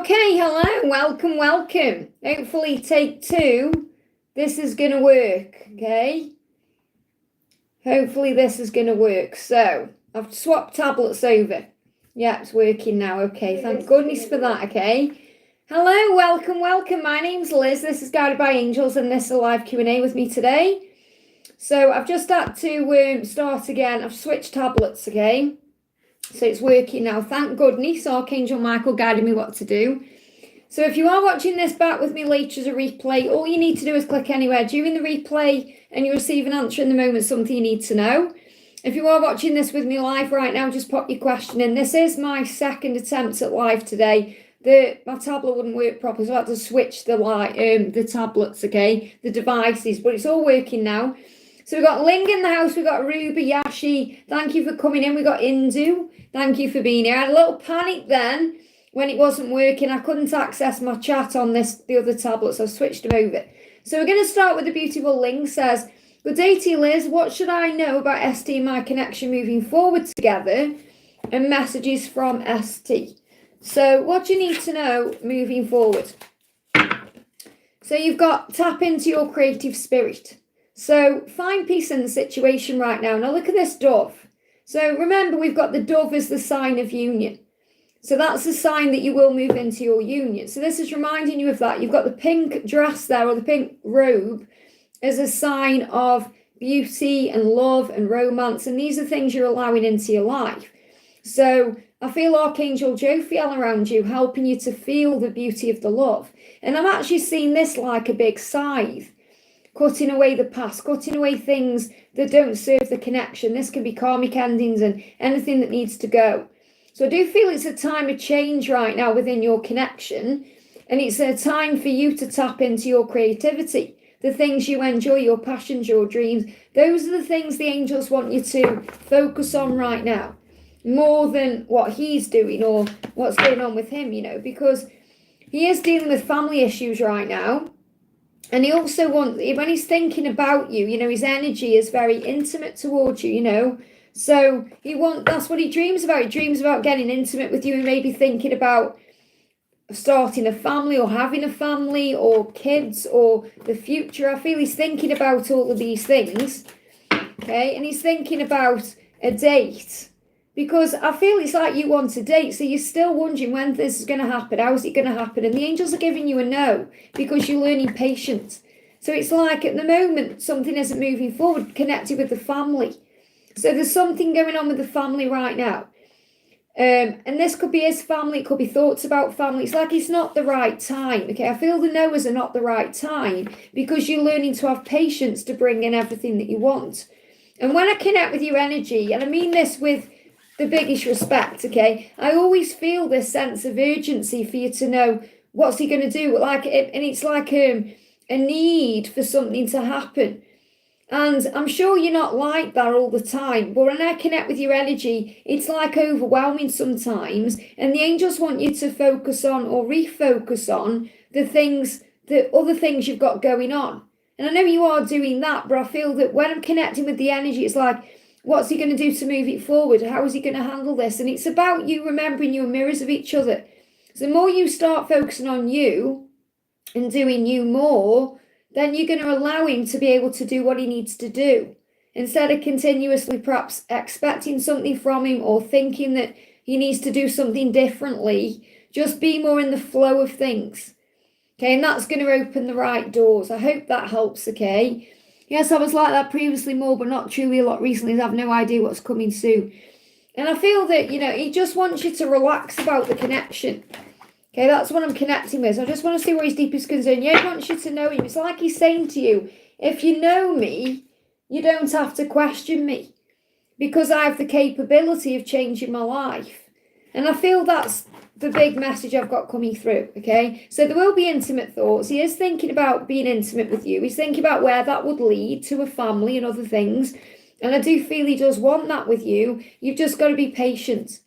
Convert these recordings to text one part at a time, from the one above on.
Okay, hello, welcome. Hopefully take two. This is going to work, okay? Hopefully this is going to work. So, I've swapped tablets over. Yeah, it's working now, okay. Thank goodness for that, okay? Hello, welcome. My name's Liz. This is Guided by Angels and this is a live Q&A with me today. So, I've just had to start again. I've switched tablets, okay? So it's working now. Thank goodness. Archangel Michael guided me what to do. So if you are watching this back with me later as a replay, all you need to do is click anywhere during the replay and you receive an answer in the moment, something you need to know. If you are watching this with me live right now, just pop your question in. This is my second attempt at live today. My tablet wouldn't work properly, so I had to switch the tablets, okay, the devices, but it's all working now. So we've got Ling in the house, we've got Ruby, Yashi, thank you for coming in. We've got Indu, thank you for being here. I had a little panic then when it wasn't working. I couldn't access my chat on the other tablet, so I switched them over. So we're going to start with the beautiful Ling. Says, good day to you, Liz. What should I know about ST and my connection moving forward together? And messages from ST. So what do you need to know moving forward? So you've got tap into your creative spirit. So find peace in the situation right now. Now look at this dove. So remember, we've got the dove as the sign of union. So that's the sign that you will move into your union. So this is reminding you of that. You've got the pink dress there, or the pink robe, as a sign of beauty and love and romance. And these are things you're allowing into your life. So I feel Archangel Jophiel around you, helping you to feel the beauty of the love. And I'm actually seeing this like a big scythe, cutting away the past, cutting away things that don't serve the connection. This can be karmic endings and anything that needs to go. So I do feel it's a time of change right now within your connection. And it's a time for you to tap into your creativity, the things you enjoy, your passions, your dreams. Those are the things the angels want you to focus on right now, more than what he's doing or what's going on with him, because he is dealing with family issues right now. And he also wants, when he's thinking about you, his energy is very intimate towards you, So that's what he dreams about. He dreams about getting intimate with you and maybe thinking about starting a family or having a family or kids or the future. I feel he's thinking about all of these things, okay? And he's thinking about a date, because I feel it's like you want a date, so you're still wondering when this is going to happen, how is it going to happen? And the angels are giving you a no, because you're learning patience. So it's like at the moment, something isn't moving forward, connected with the family. So there's something going on with the family right now. And this could be his family, it could be thoughts about family. It's like it's not the right time, okay? I feel the no's are not the right time, because you're learning to have patience to bring in everything that you want. And when I connect with your energy, and I mean this with the biggest respect, okay, I always feel this sense of urgency for you to know what's he going to do, and it's like a need for something to happen. And I'm sure you're not like that all the time, but when I connect with your energy, it's like overwhelming sometimes, and the angels want you to focus on or refocus on the other things you've got going on. And I know you are doing that, but I feel that when I'm connecting with the energy, it's like, what's he going to do to move it forward? How is he going to handle this? And it's about you remembering you're mirrors of each other. So the more you start focusing on you and doing you more, then you're going to allow him to be able to do what he needs to do. Instead of continuously perhaps expecting something from him or thinking that he needs to do something differently, just be more in the flow of things. Okay, and that's going to open the right doors. I hope that helps, okay? Yes, I was like that previously more, but not truly a lot recently. I have no idea what's coming soon. And I feel that, he just wants you to relax about the connection. Okay, that's what I'm connecting with. So I just want to see where his deepest concern. Yeah, he wants you to know him. It's like he's saying to you, if you know me, you don't have to question me, because I have the capability of changing my life. And I feel that's the big message I've got coming through, okay? So there will be intimate thoughts. He is thinking about being intimate with you. He's thinking about where that would lead to a family and other things. And I do feel he does want that with you. You've just got to be patient.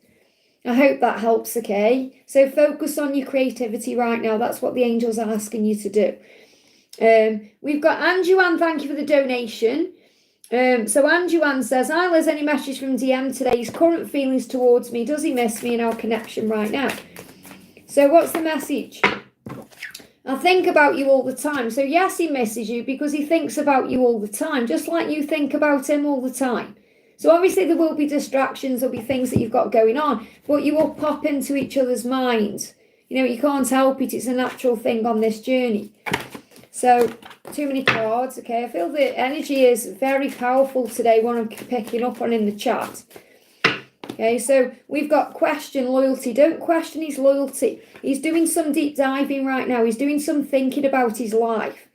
I hope that helps, okay? So focus on your creativity right now. That's what the angels are asking you to do. We've got Anjuan, thank you for the donation. So Anjuan says, hi Liz, any message from DM today? His current feelings towards me, does he miss me in our connection right now? So what's the message? I think about you all the time. So yes, he misses you because he thinks about you all the time, just like you think about him all the time. So obviously there will be distractions, there'll be things that you've got going on, but you will pop into each other's minds. You know, you can't help it. It's a natural thing on this journey. So too many cards. Okay, I feel the energy is very powerful today, what I'm picking up on in the chat. Okay, so we've got question loyalty. Don't question his loyalty. He's doing some deep diving right now. He's doing some thinking about his life.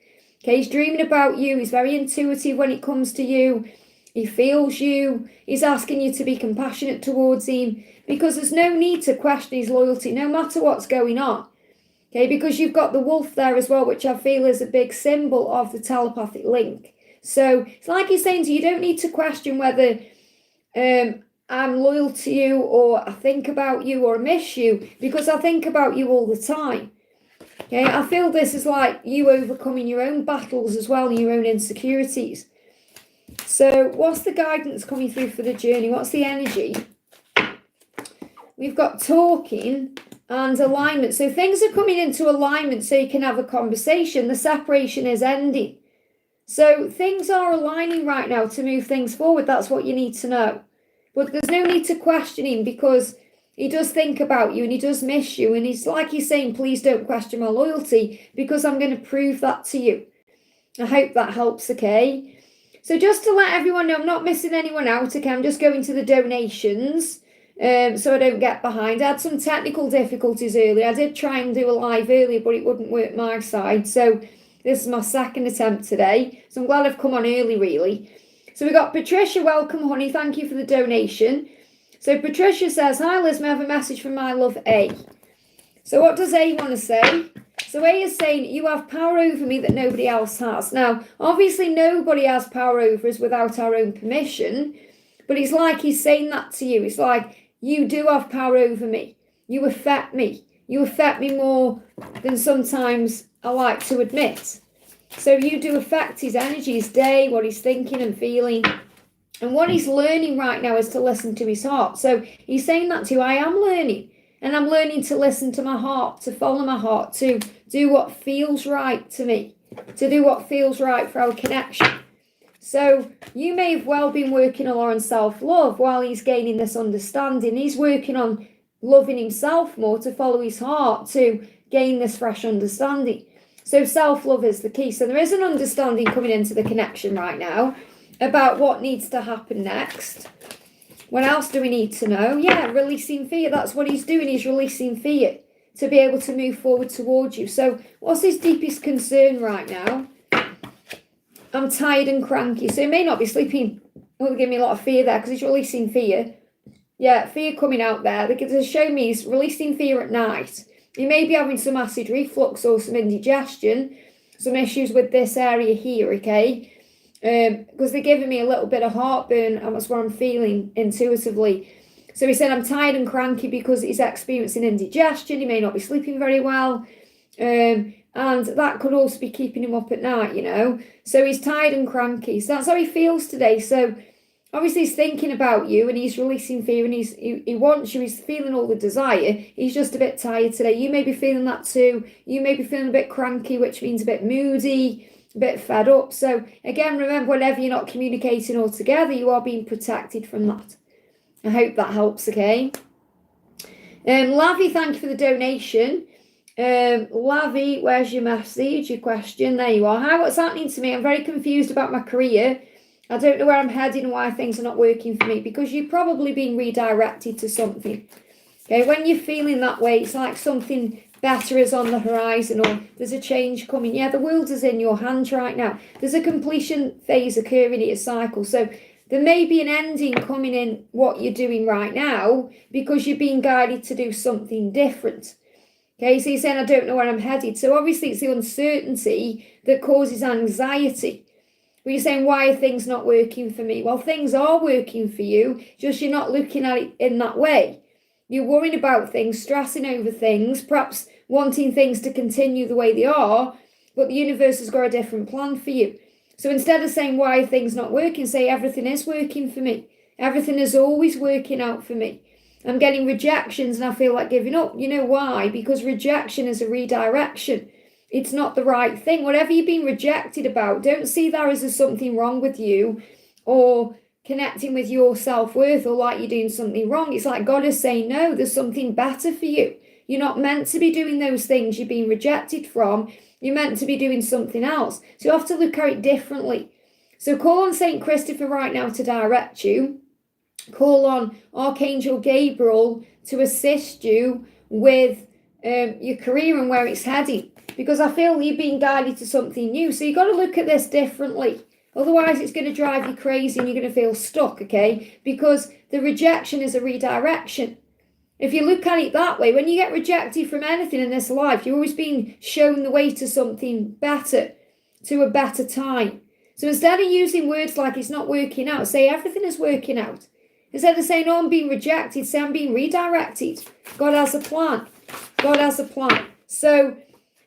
Okay, he's dreaming about you. He's very intuitive when it comes to you. He feels you. He's asking you to be compassionate towards him because there's no need to question his loyalty no matter what's going on. Okay, because you've got the wolf there as well, which I feel is a big symbol of the telepathic link. So it's like he's saying to you, you don't need to question whether I'm loyal to you or I think about you or I miss you, because I think about you all the time. Okay, I feel this is like you overcoming your own battles as well and your own insecurities. So what's the guidance coming through for the journey? What's the energy? We've got talking and alignment. So things are coming into alignment so you can have a conversation. The separation is ending. So things are aligning right now to move things forward. That's what you need to know. But there's no need to question him because he does think about you and he does miss you. And it's like he's saying, please don't question my loyalty because I'm going to prove that to you. I hope that helps, okay? So just to let everyone know, I'm not missing anyone out, okay? I'm just going to the donations so I don't get behind. I had some technical difficulties earlier. I did try and do a live earlier, but it wouldn't work my side. So this is my second attempt today. So I'm glad I've come on early, really. So we got Patricia, welcome, honey. Thank you for the donation. So Patricia says, hi, Liz, may I have a message from my love, A. So what does A want to say? So A is saying, you have power over me that nobody else has. Now, obviously, nobody has power over us without our own permission. But it's like he's saying that to you. It's like, you do have power over me. You affect me. You affect me more than sometimes I like to admit. So you do affect his energy, his day, what he's thinking and feeling. And what he's learning right now is to listen to his heart. So he's saying that to you, I am learning. And I'm learning to listen to my heart, to follow my heart, to do what feels right to me, to do what feels right for our connection. So you may have well been working a lot on self-love while he's gaining this understanding. He's working on loving himself more to follow his heart, to gain this fresh understanding. So self-love is the key. So there is an understanding coming into the connection right now about what needs to happen next. What else do we need to know? Yeah, releasing fear. That's what he's doing. He's releasing fear to be able to move forward towards you. So what's his deepest concern right now? I'm tired and cranky. So he may not be sleeping. Will give me a lot of fear there because he's releasing fear. Yeah, fear coming out there. They show me he's releasing fear at night. He may be having some acid reflux or some indigestion, some issues with this area here, okay? Because they're giving me a little bit of heartburn, and that's what I'm feeling intuitively. So he said, I'm tired and cranky because he's experiencing indigestion. He may not be sleeping very well. And that could also be keeping him up at night, you know. So he's tired and cranky. So that's how he feels today. So obviously he's thinking about you and he's releasing fear and he wants you. He's feeling all the desire. He's just a bit tired today. You may be feeling that too. You may be feeling a bit cranky, which means a bit moody, a bit fed up. So again, remember, whenever you're not communicating all together, you are being protected from that. I hope that helps, okay? Lavi, thank you for the donation. Lavi, where's your message, your question? There you are. Hi, what's happening to me? I'm very confused about my career. I don't know where I'm heading and why things are not working for me, because you've probably been redirected to something. Okay, when you're feeling that way, it's like something better is on the horizon or there's a change coming. Yeah, the world is in your hands right now. There's a completion phase occurring in your cycle. So there may be an ending coming in what you're doing right now because you're being guided to do something different. Okay, so you're saying, I don't know where I'm headed. So obviously it's the uncertainty that causes anxiety. But you're saying, why are things not working for me? Well, things are working for you, just you're not looking at it in that way. You're worrying about things, stressing over things, perhaps wanting things to continue the way they are, but the universe has got a different plan for you. So instead of saying, why are things not working, say, everything is working for me. Everything is always working out for me. I'm getting rejections and I feel like giving up. You know why? Because rejection is a redirection. It's not the right thing. Whatever you've been rejected about, don't see that as there's something wrong with you or connecting with your self-worth or like you're doing something wrong. It's like God is saying, no, there's something better for you. You're not meant to be doing those things you've been rejected from. You're meant to be doing something else. So you have to look at it differently. So call on St. Christopher right now to direct you. Call on Archangel Gabriel to assist you with your career and where it's heading. Because I feel you're being guided to something new. So you've got to look at this differently. Otherwise, it's going to drive you crazy and you're going to feel stuck, okay? Because the rejection is a redirection. If you look at it that way, when you get rejected from anything in this life, you're always being shown the way to something better, to a better time. So instead of using words like it's not working out, say everything is working out. Instead of saying, oh, I'm being rejected, say I'm being redirected. God has a plan. God has a plan. So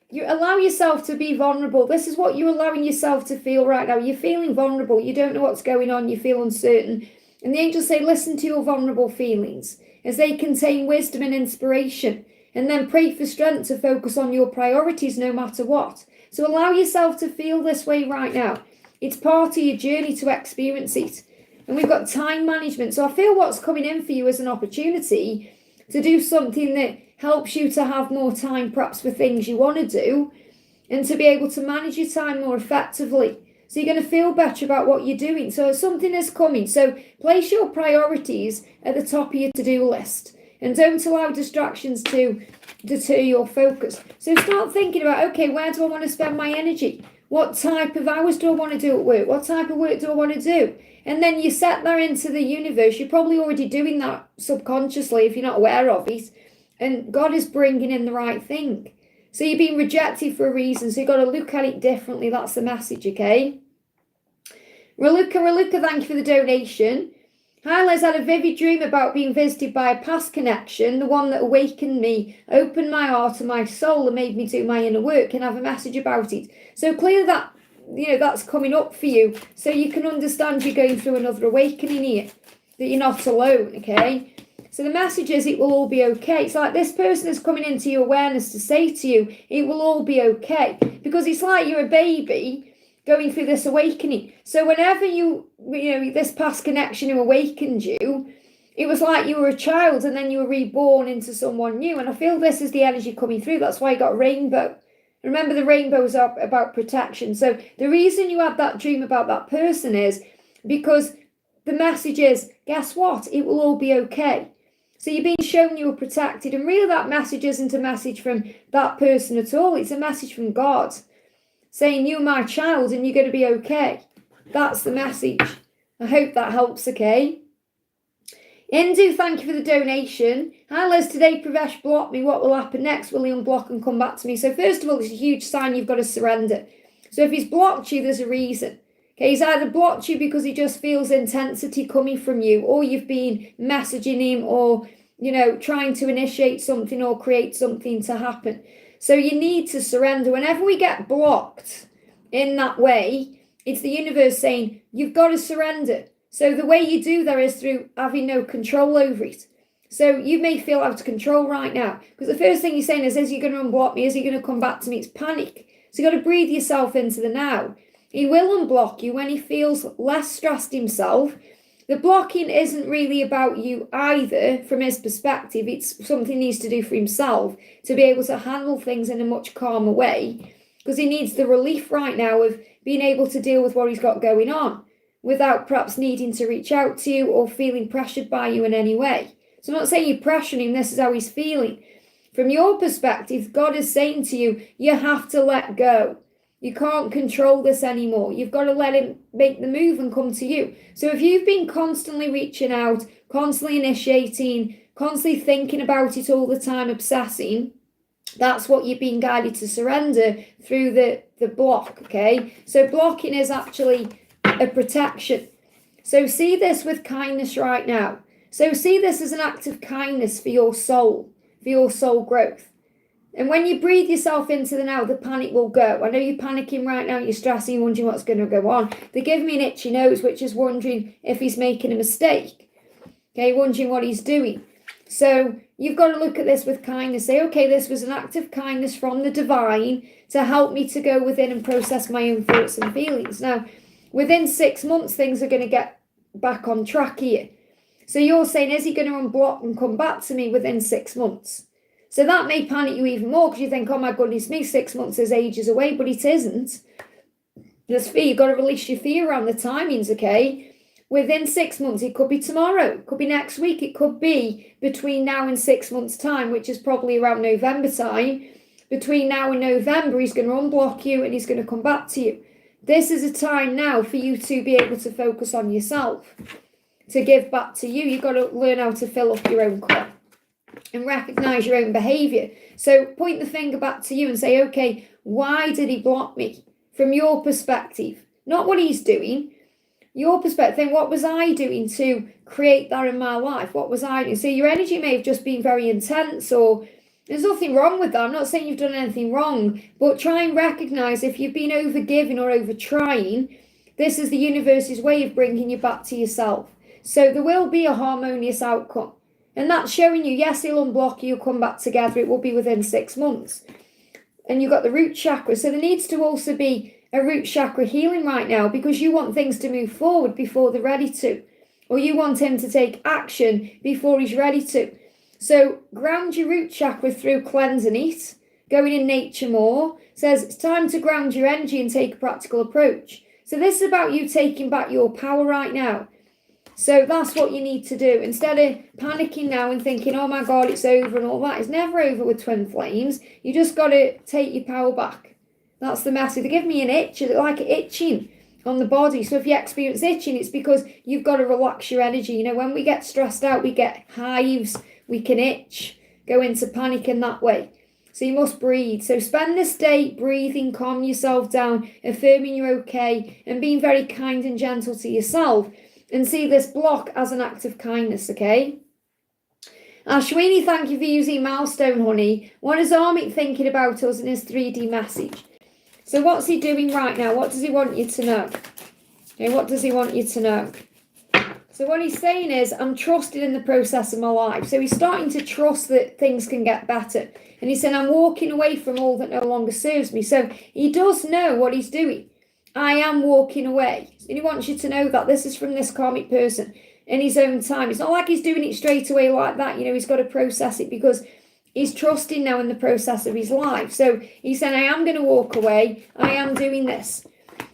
you allow yourself to be vulnerable. This is what you're allowing yourself to feel right now. You're feeling vulnerable. You don't know what's going on. You feel uncertain. And the angels say, listen to your vulnerable feelings as they contain wisdom and inspiration. And then pray for strength to focus on your priorities no matter what. So allow yourself to feel this way right now. It's part of your journey to experience it. And we've got time management. So I feel what's coming in for you as an opportunity to do something that helps you to have more time perhaps for things you want to do and to be able to manage your time more effectively. So you're going to feel better about what you're doing. So something is coming. So place your priorities at the top of your to-do list and don't allow distractions to deter your focus. So start thinking about, okay, where do I want to spend my energy? What type of hours do I want to do at work? What type of work do I want to do? And then you set that into the universe. You're probably already doing that subconsciously if you're not aware of it. And God is bringing in the right thing. So you're being rejected for a reason. So you've got to look at it differently. That's the message, okay? Raluca, thank you for the donation. Hi, Les, had a vivid dream about being visited by a past connection, the one that awakened me, opened my heart and my soul and made me do my inner work and have a message about it. So clearly that, that's coming up for you. So you can understand you're going through another awakening here, that you're not alone, okay? So the message is it will all be okay. It's like this person is coming into your awareness to say to you, it will all be okay. Because it's like you're a baby going through this awakening. So whenever this past connection who awakened you, it was like you were a child and then you were reborn into someone new. And I feel this is the energy coming through. That's why you got rainbow. Remember, the rainbow is about protection. So the reason you had that dream about that person is because the message is, guess what? It will all be okay. So you're being shown you were protected. And really that message isn't a message from that person at all. It's a message from God saying, you're my child and you're going to be okay. That's the message. I hope that helps, okay? Indu, thank you for the donation. Hi, Liz. Today Pravesh blocked me. What will happen next? Will he unblock and come back to me? So first of all, it's a huge sign you've got to surrender. So if he's blocked you, there's a reason. Okay, he's either blocked you because he just feels intensity coming from you, or you've been messaging him, or, trying to initiate something or create something to happen. So you need to surrender. Whenever we get blocked in that way, it's the universe saying, you've got to surrender. So the way you do that is through having no control over it. So you may feel out of control right now, because the first thing you're saying is he going to unblock me? Is he going to come back to me? It's panic. So you've got to breathe yourself into the now. He will unblock you when he feels less stressed himself. The blocking isn't really about you either from his perspective. It's something he needs to do for himself to be able to handle things in a much calmer way, because he needs the relief right now of being able to deal with what he's got going on without perhaps needing to reach out to you or feeling pressured by you in any way. So I'm not saying you're pressuring him, this is how he's feeling. From your perspective, God is saying to you, you have to let go. You can't control this anymore. You've got to let him make the move and come to you. So if you've been constantly reaching out, constantly initiating, constantly thinking about it all the time, obsessing, that's what you're being guided to surrender through the block, okay? So blocking is actually a protection. So see this with kindness right now. So see this as an act of kindness for your soul growth. And when you breathe yourself into the now, the panic will go. I know you're panicking right now, you're stressing, you're wondering what's going to go on. They're giving me an itchy nose, which is wondering if he's making a mistake. Okay, wondering what he's doing. So you've got to look at this with kindness. Say, okay, this was an act of kindness from the divine to help me to go within and process my own thoughts and feelings. Now, within 6 months, things are going to get back on track here. So you're saying, is he going to unblock and come back to me within 6 months? So that may panic you even more because you think, oh my goodness me, 6 months is ages away, but it isn't. There's fear. You've got to release your fear around the timings, okay? Within 6 months, it could be tomorrow, it could be next week, it could be between now and 6 months' time, which is probably around November time. Between now and November, he's going to unblock you and he's going to come back to you. This is a time now for you to be able to focus on yourself, to give back to you. You've got to learn how to fill up your own cup and recognize your own behavior. So point the finger back to you and say, okay, why did he block me? From your perspective, not what he's doing. Your perspective, what was I doing to create that in my life? What was I doing? So your energy may have just been very intense, or there's nothing wrong with that. I'm not saying you've done anything wrong, but try and recognize if you've been overgiving or over trying, this is the universe's way of bringing you back to yourself. So there will be a harmonious outcome. And that's showing you, yes, he'll unblock you, you'll come back together. It will be within 6 months. And you've got the root chakra. So there needs to also be a root chakra healing right now because you want things to move forward before they're ready to. Or you want him to take action before he's ready to. So ground your root chakra through cleansing it, going in nature more. Says it's time to ground your energy and take a practical approach. So this is about you taking back your power right now. So that's what you need to do. Instead of panicking now and thinking, oh my God, it's over and all that. It's never over with twin flames. You just got to take your power back. That's the message. They give me an itch, like itching on the body. So if you experience itching, it's because you've got to relax your energy. You know, when we get stressed out, we get hives, we can itch, go into panic in that way. So you must breathe. So spend this day breathing, calm yourself down, affirming you're okay, and being very kind and gentle to yourself. And see this block as an act of kindness, okay? Ashweeni, thank you for using milestone, honey. What is Amit thinking about us in his 3D message? So what's he doing right now? What does he want you to know? Okay, what does he want you to know? So what he's saying is, I'm trusting in the process of my life. So he's starting to trust that things can get better. And he's saying, I'm walking away from all that no longer serves me. So he does know what he's doing. I am walking away. And he wants you to know that this is from this karmic person in his own time. It's not like he's doing it straight away like that. You know, he's got to process it because he's trusting now in the process of his life. So he said, I am going to walk away. I am doing this.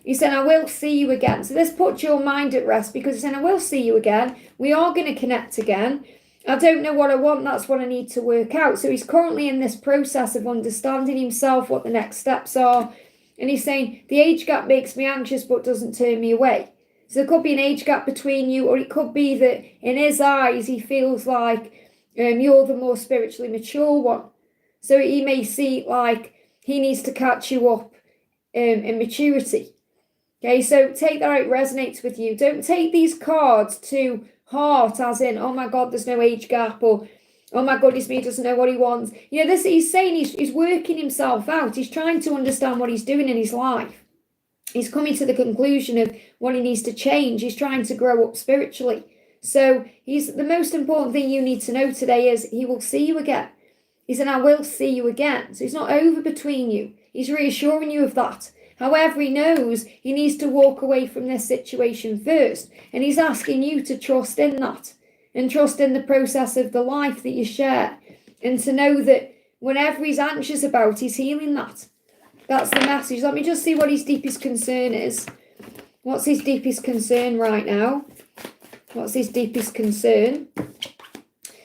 He said, I will see you again. So this puts your mind at rest because he said, I will see you again. We are going to connect again. I don't know what I want. That's what I need to work out. So he's currently in this process of understanding himself, what the next steps are. And he's saying, the age gap makes me anxious but doesn't turn me away. So there could be an age gap between you, or it could be that in his eyes, he feels like you're the more spiritually mature one. So he may see like he needs to catch you up in maturity. Okay, so take that how it resonates with you. Don't take these cards to heart as in, oh my God, there's no age gap, or oh my goodness me, he doesn't know what he wants. You know, this he's saying he's working himself out. He's trying to understand what he's doing in his life. He's coming to the conclusion of what he needs to change. He's trying to grow up spiritually. So the most important thing you need to know today is he will see you again. He said, I will see you again. So it's not over between you. He's reassuring you of that. However, he knows he needs to walk away from this situation first. And he's asking you to trust in that. And trust in the process of the life that you share. And to know that whenever he's anxious about, he's healing that. That's the message. Let me just see what his deepest concern is. What's his deepest concern right now? What's his deepest concern?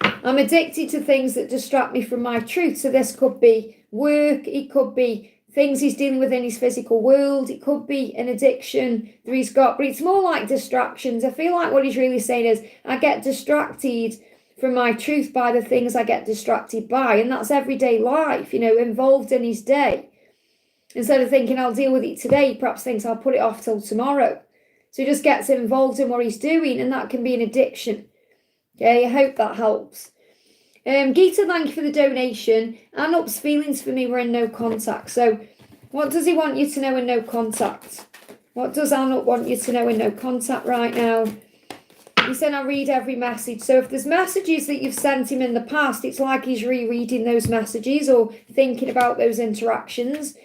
I'm addicted to things that distract me from my truth. So this could be work. It could be things he's dealing with in his physical world. It could be an addiction that he's got, but it's more like distractions. I feel like what he's really saying is, I get distracted from my truth by the things I get distracted by. And that's everyday life, you know, involved in his day. Instead of thinking I'll deal with it today, perhaps thinks I'll put it off till tomorrow. So he just gets involved in what he's doing, and that can be an addiction. Okay, I hope that helps. Geeta, thank you for the donation. Anup's feelings for me were in no contact. So what does he want you to know in no contact? What does Anup want you to know in no contact right now? He said, I read every message. So if there's messages that you've sent him in the past, it's like he's rereading those messages or thinking about those interactions.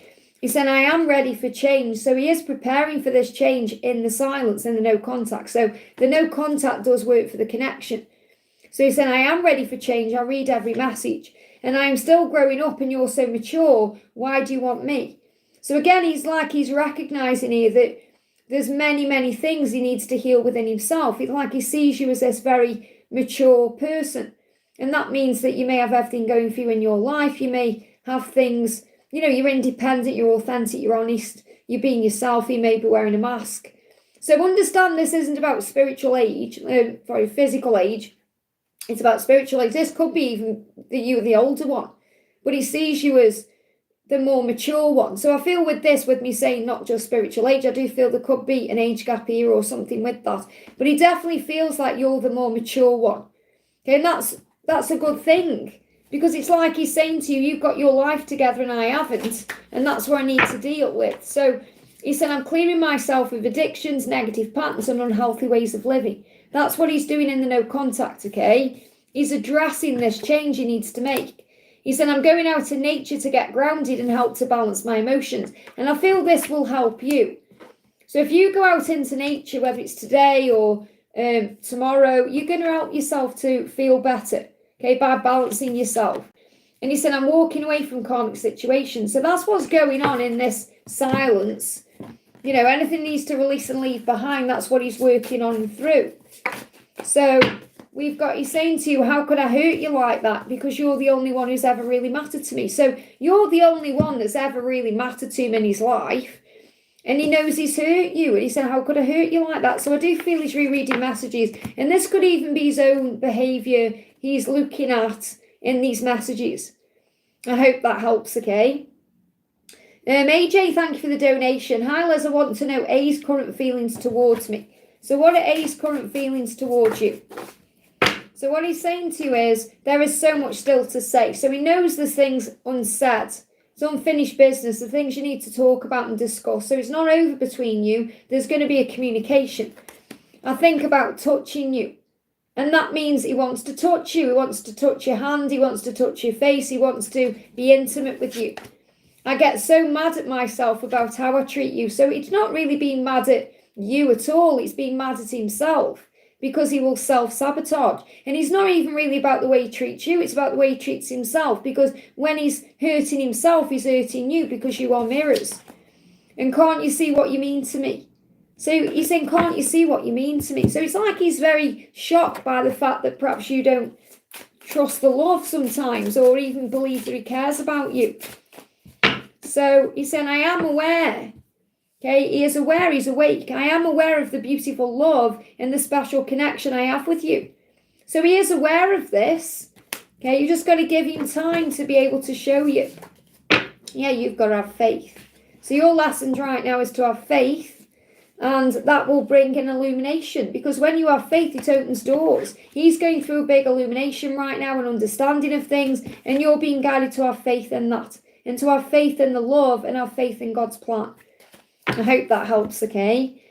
He said, I am ready for change. So he is preparing for this change in the silence and the no contact. So the no contact does work for the connection. So he said, I am ready for change. I read every message. And I am still growing up and you're so mature. Why do you want me? So again, he's recognizing here that there's many, many things he needs to heal within himself. It's like he sees you as this very mature person. And that means that you may have everything going for you in your life. You may have things, you're independent, you're authentic, you're honest, you're being yourself, you may be wearing a mask. So understand this isn't about spiritual age, physical age. It's about spiritual age. This could be even the older one. But he sees you as the more mature one. So I feel with me saying not just spiritual age, I do feel there could be an age gap here or something with that. But he definitely feels like you're the more mature one. Okay, and that's a good thing. Because it's like he's saying to you, you've got your life together and I haven't. And that's what I need to deal with. So he said, I'm clearing myself of addictions, negative patterns and unhealthy ways of living. That's what he's doing in the no contact, okay? He's addressing this change he needs to make. He said, I'm going out in nature to get grounded and help to balance my emotions. And I feel this will help you. So if you go out into nature, whether it's today or tomorrow, you're going to help yourself to feel better, okay, by balancing yourself. And he said, I'm walking away from karmic situations. So that's what's going on in this silence. Anything needs to release and leave behind. That's what he's working on through. So he's saying to you, how could I hurt you like that? Because you're the only one who's ever really mattered to me. So you're the only one that's ever really mattered to him in his life. And he knows he's hurt you. And he said, how could I hurt you like that? So I do feel he's rereading messages. And this could even be his own behaviour he's looking at in these messages. I hope that helps, okay? AJ, thank you for the donation. Hi, Liz, I want to know A's current feelings towards me. So what are A's current feelings towards you? So what he's saying to you is, there is so much still to say. So he knows there's things unsaid. It's unfinished business, the things you need to talk about and discuss. So it's not over between you. There's going to be a communication. I think about touching you. And that means he wants to touch you. He wants to touch your hand. He wants to touch your face. He wants to be intimate with you. I get so mad at myself about how I treat you. So it's not really being mad at you at all. It's being mad at himself. Because he will self-sabotage. And he's not even really about the way he treats you. It's about the way he treats himself. Because when he's hurting himself, he's hurting you because you are mirrors. And can't you see what you mean to me? So he's saying, can't you see what you mean to me? So it's like he's very shocked by the fact that perhaps you don't trust the love sometimes or even believe that he cares about you. So he's saying, I am aware. Okay, he is aware, he's awake. I am aware of the beautiful love and the special connection I have with you. So he is aware of this. Okay, you just got to give him time to be able to show you. Yeah, you've got to have faith. So your lesson right now is to have faith, and that will bring an illumination. Because when you have faith, it opens doors. He's going through a big illumination right now, an understanding of things, and you're being guided to have faith in that. And to have faith in the love and have faith in God's plan. I hope that helps, okay?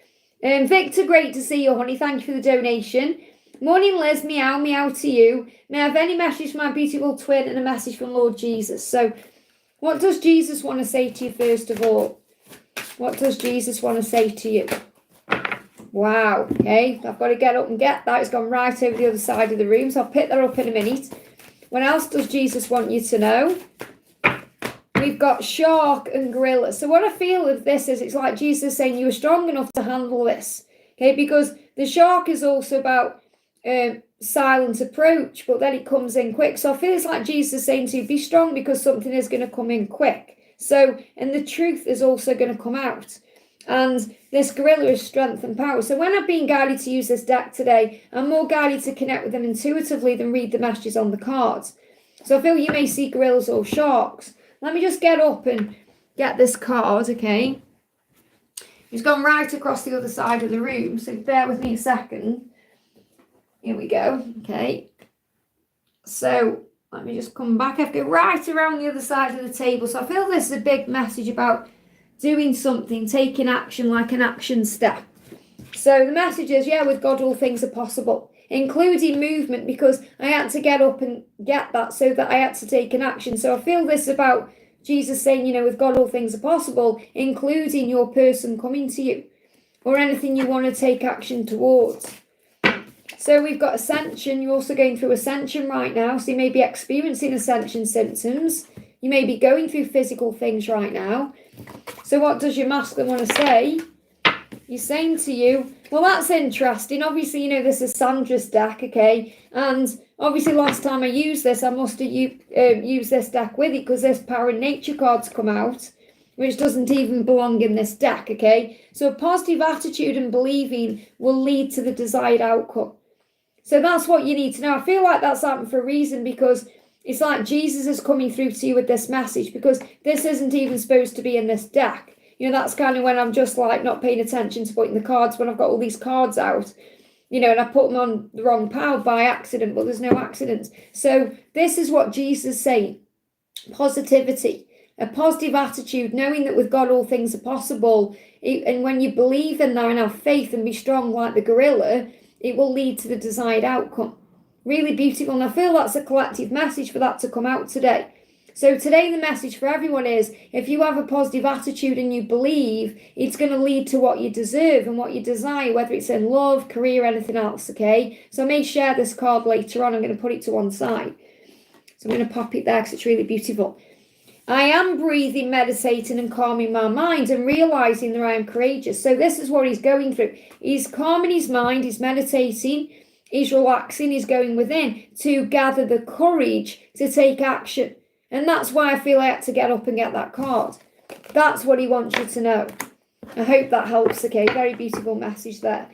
Victor, great to see you, honey. Thank you for the donation. Morning, Liz. Meow, meow to you. May I have any message from my beautiful twin and a message from Lord Jesus? So, what does Jesus want to say to you, first of all? What does Jesus want to say to you? Wow, okay. I've got to get up and get that. It's gone right over the other side of the room, so I'll pick that up in a minute. What else does Jesus want you to know? We've got shark and gorilla. So what I feel of this is it's like Jesus saying you were strong enough to handle this. Okay, because the shark is also about silent approach, but then it comes in quick. So I feel it's like Jesus saying to you, be strong because something is going to come in quick. So, and the truth is also going to come out. And this gorilla is strength and power. So when I've been guided to use this deck today, I'm more guided to connect with them intuitively than read the messages on the cards. So I feel you may see gorillas or sharks. Let me just get up and get this card, okay? He's gone right across the other side of the room, so bear with me a second. Here we go, okay. So let me just come back. I have to go right around the other side of the table. So I feel this is a big message about doing something, taking action like an action step. So the message is, yeah, with God all things are possible, including movement, because I had to get up and get that so that I had to take an action. So I feel this about Jesus saying, you know, with God all things are possible, including your person coming to you or anything you want to take action towards. So we've got ascension. You're also going through ascension right now. So you may be experiencing ascension symptoms. You may be going through physical things right now. So what does your masculine want to say? He's saying to you, well, that's interesting. Obviously, you know, this is Sandra's deck, okay? And obviously last time I used this, I must have used this deck with it because this power and nature card's come out, which doesn't even belong in this deck, okay? So a positive attitude and believing will lead to the desired outcome. So that's what you need to know. I feel like that's happened for a reason, because it's like Jesus is coming through to you with this message, because this isn't even supposed to be in this deck. You know, that's kind of when I'm just like not paying attention to putting the cards, when I've got all these cards out, you know, and I put them on the wrong pile by accident, but there's no accidents. So this is what Jesus is saying. Positivity, a positive attitude, knowing that with God all things are possible. And when you believe in that and have faith and be strong like the gorilla, it will lead to the desired outcome. Really beautiful. And I feel that's a collective message for that to come out today. So today the message for everyone is, if you have a positive attitude and you believe, it's going to lead to what you deserve and what you desire, whether it's in love, career, anything else, okay? So I may share this card later on. I'm going to put it to one side. So I'm going to pop it there because it's really beautiful. I am breathing, meditating and calming my mind and realising that I am courageous. So this is what he's going through. He's calming his mind, he's meditating, he's relaxing, he's going within to gather the courage to take action. And that's why I feel I had to get up and get that card. That's what he wants you to know. I hope that helps, okay? Very beautiful message there.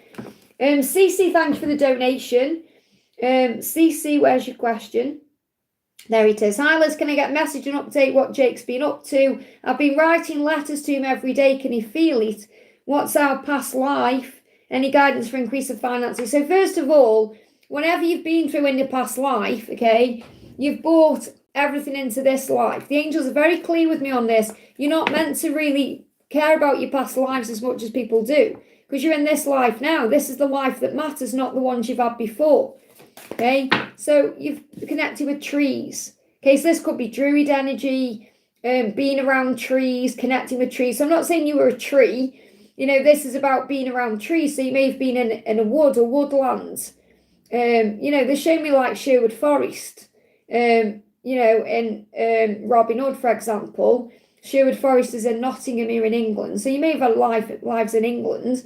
Cece, thank you for the donation. Cece, where's your question? There it is. Hi, Liz, can I get a message and update what Jake's been up to? I've been writing letters to him every day. Can he feel it? What's our past life? Any guidance for increase of finances? So first of all, whenever you've been through in your past life, okay, you've brought everything into this life. The angels are very clear with me on this. You're not meant to really care about your past lives as much as people do, because you're in this life now. This is the life that matters, not the ones you've had before. Okay, so you've connected with trees. Okay, so this could be druid energy, being around trees, connecting with trees. So I'm not saying you were a tree. You know, this is about being around trees. So you may have been in a wood or woodlands. You know, they show me like Sherwood Forest. You know, in Robin Hood, for example, Sherwood Forest is in Nottingham here in England. So you may have had lives in England,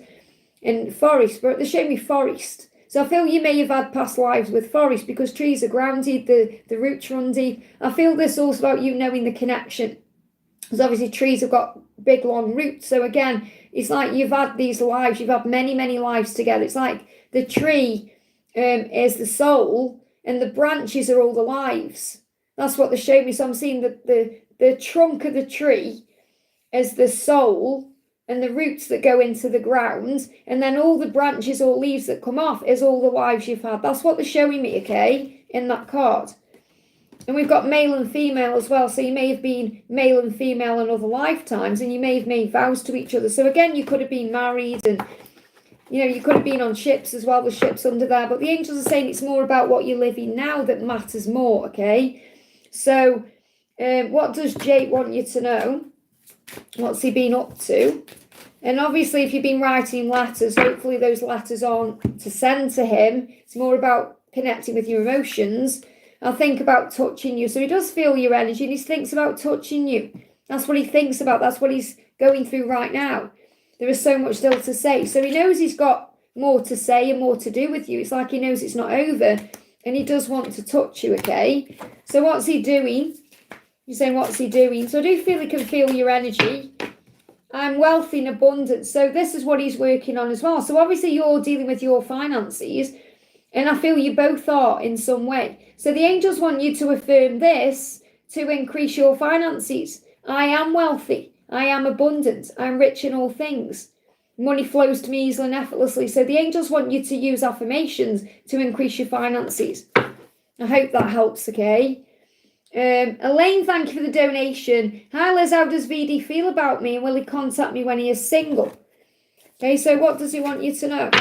in forest, but they show me forest. So I feel you may have had past lives with forest, because trees are grounded, the roots run deep. I feel this also about you knowing the connection, because obviously trees have got big, long roots. So again, it's like you've had these lives, you've had many, many lives together. It's like the tree is the soul and the branches are all the lives. That's what they show me. So I'm seeing that the trunk of the tree is the soul and the roots that go into the ground. And then all the branches or leaves that come off is all the lives you've had. That's what they're showing me, okay, in that card. And we've got male and female as well. So you may have been male and female in other lifetimes, and you may have made vows to each other. So again, you could have been married, and you know, you could have been on ships as well, the ships under there. But the angels are saying it's more about what you're living now that matters more, okay? So what does Jake want you to know? What's he been up to? And obviously, if you've been writing letters, hopefully those letters aren't to send to him. It's more about connecting with your emotions. I'll think about touching you. So he does feel your energy, and he thinks about touching you. That's what he thinks about. That's what he's going through right now. There is so much still to say. So he knows he's got more to say and more to do with you. It's like he knows it's not over, and he does want to touch you, okay? So what's he doing? You're saying, what's he doing? So I do feel he can feel your energy. I'm wealthy and abundant. So this is what he's working on as well. So obviously you're dealing with your finances, and I feel you both are in some way. So the angels want you to affirm this to increase your finances. I am wealthy. I am abundant. I'm rich in all things. Money flows to me easily and effortlessly. So the angels want you to use affirmations to increase your finances. I hope that helps, okay? Elaine, thank you for the donation. Hi Liz, how does VD feel about me, and will he contact me when he is single? Okay, so what does he want you to know?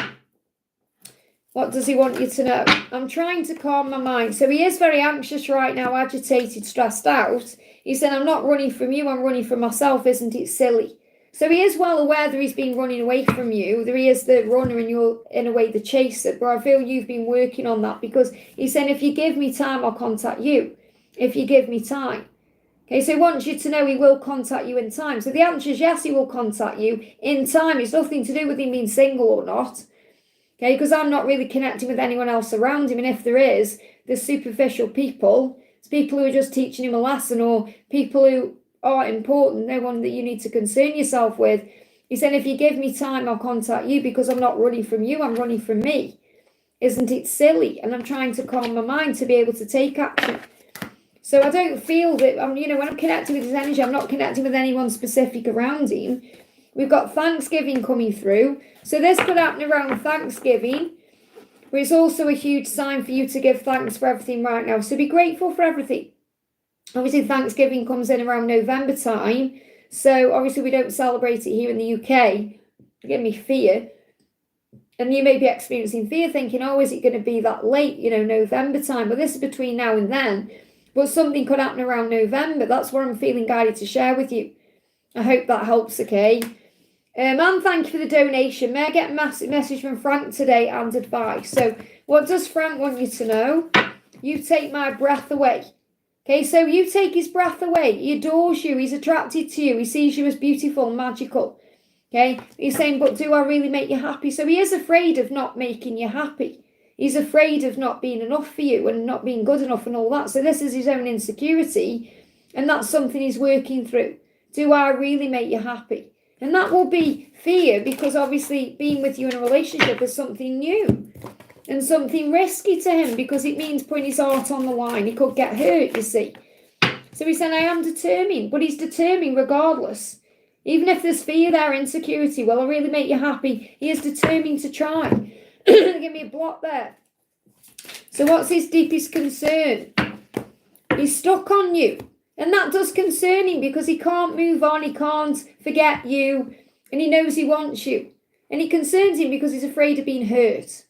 What does he want you to know? I'm trying to calm my mind. So he is very anxious right now, agitated, stressed out. He said, I'm not running from you, I'm running from myself. Isn't it silly? So he is well aware that he's been running away from you. That he is the runner and you're, in a way, the chaser. But I feel you've been working on that because he's saying, if you give me time, I'll contact you. If you give me time. Okay, so he wants you to know he will contact you in time. So the answer is yes, he will contact you in time. It's nothing to do with him being single or not. Okay, because I'm not really connecting with anyone else around him. And if there is, there's superficial people. It's people who are just teaching him a lesson or people who aren't important, no one that you need to concern yourself with. He said, if you give me time, I'll contact you because I'm not running from you, I'm running from me. Isn't it silly? And I'm trying to calm my mind to be able to take action. So I don't feel that, when I'm connecting with his energy, I'm not connecting with anyone specific around him. We've got Thanksgiving coming through. So this could happen around Thanksgiving, but it's also a huge sign for you to give thanks for everything right now. So be grateful for everything. Obviously, Thanksgiving comes in around November time. So obviously we don't celebrate it here in the UK. Give me fear. And you may be experiencing fear thinking, oh, is it going to be that late, November time? But this is between now and then. But something could happen around November. That's what I'm feeling guided to share with you. I hope that helps, okay? And thank you for the donation. May I get a message from Frank today and advice? So what does Frank want you to know? You take my breath away. Okay, so you take his breath away. He adores you. He's attracted to you. He sees you as beautiful and magical. Okay, he's saying, but do I really make you happy? So he is afraid of not making you happy. He's afraid of not being enough for you and not being good enough and all that. So this is his own insecurity. And that's something he's working through. Do I really make you happy? And that will be fear because obviously being with you in a relationship is something new and something risky to him because it means putting his heart on the line. He could get hurt, you see. So he's saying, I am determined, but he's determined regardless. Even if there's fear there, insecurity, will I really make you happy? He is determined to try. Give me a block there. So what's his deepest concern? He's stuck on you. And that does concern him because he can't move on, he can't forget you, and he knows he wants you. And it concerns him because he's afraid of being hurt.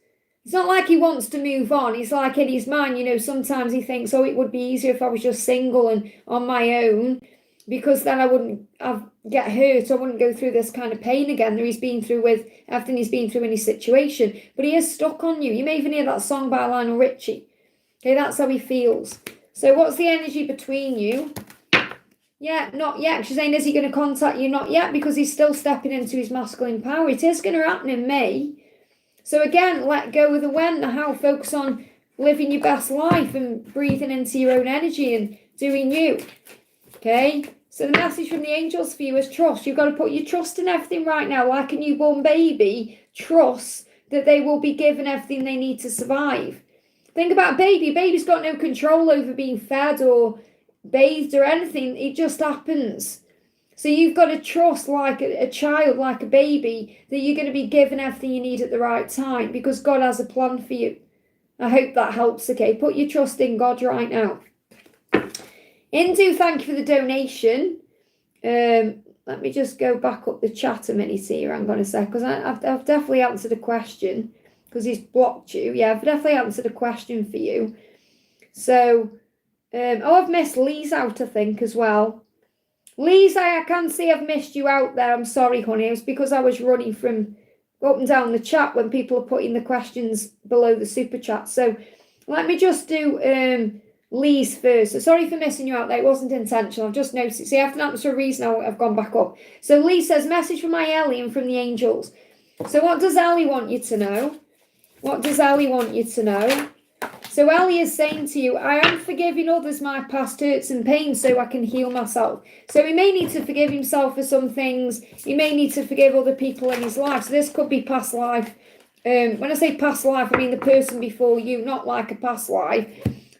It's not like he wants to move on. It's like in his mind, sometimes he thinks, oh, it would be easier if I was just single and on my own because then I wouldn't get hurt. I wouldn't go through this kind of pain again that he's been through with everything he's been through in his situation. But he is stuck on you. You may even hear that song by Lionel Richie. Okay, that's how he feels. So what's the energy between you? Yeah, not yet. She's saying, is he going to contact you? Not yet, because he's still stepping into his masculine power. It is going to happen in May. So again, let go of the when, the how. Focus on living your best life and breathing into your own energy and doing you. Okay? So the message from the angels for you is trust. You've got to put your trust in everything right now. Like a newborn baby, trust that they will be given everything they need to survive. Think about a baby. A baby's got no control over being fed or bathed or anything. It just happens. So you've got to trust like a child, like a baby, that you're going to be given everything you need at the right time because God has a plan for you. I hope that helps, okay? Put your trust in God right now. Indu, thank you for the donation. Let me just go back up the chat a minute here. Hang on a sec, because I've definitely answered a question because he's blocked you. Yeah, I've definitely answered a question for you. So, I've missed Lee's out, I think, as well. Lee's, I can see I've missed you out there. I'm sorry, honey. It was because I was running from up and down the chat when people are putting the questions below the super chat. So let me just do Lee's first. So sorry for missing you out there. It wasn't intentional. I've just noticed. See, I have to answer a reason I've gone back up. So Lee says, message from my Ellie and from the angels. So what does Ellie want you to know? What does Ellie want you to know? So Ellie is saying to you, I am forgiving others my past hurts and pains so I can heal myself. So he may need to forgive himself for some things. He may need to forgive other people in his life. So this could be past life. When I say past life, I mean the person before you, not like a past life.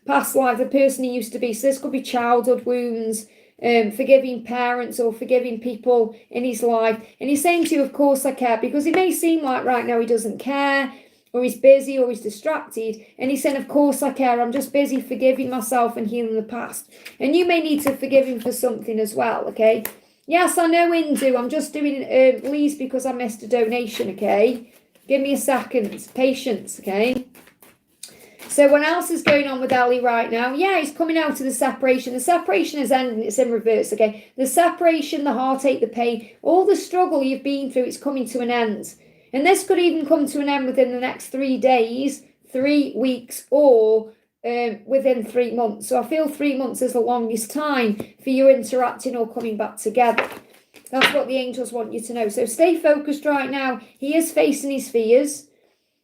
Past life, the person he used to be. So this could be childhood wounds, forgiving parents or forgiving people in his life. And he's saying to you, of course I care, because it may seem like right now he doesn't care, or he's busy, or he's distracted. And he's saying, of course I care. I'm just busy forgiving myself and healing the past. And you may need to forgive him for something as well, okay? Yes, I know, Indu. I'm just doing Lee's because I missed a donation, okay? Give me a second. Patience, okay? So what else is going on with Ellie right now? Yeah, he's coming out of the separation. The separation is ending. It's in reverse, okay? The separation, the heartache, the pain, all the struggle you've been through, it's coming to an end. And this could even come to an end within the next 3 days, 3 weeks, or within 3 months. So I feel 3 months is the longest time for you interacting or coming back together. That's what the angels want you to know. So stay focused right now. He is facing his fears.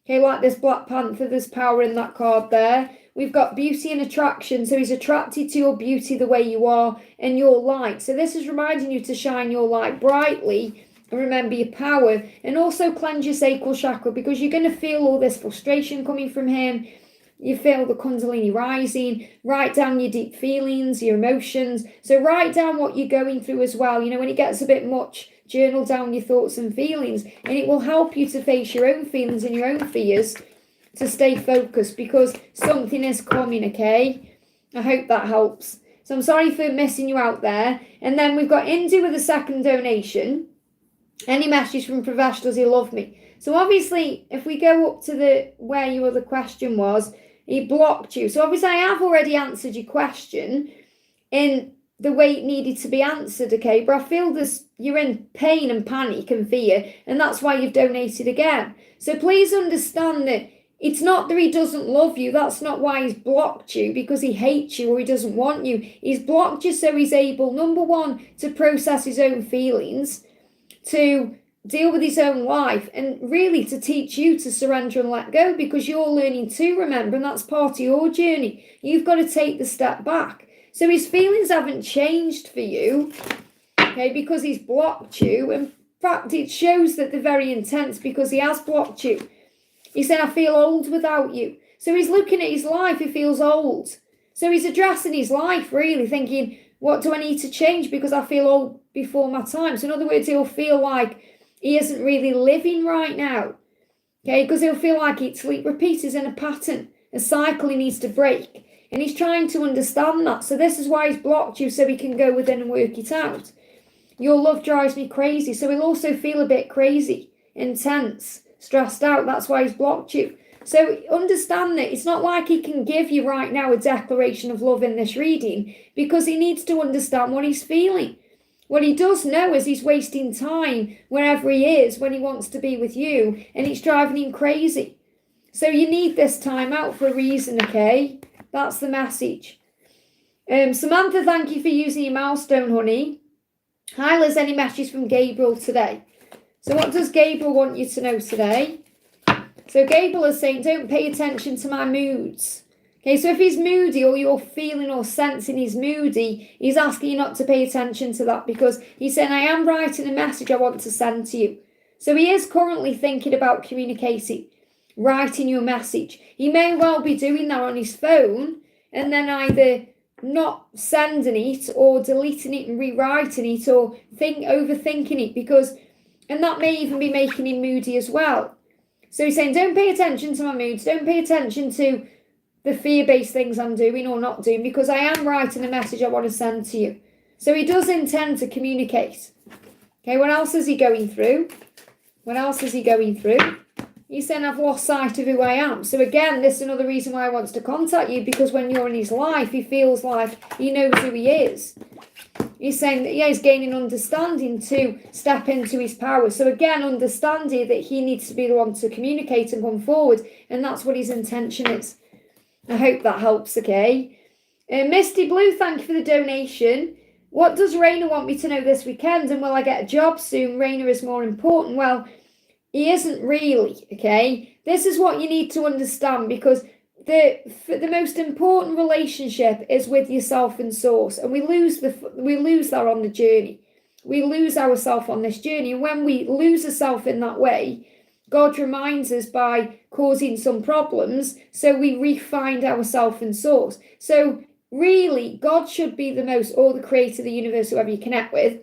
Okay, like this Black Panther, there's power in that card there. We've got beauty and attraction. So he's attracted to your beauty the way you are and your light. So this is reminding you to shine your light brightly and remember your power. And also cleanse your sacral chakra because you're going to feel all this frustration coming from him. You feel the Kundalini rising. Write down your deep feelings, your emotions. So write down what you're going through as well. You know, when it gets a bit much, journal down your thoughts and feelings. And it will help you to face your own feelings and your own fears to stay focused because something is coming, okay? I hope that helps. So I'm sorry for missing you out there. And then we've got Indu with a second donation. Any message from Pravesh, does he love me? So obviously, if we go up to the where your other question was, he blocked you. So obviously, I have already answered your question in the way it needed to be answered, okay? But I feel you're in pain and panic and fear, and that's why you've donated again. So please understand that it's not that he doesn't love you. That's not why he's blocked you, because he hates you or he doesn't want you. He's blocked you so he's able, number one, to process his own feelings, to deal with his own life, and really to teach you to surrender and let go, because you're learning too, remember, and that's part of your journey. You've got to take the step back. So his feelings haven't changed for you, okay, because he's blocked you. In fact, it shows that they're very intense because he has blocked you. He said, I feel old without you. So he's looking at his life, he feels old. So he's addressing his life, really, thinking, what do I need to change because I feel old before my time? So in other words, he'll feel like he isn't really living right now, okay, because he'll feel like it repeats in a pattern, a cycle he needs to break. And he's trying to understand that. So this is why he's blocked you, so he can go within and work it out. Your love drives me crazy. So he'll also feel a bit crazy, intense, stressed out. That's why he's blocked you. So understand that it's not like he can give you right now a declaration of love in this reading, because he needs to understand what he's feeling. What he does know is he's wasting time wherever he is when he wants to be with you, and it's driving him crazy. So you need this time out for a reason, okay? That's the message. Samantha, thank you for using your milestone, honey. Hi, Liz, any messages from Gabriel today? So what does Gabriel want you to know today? So Gabriel is saying, don't pay attention to my moods. Okay, so if he's moody or you're feeling or sensing he's moody, he's asking you not to pay attention to that, because he's saying, I am writing a message I want to send to you. So he is currently thinking about communicating, writing your message. He may well be doing that on his phone and then either not sending it or deleting it and rewriting it or overthinking it, and that may even be making him moody as well. So he's saying, don't pay attention to my moods, don't pay attention to the fear-based things I'm doing or not doing, because I am writing a message I want to send to you. So he does intend to communicate. Okay, what else is he going through? What else is he going through? He's saying, I've lost sight of who I am. So again, this is another reason why he wants to contact you, because when you're in his life, he feels like he knows who he is. He's saying that, yeah, he's gaining understanding to step into his power. So again, understanding that he needs to be the one to communicate and come forward, and that's what his intention is. I hope that helps, okay? Misty Blue, thank you for the donation. What does Raina want me to know this weekend? And will I get a job soon? Raina is more important. Well, he isn't really, okay? This is what you need to understand, because the most important relationship is with yourself and source, and we lose that on the journey. We lose ourselves on this journey, and when we lose ourselves in that way, God reminds us by causing some problems, so we re-find ourselves and source. So really, God should be the most, or the creator of the universe, whoever you connect with,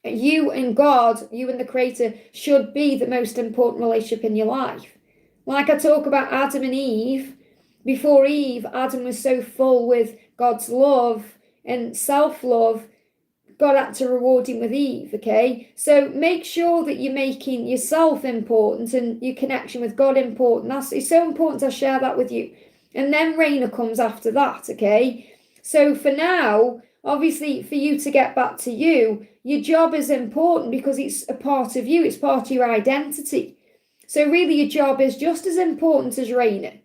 you and God, you and the creator, should be the most important relationship in your life. Like I talk about Adam and Eve. Before Eve, Adam was so full with God's love and self-love, God had to reward him with Eve, okay? So make sure that you're making yourself important and your connection with God important. It's so important to share that with you. And then Raina comes after that, okay? So for now, obviously, for you to get back to you, your job is important because it's a part of you. It's part of your identity. So really, your job is just as important as Raina.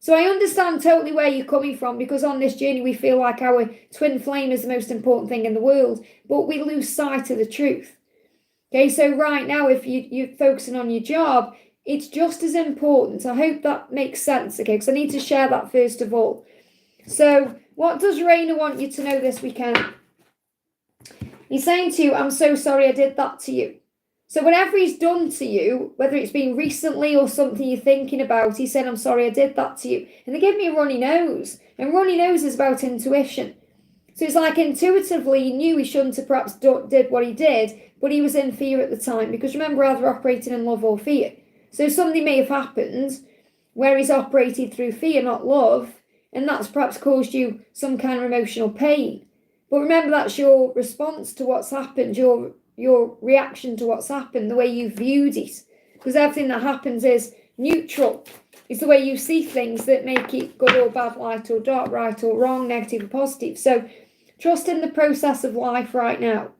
So I understand totally where you're coming from, because on this journey, we feel like our twin flame is the most important thing in the world, but we lose sight of the truth. Okay, so right now, if you're focusing on your job, it's just as important. I hope that makes sense, okay, because I need to share that first of all. So what does Raina want you to know this weekend? He's saying to you, I'm so sorry I did that to you. So whatever he's done to you, whether it's been recently or something you're thinking about, he said, I'm sorry I did that to you. And they give me a runny nose. And runny nose is about intuition. So it's like intuitively he knew he shouldn't have perhaps did what he did, but he was in fear at the time. Because remember, either operating in love or fear. So something may have happened where he's operated through fear, not love, and that's perhaps caused you some kind of emotional pain. But remember, that's your response to what's happened, your reaction to what's happened, the way you viewed it. Because everything that happens is neutral. It's the way you see things that make it good or bad, light or dark, right or wrong, negative or positive. So trust in the process of life right now.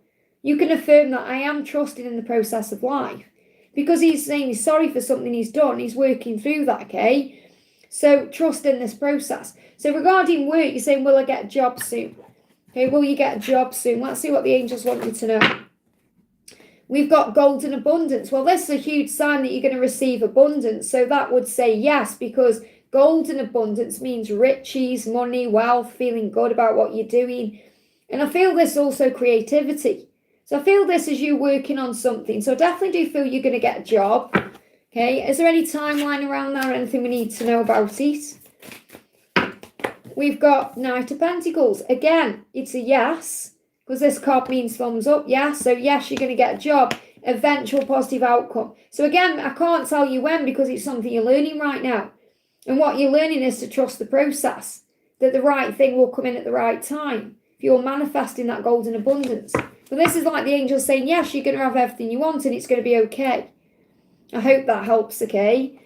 You can affirm that I am trusting in the process of life. Because he's saying he's sorry for something he's done. He's working through that, okay? So trust in this process. So regarding work, you're saying, will I get a job soon? Okay, will you get a job soon? Let's see what the angels want you to know. We've got golden abundance. Well, this is a huge sign that you're going to receive abundance. So that would say yes, because golden abundance means riches, money, wealth, feeling good about what you're doing. And I feel this also creativity. So I feel this is you working on something. So I definitely do feel you're going to get a job. Okay, is there any timeline around that or anything we need to know about it? We've got Knight of Pentacles. Again, it's a yes, because this card means thumbs up. Yes, so yes, you're going to get a job. Eventual positive outcome. So again, I can't tell you when, because it's something you're learning right now. And what you're learning is to trust the process, that the right thing will come in at the right time. If you're manifesting that golden abundance. But this is like the angels saying, yes, you're going to have everything you want and it's going to be okay. I hope that helps, okay?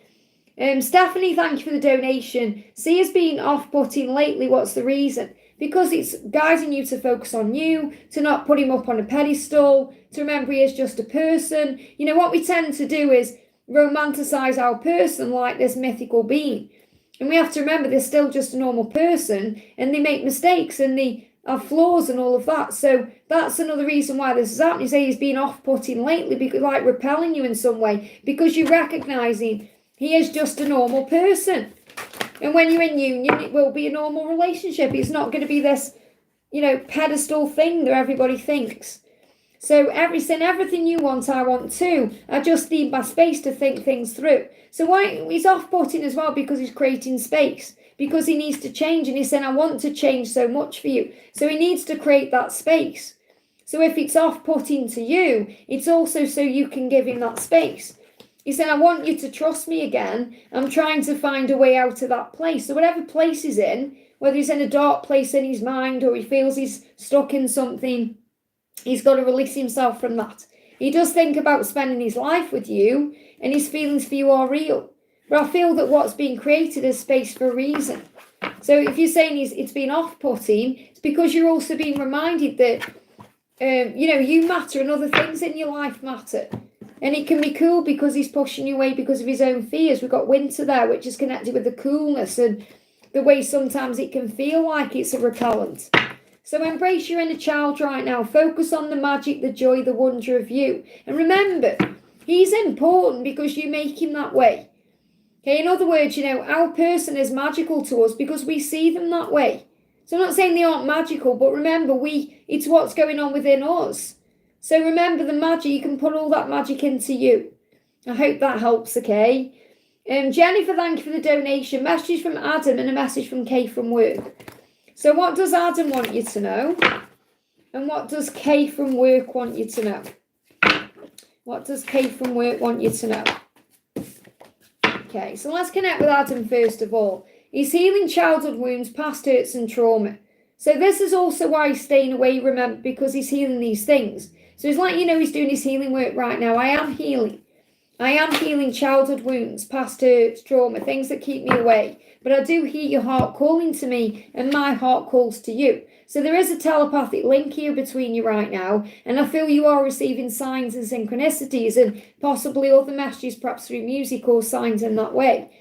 Stephanie, thank you for the donation. See has been off-putting lately. What's the reason? Because it's guiding you to focus on you, to not put him up on a pedestal, to remember he is just a person. You know, what we tend to do is romanticize our person like this mythical being. And we have to remember they're still just a normal person and they make mistakes and they have flaws and all of that. So that's another reason why this is happening. You say he's been off-putting lately, because like repelling you in some way, because you're recognizing he is just a normal person. And when you're in union, it will be a normal relationship. It's not going to be this, pedestal thing that everybody thinks. So everything you want, I want too. I just need my space to think things through. So why he's off-putting as well, because he's creating space. Because he needs to change. And he's saying, I want to change so much for you. So he needs to create that space. So if it's off-putting to you, it's also so you can give him that space. He said, I want you to trust me again. I'm trying to find a way out of that place. So whatever place he's in, whether he's in a dark place in his mind or he feels he's stuck in something, he's got to release himself from that. He does think about spending his life with you, and his feelings for you are real. But I feel that what's being created is space for a reason. So if you're saying it's been off-putting, it's because you're also being reminded that, you matter and other things in your life matter. And it can be cool because he's pushing you away because of his own fears. We've got winter there, which is connected with the coolness and the way sometimes it can feel like it's a repellent. So embrace your inner child right now. Focus on the magic, the joy, the wonder of you. And remember, he's important because you make him that way. Okay, in other words, our person is magical to us because we see them that way. So I'm not saying they aren't magical, but remember, it's what's going on within us. So remember the magic, you can put all that magic into you. I hope that helps, okay? Jennifer, thank you for the donation. Message from Adam and a message from Kay from work. So what does Adam want you to know? And what does Kay from work want you to know? What does Kay from work want you to know? Okay, so let's connect with Adam first of all. He's healing childhood wounds, past hurts and trauma. So this is also why he's staying away, remember, because he's healing these things. So it's like, he's doing his healing work right now. I am healing childhood wounds, past hurts, trauma, things that keep me away. But I do hear your heart calling to me, and my heart calls to you. So there is a telepathic link here between you right now, and I feel you are receiving signs and synchronicities and possibly other messages, perhaps through music or signs in that way.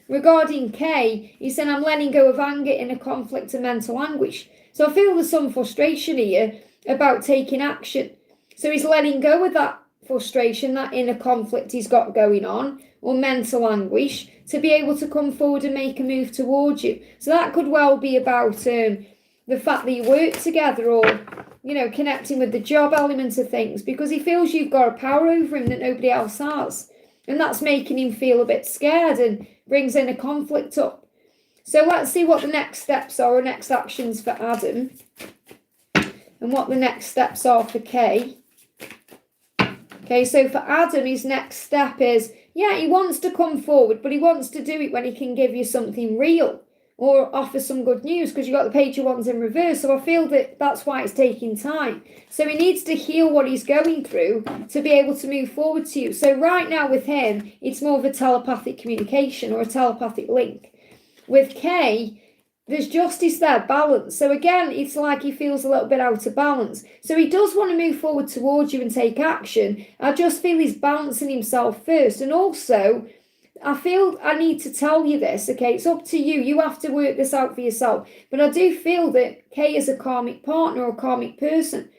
Regarding Kay, he said, I'm letting go of anger, inner conflict and mental anguish. So I feel there's some frustration here about taking action. So he's letting go of that frustration, that inner conflict he's got going on, or mental anguish, to be able to come forward and make a move towards you. So that could well be about the fact that you work together, or, connecting with the job element of things, because he feels you've got a power over him that nobody else has. And that's making him feel a bit scared and brings in a conflict up. So let's see what the next steps are, or next actions for Adam, and what the next steps are for Kay. Okay, so for Adam, his next step is, he wants to come forward, but he wants to do it when he can give you something real or offer some good news, because you've got the Page of Wands in reverse. So I feel that that's why it's taking time. So he needs to heal what he's going through to be able to move forward to you. So right now with him, it's more of a telepathic communication or a telepathic link. With Kay, there's justice there, balance. So again, it's like he feels a little bit out of balance. So he does want to move forward towards you and take action. I just feel he's balancing himself first. And also, I feel I need to tell you this, okay? It's up to you. You have to work this out for yourself. But I do feel that Kay is a karmic partner or a karmic person.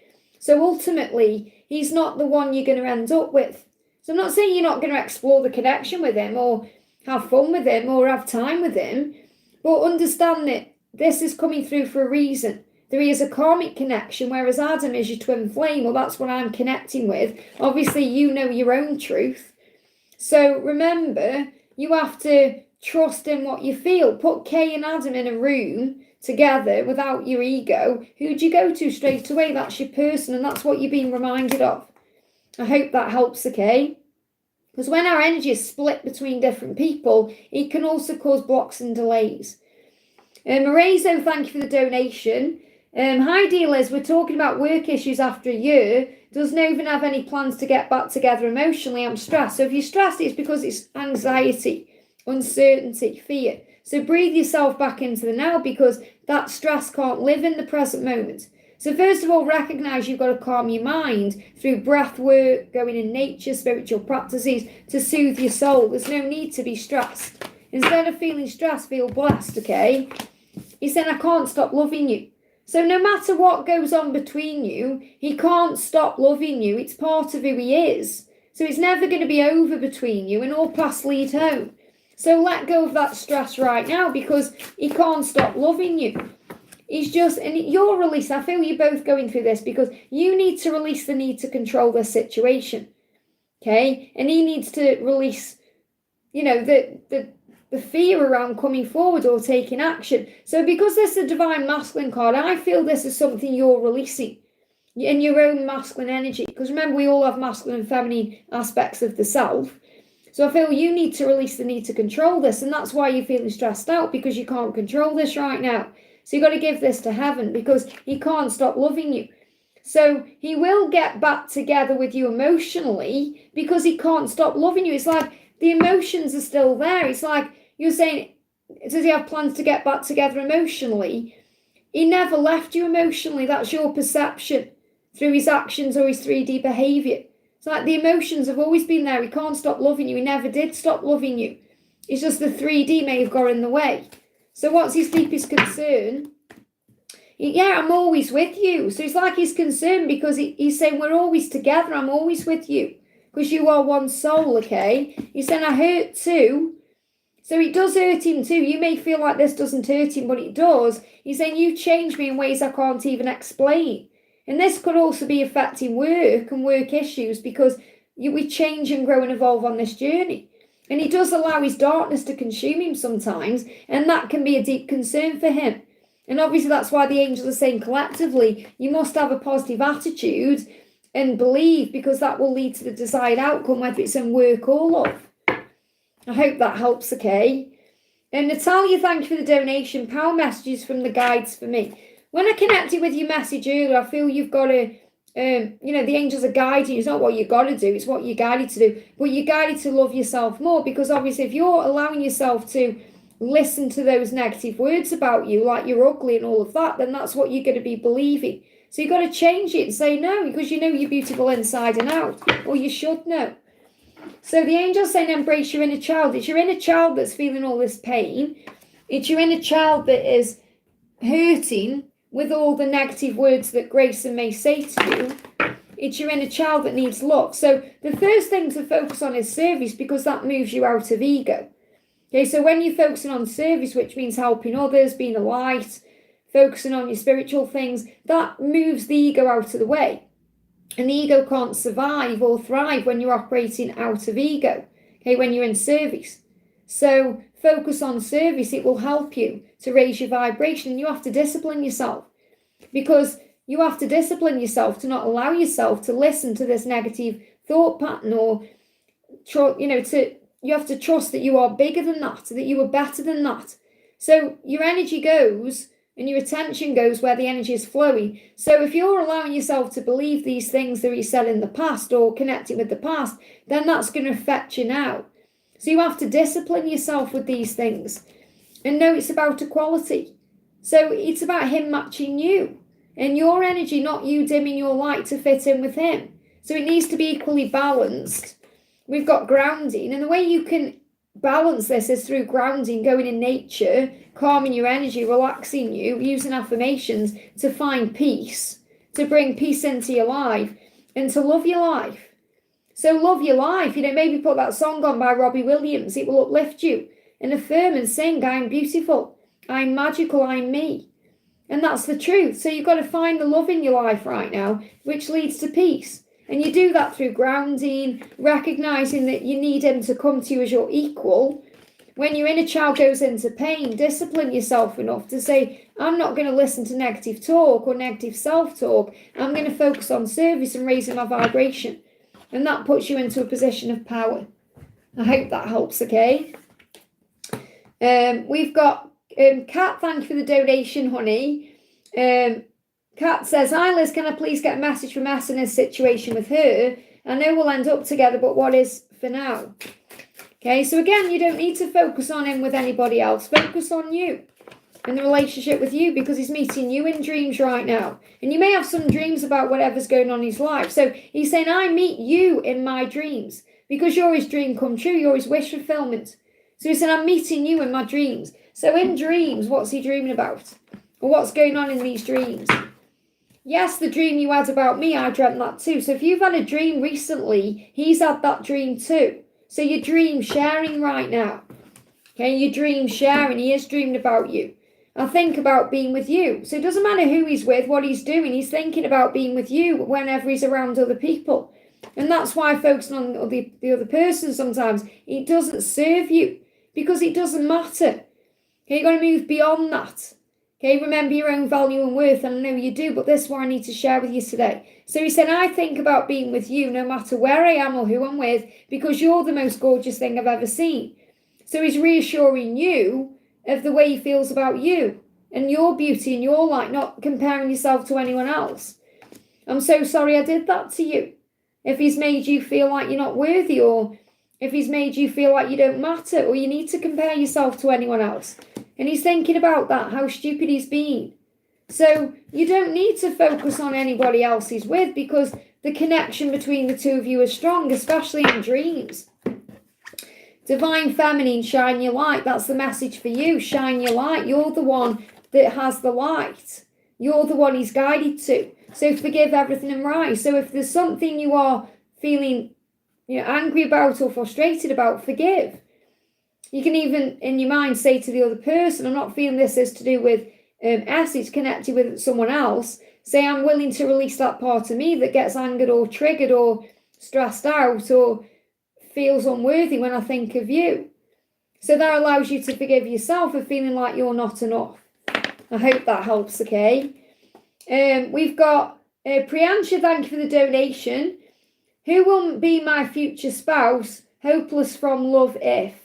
So ultimately, he's not the one you're going to end up with. So I'm not saying you're not going to explore the connection with him or have fun with him or have time with him. But understand that this is coming through for a reason. There is a karmic connection, whereas Adam is your twin flame. Well, that's what I'm connecting with. Obviously, you know your own truth. So remember, you have to trust in what you feel. Put Kay and Adam in a room together without your ego. Who do you go to straight away? That's your person, and that's what you're being reminded of. I hope that helps, okay? Because when our energy is split between different people, it can also cause blocks and delays. Marezo, thank you for the donation. Hi, dealers. We're talking about work issues after a year. Does Novan have any plans to get back together emotionally? I'm stressed. So if you're stressed, it's because it's anxiety, uncertainty, fear. So breathe yourself back into the now, because that stress can't live in the present moment. So first of all, recognize you've got to calm your mind through breath work, going in nature, spiritual practices to soothe your soul. There's no need to be stressed. Instead of feeling stressed, feel blessed, okay? He said, I can't stop loving you. So no matter what goes on between you, he can't stop loving you. It's part of who he is. So it's never going to be over between you, and all paths lead home. So let go of that stress right now, because he can't stop loving you. He's just, and you're released. I feel you're both going through this because you need to release the need to control this situation. Okay? And he needs to release, the fear around coming forward or taking action. So because this is a divine masculine card, I feel this is something you're releasing in your own masculine energy. Because remember, we all have masculine and feminine aspects of the self. So I feel you need to release the need to control this. And that's why you're feeling stressed out, because you can't control this right now. So you've got to give this to heaven, because he can't stop loving you. So he will get back together with you emotionally because he can't stop loving you. It's like the emotions are still there. It's like you're saying, does he have plans to get back together emotionally? He never left you emotionally. That's your perception through his actions or his 3D behaviour. It's like the emotions have always been there. He can't stop loving you. He never did stop loving you. It's just the 3D may have got in the way. So what's his deepest concern? I'm always with you. So it's like he's concerned because he's saying, we're always together. I'm always with you because you are one soul, okay? He's saying, I hurt too. So it does hurt him too. You may feel like this doesn't hurt him, but it does. He's saying, you changed me in ways I can't even explain. And this could also be affecting work and work issues because we change and grow and evolve on this journey. And he does allow his darkness to consume him sometimes, and that can be a deep concern for him. And obviously that's why the angels are saying collectively, you must have a positive attitude and believe, because that will lead to the desired outcome, whether it's in work or love. I hope that helps, okay? And Natalia, thank you for the donation. Power messages from the guides for me. When I connected with your message earlier, I feel you've got to, the angels are guiding you. It's not what you got to do, it's what you're guided to do. But you're guided to love yourself more, because obviously if you're allowing yourself to listen to those negative words about you, like you're ugly and all of that, then that's what you're going to be believing. So you've got to change it and say no, because you know you're beautiful inside and out, or you should know. So the angel's saying embrace your inner child. It's your inner child that's feeling all this pain. It's your inner child that is hurting with all the negative words that Grayson may say to you. It's your inner child that needs love. So the first thing to focus on is service, because that moves you out of ego. Okay, so when you're focusing on service, which means helping others, being a light, focusing on your spiritual things, that moves the ego out of the way. And the ego can't survive or thrive when you're operating out of ego, okay, when you're in service. So focus on service. It will help you to raise your vibration. And you have to discipline yourself, because you have to discipline yourself to not allow yourself to listen to this negative thought pattern, or, you have to trust that you are bigger than that you are better than that. So your energy goes and your attention goes where the energy is flowing. So if you're allowing yourself to believe these things that you said in the past or connecting with the past, then that's going to affect you now. So you have to discipline yourself with these things and know it's about equality. So it's about him matching you and your energy, not you dimming your light to fit in with him. So it needs to be equally balanced. We've got grounding, and the way you can balance this is through grounding, going in nature, calming your energy, relaxing you, using affirmations to find peace, to bring peace into your life, and to love your life. So love your life. Maybe put that song on by Robbie Williams. It will uplift you and affirm and sing, I'm beautiful, I'm magical, I'm me. And that's the truth. So you've got to find the love in your life right now, which leads to peace. And you do that through grounding, recognizing that you need him to come to you as your equal. When your inner child goes into pain, discipline yourself enough to say, I'm not going to listen to negative talk or negative self-talk. I'm going to focus on service and raising my vibration. And that puts you into a position of power. I hope that helps, okay? We've got Kat, thank you for the donation, honey. Kat says, hi Liz, can I please get a message from S in his situation with her? I know we'll end up together, but what is for now? Okay, so again, you don't need to focus on him with anybody else. Focus on you and the relationship with you, because he's meeting you in dreams right now. And you may have some dreams about whatever's going on in his life. So he's saying, I meet you in my dreams, because you're his dream come true. You're his wish fulfillment. So he said, I'm meeting you in my dreams. So in dreams, what's he dreaming about? Or what's going on in these dreams? Yes, the dream you had about me, I dreamt that too. So if you've had a dream recently, he's had that dream too. So you're dream sharing right now. Okay, you're dream sharing. He is dreaming about you. I think about being with you. So it doesn't matter who he's with, what he's doing. He's thinking about being with you whenever he's around other people. And that's why focusing on the other person sometimes, it doesn't serve you, because it doesn't matter. Okay, you've got to move beyond that. Okay, remember your own value and worth, and I know you do, but this is what I need to share with you today. So he said, I think about being with you no matter where I am or who I'm with, because you're the most gorgeous thing I've ever seen. So he's reassuring you of the way he feels about you and your beauty and your light, not comparing yourself to anyone else. I'm so sorry I did that to you. If he's made you feel like you're not worthy, or if he's made you feel like you don't matter, or you need to compare yourself to anyone else. And he's thinking about that, how stupid he's been. So you don't need to focus on anybody else he's with, because the connection between the two of you is strong, especially in dreams. Divine Feminine, shine your light. That's the message for you. Shine your light. You're the one that has the light. You're the one he's guided to. So forgive everything and rise. So if there's something you are feeling angry about or frustrated about, forgive. You can even, in your mind, say to the other person, I'm not feeling this is to do with S, it's connected with someone else. Say, I'm willing to release that part of me that gets angered or triggered or stressed out or feels unworthy when I think of you. So that allows you to forgive yourself for feeling like you're not enough. I hope that helps, okay? We've got Prians, thank you for the donation. Who will be my future spouse? Hopeless from love if.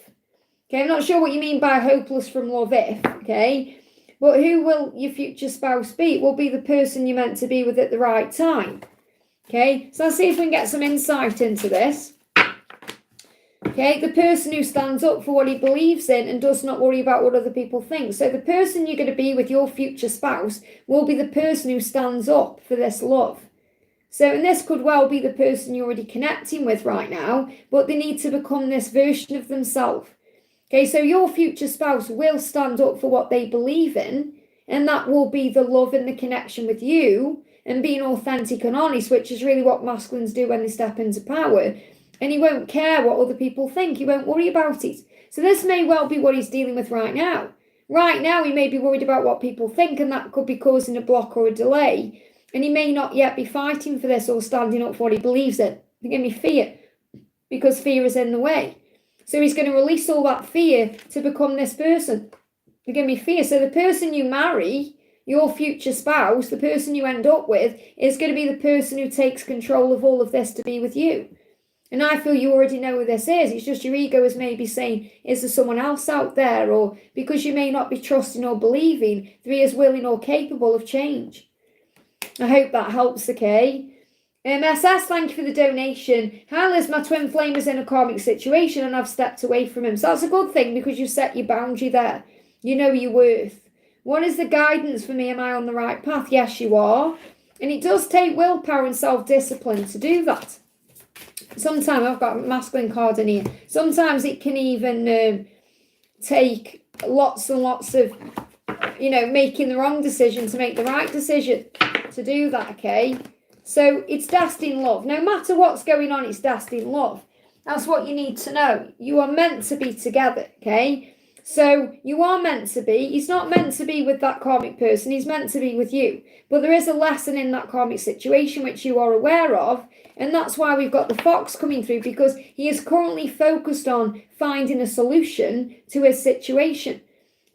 Okay, I'm not sure what you mean by hopeless from love if, okay? But who will your future spouse be? It will be the person you're meant to be with at the right time. Okay, so let's see if we can get some insight into this. Okay, the person who stands up for what he believes in and does not worry about what other people think. So the person you're going to be with, your future spouse, will be the person who stands up for this love. So, and this could well be the person you're already connecting with right now, but they need to become this version of themselves. Okay, so your future spouse will stand up for what they believe in, and that will be the love and the connection with you and being authentic and honest, which is really what masculines do when they step into power. And he won't care what other people think. He won't worry about it. So this may well be what he's dealing with right now. Right now, he may be worried about what people think, and that could be causing a block or a delay. And he may not yet be fighting for this or standing up for what he believes in. There's going to be fear, because fear is in the way. So he's going to release all that fear to become this person. There's going to be fear. So the person you marry, your future spouse, the person you end up with, is going to be the person who takes control of all of this to be with you. And I feel you already know who this is. It's just your ego is maybe saying, is there someone else out there? Or because you may not be trusting or believing that he is willing or capable of change. I hope that helps, okay? SS, thank you for the donation. Hi Liz, my twin flame is in a karmic situation and I've stepped away from him. So that's a good thing because you set your boundary there. You know your worth. What is the guidance for me? Am I on the right path? Yes, you are. And it does take willpower and self-discipline to do that. Sometimes, I've got a masculine card in here. Sometimes it can even take lots and lots of, making the wrong decision to make the right decision to do that, okay? So it's destined love. No matter what's going on, it's destined love. That's what you need to know. You are meant to be together, okay? So you are meant to be. He's not meant to be with that karmic person. He's meant to be with you. But there is a lesson in that karmic situation which you are aware of. And that's why we've got the fox coming through, because he is currently focused on finding a solution to his situation.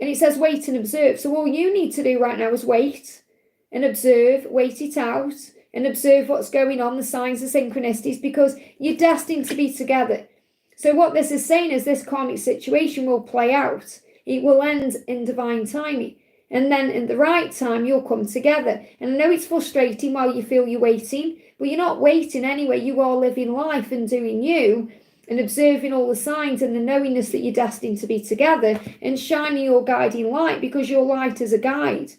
And it says wait and observe. So all you need to do right now is wait and observe, wait it out, and observe what's going on, the signs, the synchronicities, because you're destined to be together. So what this is saying is this karmic situation will play out. It will end in divine timing. And then in the right time, you'll come together. And I know it's frustrating while you feel you're waiting, but you're not waiting anyway. You are living life and doing you and observing all the signs and the knowingness that you're destined to be together and shining your guiding light, because your light is a guide.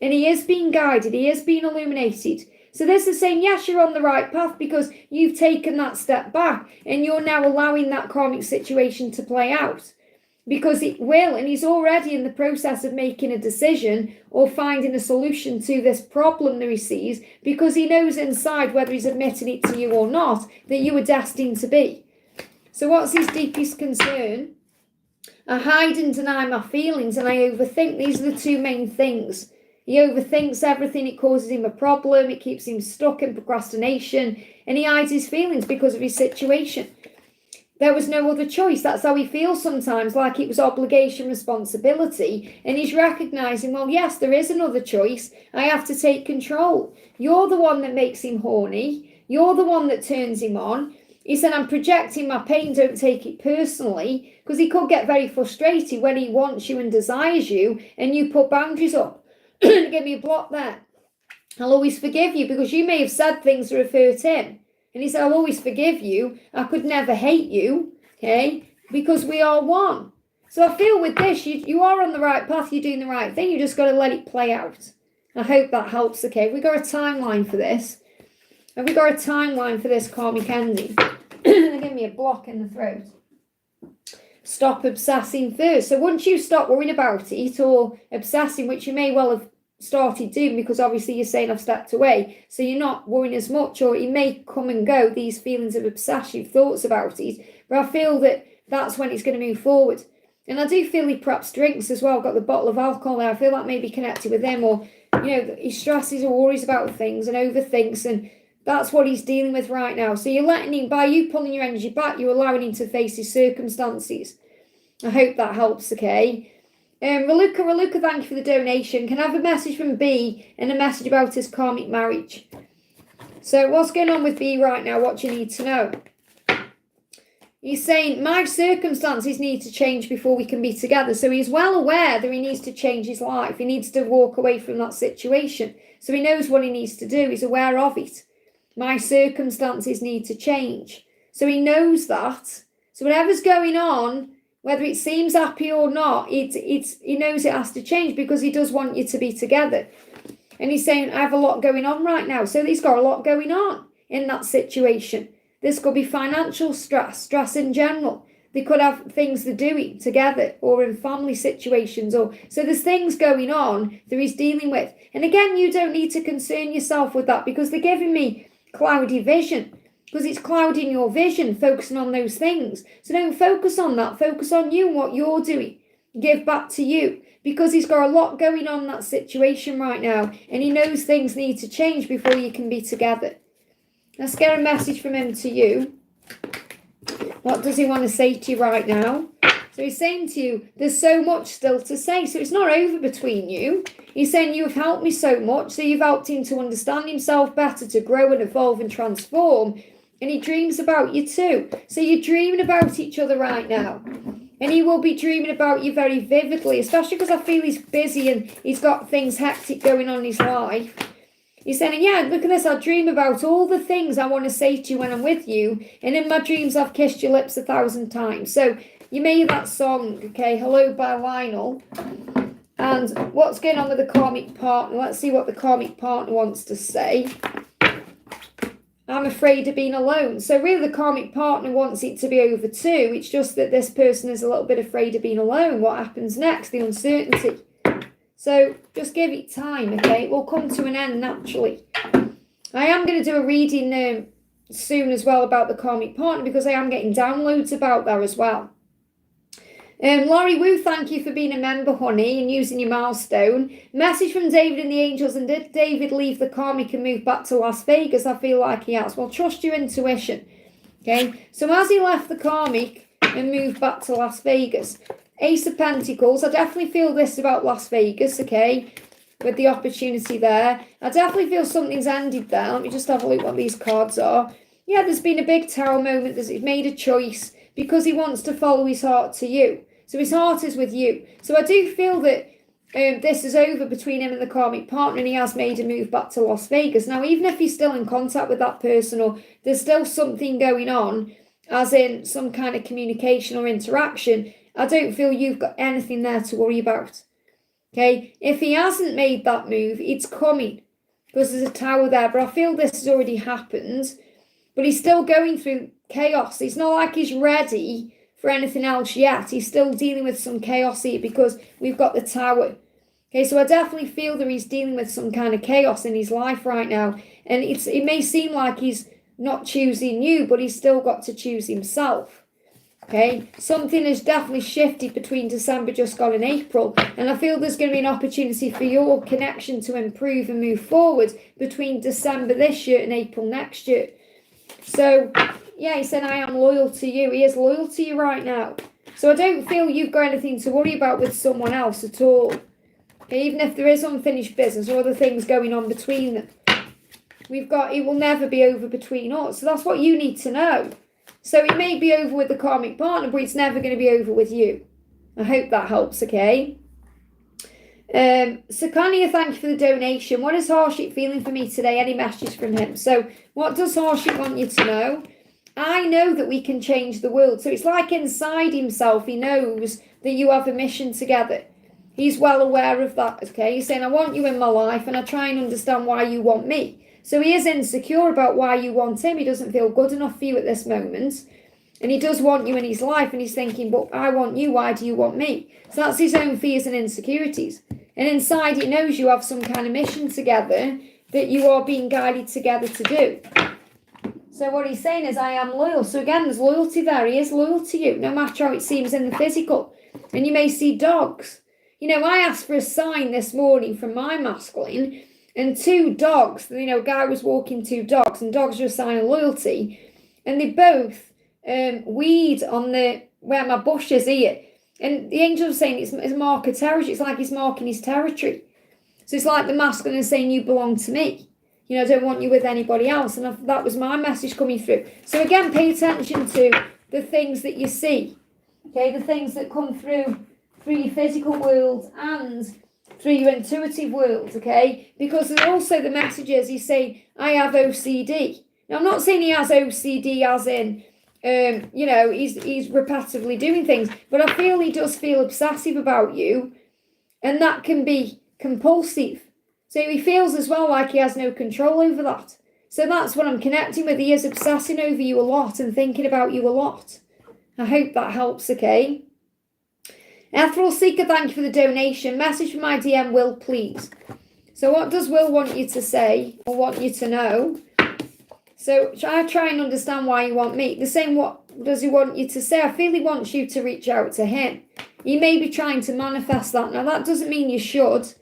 And he is being guided. He is being illuminated. So this is saying, yes, you're on the right path because you've taken that step back and you're now allowing that karmic situation to play out. Because it will, and he's already in the process of making a decision or finding a solution to this problem that he sees, because he knows inside, whether he's admitting it to you or not, that you were destined to be. So what's his deepest concern? I hide and deny my feelings and I overthink. These are the two main things. He overthinks everything. It causes him a problem. It keeps him stuck in procrastination, and he hides his feelings because of his situation. There was no other choice. That's how he feels sometimes, like it was obligation, responsibility. And he's recognizing, well, yes, there is another choice. I have to take control. You're the one that makes him horny. You're the one that turns him on. He said, I'm projecting my pain. Don't take it personally, because he could get very frustrated when he wants you and desires you and you put boundaries up. Give me a block there. I'll always forgive you because you may have said things that have hurt him. And he said, I'll always forgive you. I could never hate you, okay, because we are one. So I feel with this, you are on the right path. You're doing the right thing. You just got to let it play out. I hope that helps, okay. Have we got a timeline for this? Have we got a timeline for this karmic ending? Give me a block in the throat. Stop obsessing first. So once you stop worrying about it or obsessing, which you may well have started doing, because obviously you're saying I've stepped away, so you're not worrying as much, or it may come and go, these feelings of obsessive thoughts about it, but I feel that that's when it's going to move forward. And I do feel he perhaps drinks as well. I've got the bottle of alcohol there. I feel that may be connected with him, or he stresses or worries about things and overthinks, and that's what he's dealing with right now. So you're letting him, by you pulling your energy back, you're allowing him to face his circumstances. I hope that helps, okay. Raluca, thank you for the donation. Can I have a message from B and a message about his karmic marriage? So what's going on with B right now? What do you need to know? He's saying, my circumstances need to change before we can be together. So he's well aware that he needs to change his life. He needs to walk away from that situation. So he knows what he needs to do. He's aware of it. My circumstances need to change. So he knows that. So whatever's going on, whether it seems happy or not, he knows it has to change because he does want you to be together. And he's saying, I have a lot going on right now. So he's got a lot going on in that situation. This could be financial stress in general. They could have things they're doing together or in family situations. So there's things going on that he's dealing with. And again, you don't need to concern yourself with that because they're giving me cloudy vision. Because it's clouding your vision, focusing on those things. So don't focus on that. Focus on you and what you're doing. Give back to you. Because he's got a lot going on in that situation right now. And he knows things need to change before you can be together. Let's get a message from him to you. What does he want to say to you right now? So he's saying to you, there's so much still to say. So it's not over between you. He's saying you have helped me so much. So you've helped him to understand himself better, to grow and evolve and transform. And he dreams about you too. So you're dreaming about each other right now. And he will be dreaming about you very vividly, especially because I feel he's busy and he's got things hectic going on in his life. He's saying, yeah, look at this. I dream about all the things I want to say to you when I'm with you. And in my dreams, I've kissed your lips 1,000 times. So you made that song, okay, Hello by Lionel. And what's going on with the karmic partner? Let's see what the karmic partner wants to say. I'm afraid of being alone. So really the karmic partner wants it to be over too. It's just that this person is a little bit afraid of being alone. What happens next? The uncertainty. So just give it time, okay? It will come to an end naturally. I am going to do a reading soon as well about the karmic partner because I am getting downloads about that as well. Laurie Wu, thank you for being a member, honey, and using your milestone. Message from David and the angels. And did David leave the karmic and move back to Las Vegas? I feel like he has. Well, trust your intuition. Okay, so as he left the karmic and moved back to Las Vegas, Ace of Pentacles, I definitely feel this about Las Vegas, okay, with the opportunity there. I definitely feel something's ended there. Let me just have a look what these cards are. Yeah, there's been a big tower moment. He's made a choice because he wants to follow his heart to you. So his heart is with you. So I do feel that this is over between him and the karmic partner, and he has made a move back to Las Vegas. Now, even if he's still in contact with that person or there's still something going on, as in some kind of communication or interaction, I don't feel you've got anything there to worry about. Okay? If he hasn't made that move, it's coming because there's a tower there. But I feel this has already happened. But he's still going through chaos. It's not like he's ready for anything else yet. He's still dealing with some chaos here because we've got the tower. Okay, so I definitely feel that he's dealing with some kind of chaos in his life right now. And it may seem like he's not choosing you, but he's still got to choose himself. Okay, something has definitely shifted between December just gone and April. And I feel there's going to be an opportunity for your connection to improve and move forward between December this year and April next year. So, yeah, he said, I am loyal to you. He is loyal to you right now. So I don't feel you've got anything to worry about with someone else at all. Okay, even if there is unfinished business or other things going on between them. It will never be over between us. So that's what you need to know. So it may be over with the karmic partner, but it's never going to be over with you. I hope that helps, okay? Sakania, thank you for the donation. What is Harshit feeling for me today? Any message from him? So what does Harshit want you to know? I know that we can change the world. So it's like inside himself, he knows that you have a mission together. He's well aware of that, okay? He's saying, I want you in my life and I try and understand why you want me. So he is insecure about why you want him. He doesn't feel good enough for you at this moment. And he does want you in his life. And he's thinking, but I want you. Why do you want me? So that's his own fears and insecurities. And inside he knows you have some kind of mission together that you are being guided together to do. So what he's saying is, I am loyal. So again, there's loyalty there. He is loyal to you, no matter how it seems in the physical. And you may see dogs. You know, I asked for a sign this morning from my masculine. And 2 dogs, you know, a guy was walking 2 dogs, and dogs are a sign of loyalty. And they both weed on where my bush is here. And the angel was saying it's a mark of territory. It's like he's marking his territory. So it's like the masculine is saying, you belong to me. You know, I don't want you with anybody else. And that was my message coming through. So again, pay attention to the things that you see, okay, the things that come through your physical world and through your intuitive world, okay, because there's also the messages he's saying, I have OCD. Now, I'm not saying he has OCD as in, he's repetitively doing things, but I feel he does feel obsessive about you, and that can be compulsive. So he feels as well like he has no control over that. So that's what I'm connecting with. He is obsessing over you a lot and thinking about you a lot. I hope that helps, okay? Ethereal Seeker, thank you for the donation. Message from my DM, Will, please. So what does Will want you to say or want you to know? So I try and understand why you want me. The same, what does he want you to say? I feel he wants you to reach out to him. He may be trying to manifest that. Now, that doesn't mean you should.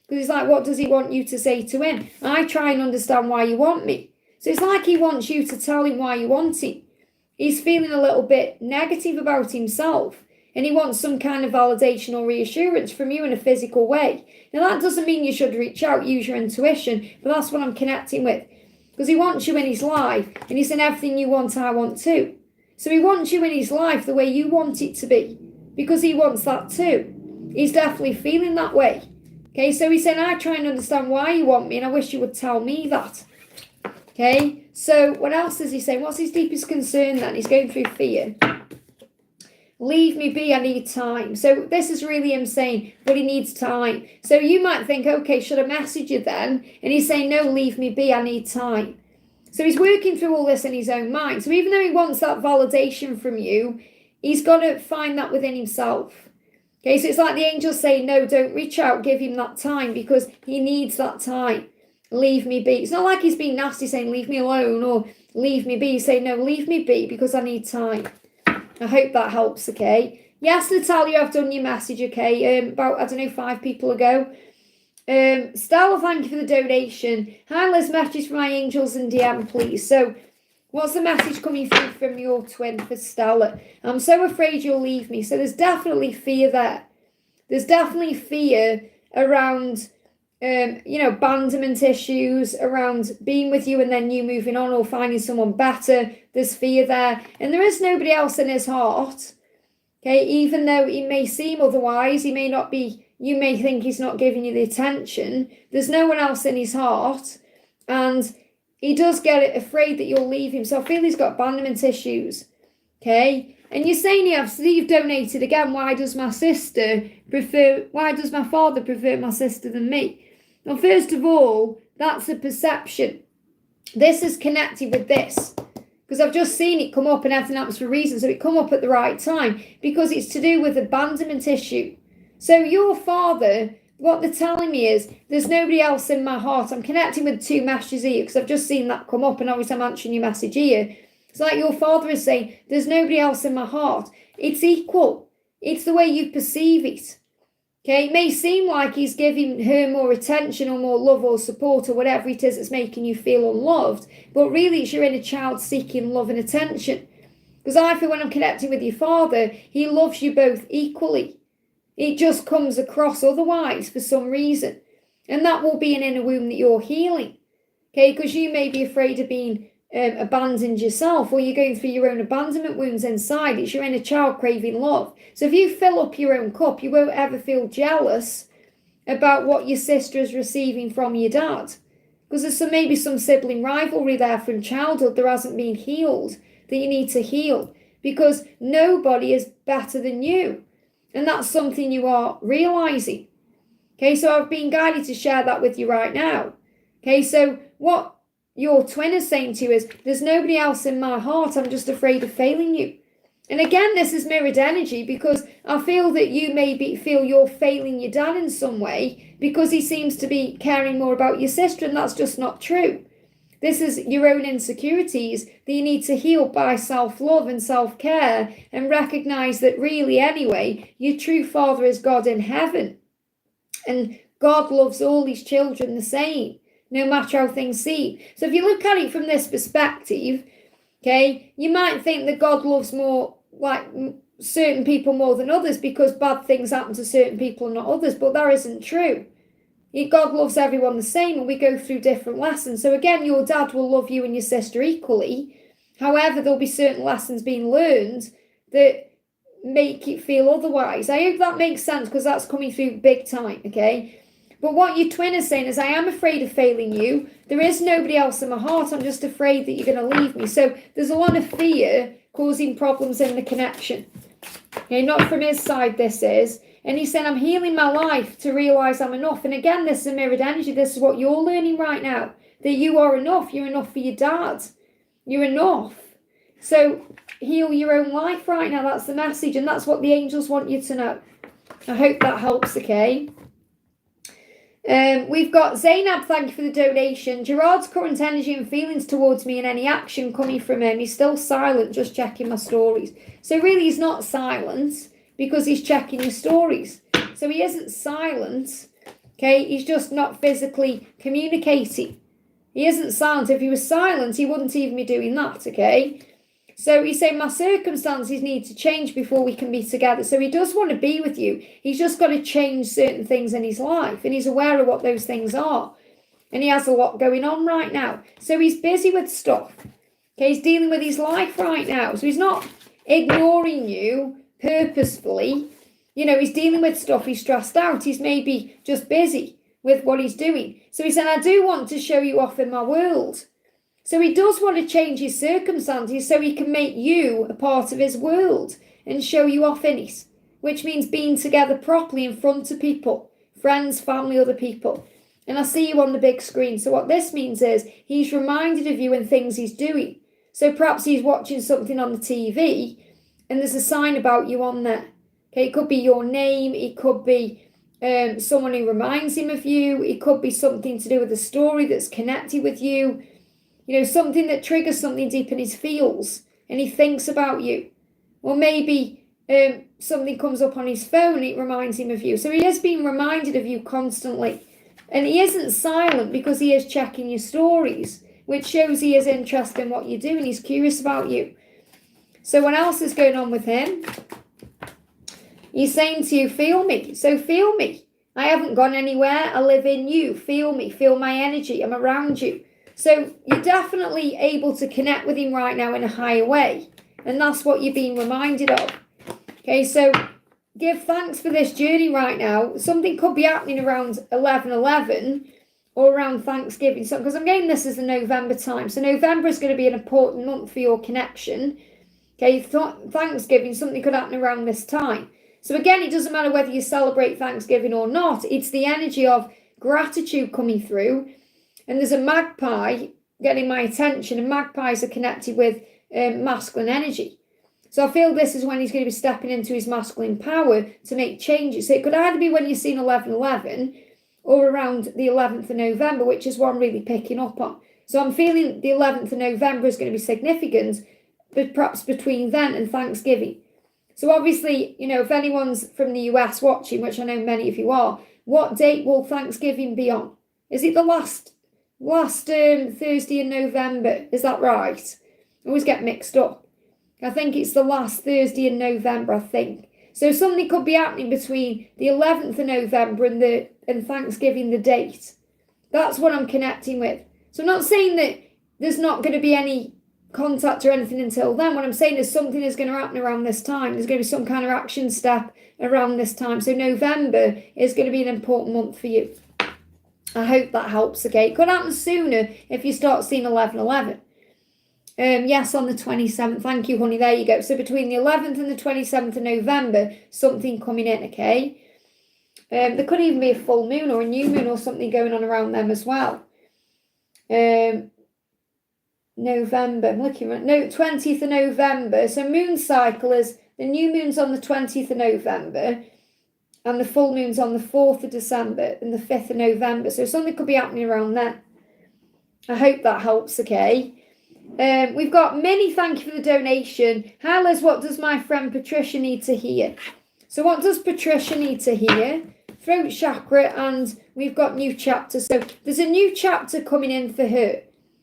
Because it's like, what does he want you to say to him? I try and understand why you want me. So it's like he wants you to tell him why you want him. He's feeling a little bit negative about himself. And he wants some kind of validation or reassurance from you in a physical way. Now, that doesn't mean you should reach out, use your intuition. But that's what I'm connecting with. Because he wants you in his life. And he's saying everything you want, I want too. So he wants you in his life the way you want it to be. Because he wants that too. He's definitely feeling that way. Okay, so he's saying, I try and understand why you want me, and I wish you would tell me that. Okay, so what else is he saying? What's his deepest concern then? He's going through fear. Leave me be, I need time. So this is really him saying, but he needs time. So you might think, okay, should I message you then? And he's saying, no, leave me be, I need time. So he's working through all this in his own mind. So even though he wants that validation from you, he's got to find that within himself. Okay, so it's like the angels saying, no, don't reach out, give him that time because he needs that time. Leave me be. It's not like he's being nasty saying, leave me alone or leave me be. He's saying, no, leave me be because I need time. I hope that helps, okay? Yes, Natalia, I've done your message, okay? About, 5 people ago. Stella, thank you for the donation. Hi, Liz, message from my angels and DM, please. So, what's the message coming through from your twin for Stella? I'm so afraid you'll leave me. So there's definitely fear there. There's definitely fear around, abandonment issues, around being with you and then you moving on or finding someone better. There's fear there. And there is nobody else in his heart. Okay, even though he may seem otherwise, he may not be, you may think he's not giving you the attention. There's no one else in his heart. And he does get afraid that you'll leave him. So I feel he's got abandonment issues. Okay? And you're saying you've donated again, why does my father prefer my sister than me? Well, first of all, that's a perception. This is connected with this. Because I've just seen it come up and everything happens for a reason. So it come up at the right time. Because it's to do with abandonment issue. So your father, what they're telling me is, there's nobody else in my heart. I'm connecting with 2 messages here because I've just seen that come up and obviously I'm answering your message here. It's like your father is saying, there's nobody else in my heart. It's equal. It's the way you perceive it. Okay, it may seem like he's giving her more attention or more love or support or whatever it is that's making you feel unloved. But really it's your inner child seeking love and attention. Because I feel when I'm connecting with your father, he loves you both equally. It just comes across otherwise for some reason. And that will be an inner wound that you're healing. Okay, because you may be afraid of being abandoned yourself or you're going through your own abandonment wounds inside. It's your inner child craving love. So if you fill up your own cup, you won't ever feel jealous about what your sister is receiving from your dad. Because there's maybe some sibling rivalry there from childhood that hasn't been healed, that you need to heal. Because nobody is better than you. And that's something you are realizing. Okay, so I've been guided to share that with you right now. Okay, so what your twin is saying to you is, there's nobody else in my heart. I'm just afraid of failing you. And again, this is mirrored energy because I feel that you maybe feel you're failing your dad in some way because he seems to be caring more about your sister, and that's just not true. This is your own insecurities that you need to heal by self-love and self-care and recognize that really anyway, your true father is God in heaven. And God loves all his children the same, no matter how things seem. So if you look at it from this perspective, okay, you might think that God loves more, like certain people more than others because bad things happen to certain people and not others, but that isn't true. God loves everyone the same and we go through different lessons. So again, your dad will love you and your sister equally. However, there'll be certain lessons being learned that make it feel otherwise. I hope that makes sense, because that's coming through big time, okay? But what your twin is saying is, I am afraid of failing you. There is nobody else in my heart. I'm just afraid that you're going to leave me. So there's a lot of fear causing problems in the connection. Okay, not from his side, this is. And he said, I'm healing my life to realise I'm enough. And again, this is a mirrored energy. This is what you're learning right now. That you are enough. You're enough for your dad. You're enough. So heal your own life right now. That's the message. And that's what the angels want you to know. I hope that helps, okay? We've got Zainab, thank you for the donation. Gerard's current energy and feelings towards me and any action coming from him. He's still silent, just checking my stories. So really he's not silent because he's checking your stories. So he isn't silent, okay? He's just not physically communicating. He isn't silent. If he was silent, he wouldn't even be doing that, okay? So he's saying my circumstances need to change before we can be together. So he does want to be with you. He's just got to change certain things in his life. And he's aware of what those things are. And he has a lot going on right now. So he's busy with stuff. Okay, he's dealing with his life right now. So he's not ignoring you purposefully. You know, he's dealing with stuff. He's stressed out. He's maybe just busy with what he's doing. So he said, I do want to show you off in my world. So he does want to change his circumstances so he can make you a part of his world and show you off in it, which means being together properly in front of people, friends, family, other people. And I see you on the big screen. So what this means is he's reminded of you and things he's doing. So perhaps he's watching something on the TV and there's a sign about you on there. Okay, it could be your name. It could be someone who reminds him of you. It could be something to do with a story that's connected with you. You know, something that triggers something deep in his feels and he thinks about you. Or maybe something comes up on his phone and it reminds him of you. So he is being reminded of you constantly. And he isn't silent because he is checking your stories, which shows he is interested in what you're doing. He's curious about you. So what else is going on with him? He's saying to you, feel me. So feel me. I haven't gone anywhere. I live in you. Feel me. Feel my energy. I'm around you. So you're definitely able to connect with him right now in a higher way. And that's what you're being reminded of. Okay, so give thanks for this journey right now. Something could be happening around 11/11 or around Thanksgiving. So, because I'm getting this as a November time. So November is going to be an important month for your connection. Okay, Thanksgiving, something could happen around this time. So again, it doesn't matter whether you celebrate Thanksgiving or not. It's the energy of gratitude coming through. And there's a magpie getting my attention, and magpies are connected with masculine energy. So I feel this is when he's going to be stepping into his masculine power to make changes. So it could either be when you're seeing 11/11 or around the 11th of November, which is what I'm really picking up on. So I'm feeling the 11th of November is going to be significant, but perhaps between then and Thanksgiving. So obviously, you know, if anyone's from the US watching, which I know many of you are, what date will Thanksgiving be on? Is it the last Thursday in November? Is that right? I always get mixed up. I think it's the last Thursday in November, I think. So something could be happening between the 11th of November and Thanksgiving, the date. That's what I'm connecting with. So I'm not saying that there's not going to be any contact or anything until then. What I'm saying is something is going to happen around this time. There's going to be some kind of action step around this time. So November is going to be an important month for you. I hope that helps, okay? It could happen sooner if you start seeing 11/11. Yes, on the 27th. Thank you, honey. There you go. So between the 11th and the 27th of November, something coming in, okay? There could even be a full moon or a new moon or something going on around them as well. November, I'm looking at 20th of November. So moon cycle is the new moon's on the 20th of November. And the full moon's on the 4th of December and the 5th of November. So something could be happening around then. I hope that helps, okay? We've got Minnie, thank you for the donation. Hi Liz, what does my friend Patricia need to hear? So what does Patricia need to hear? Throat chakra, and we've got new chapter. So there's a new chapter coming in for her.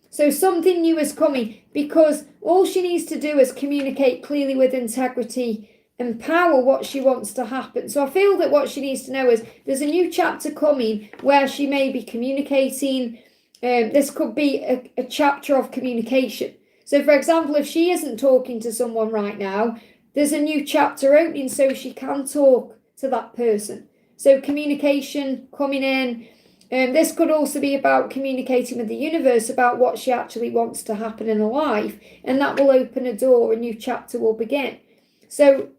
So something new is coming because all she needs to do is communicate clearly with integrity, empower what she wants to happen. So I feel that what she needs to know is there's a new chapter coming where she may be communicating. This could be a chapter of communication. So, for example, if she isn't talking to someone right now, there's a new chapter opening so she can talk to that person. So communication coming in. This could also be about communicating with the universe about what she actually wants to happen in her life. And that will open a door, a new chapter will begin. So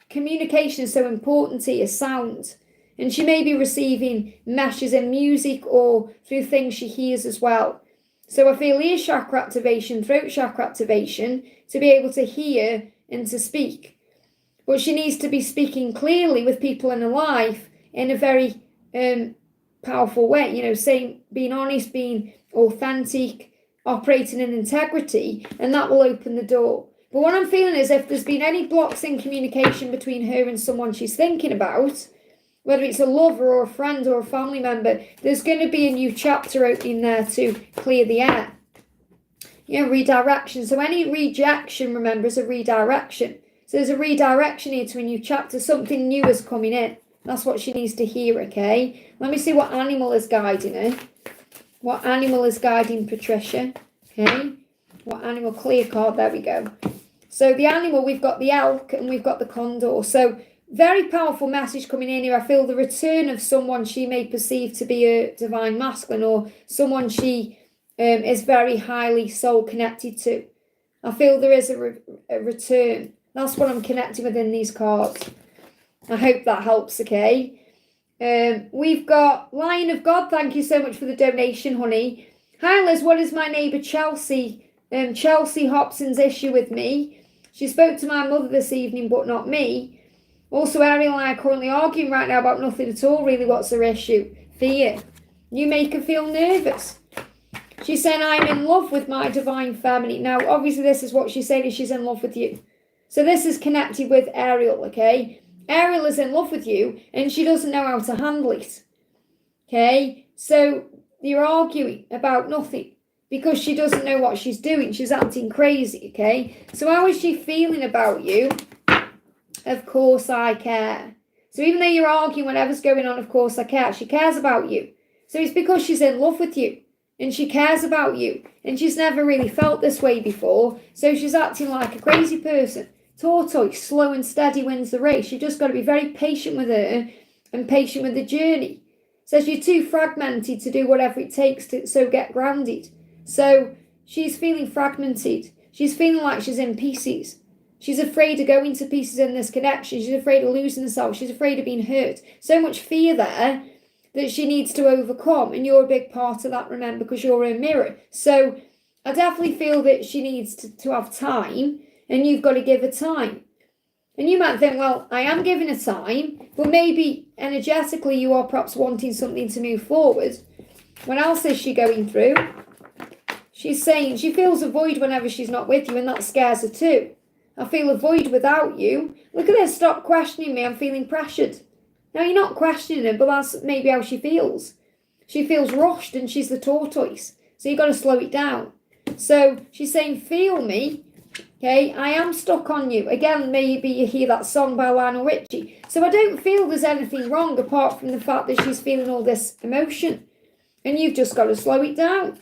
communication is so important to your sound. And she may be receiving messages in music or through things she hears as well. So I feel ear chakra activation, throat chakra activation, to be able to hear and to speak. But she needs to be speaking clearly with people in her life in a very powerful way, saying, being honest, being authentic, operating in integrity, and that will open the door. But what I'm feeling is if there's been any blocks in communication between her and someone she's thinking about, whether it's a lover or a friend or a family member, there's going to be a new chapter opening there to clear the air. Redirection. So any rejection, remember, is a redirection. So there's a redirection here to a new chapter. Something new is coming in. That's what she needs to hear, okay? Let me see what animal is guiding her. What animal is guiding Patricia? Okay. What animal? Clear card. There we go. So the animal, we've got the elk and we've got the condor. So very powerful message coming in here. I feel the return of someone she may perceive to be a divine masculine or someone she is very highly soul connected to. I feel there is a return. That's what I'm connecting with in these cards. I hope that helps, okay? We've got Lion of God. Thank you so much for the donation, honey. Hi, Liz. What is my neighbour Chelsea? Chelsea Hobson's issue with me? She spoke to my mother this evening, but not me. Also, Ariel and I are currently arguing right now about nothing at all, really. What's her issue? Fear. You make her feel nervous. She's saying, I'm in love with my divine feminine. Now, obviously, this is what she's saying, is she's in love with you. So this is connected with Ariel, okay? Ariel is in love with you, and she doesn't know how to handle it. Okay? So you're arguing about nothing because she doesn't know what she's doing. She's acting crazy, okay? So how is she feeling about you? Of course I care. So even though you're arguing, whatever's going on, of course I care. She cares about you. So it's because she's in love with you and she cares about you. And she's never really felt this way before. So she's acting like a crazy person. Tortoise, slow and steady wins the race. You've just got to be very patient with her and patient with the journey. Says you're too fragmented to do whatever it takes to so get grounded. So she's feeling fragmented. She's feeling like she's in pieces. She's afraid of going to pieces in this connection. She's afraid of losing herself. She's afraid of being hurt. So much fear there that she needs to overcome. And you're a big part of that, remember, because you're her mirror. So I definitely feel that she needs to have time, and you've got to give her time. And you might think, well, I am giving her time, but maybe energetically you are perhaps wanting something to move forward. What else is she going through? She's saying she feels a void whenever she's not with you, and that scares her too. I feel a void without you. Look at this. Stop questioning me. I'm feeling pressured. Now, you're not questioning her, but that's maybe how she feels. She feels rushed and she's the tortoise. So you've got to slow it down. So she's saying, feel me. Okay, I am stuck on you. Again, maybe you hear that song by Lionel Richie. So I don't feel there's anything wrong apart from the fact that she's feeling all this emotion. And you've just got to slow it down.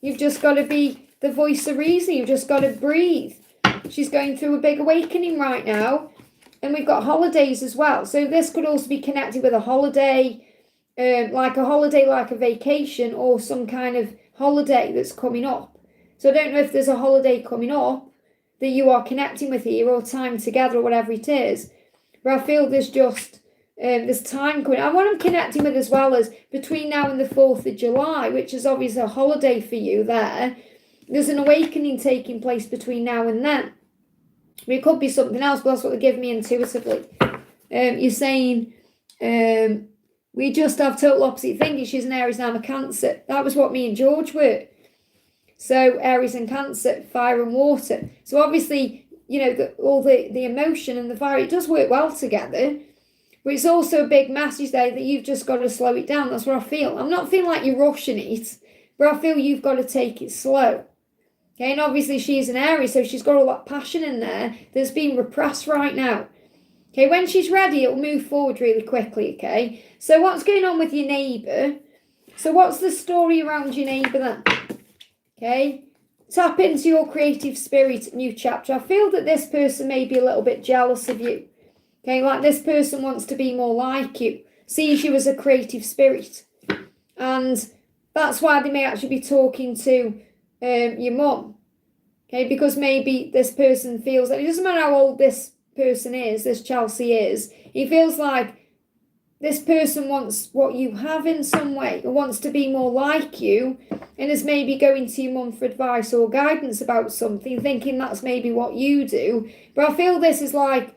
You've just got to be the voice of reason. You've just got to breathe. She's going through a big awakening right now. And we've got holidays as well. So this could also be connected with a holiday, like a vacation or some kind of holiday that's coming up. So I don't know if there's a holiday coming up that you are connecting with here or time together or whatever it is. But I feel there's just this time coming. And what I'm connecting with as well is between now and the 4th of July, which is obviously a holiday for you there, there's an awakening taking place between now and then. It could be something else, but that's what they give me intuitively. You're saying we just have total opposite thinking. She's an Aries and I'm a Cancer. That was what me and George were. So Aries and Cancer, fire and water. So obviously, all the emotion and the fire, it does work well together. But it's also a big message there that you've just got to slow it down. That's what I feel. I'm not feeling like you're rushing it, but I feel you've got to take it slow. Okay, and obviously she's an Aries, so she's got all that passion in there that's being repressed right now. Okay, when she's ready, it'll move forward really quickly, okay? So what's going on with your neighbour? So what's the story around your neighbour then? Okay, tap into your creative spirit, new chapter. I feel that this person may be a little bit jealous of you. Okay, like this person wants to be more like you, sees you as a creative spirit. And that's why they may actually be talking to your mum. Okay, because maybe this person feels that it doesn't matter how old this person is, this Chelsea is, he feels like this person wants what you have in some way, or wants to be more like you, and is maybe going to your mum for advice or guidance about something, thinking that's maybe what you do. But I feel this is like,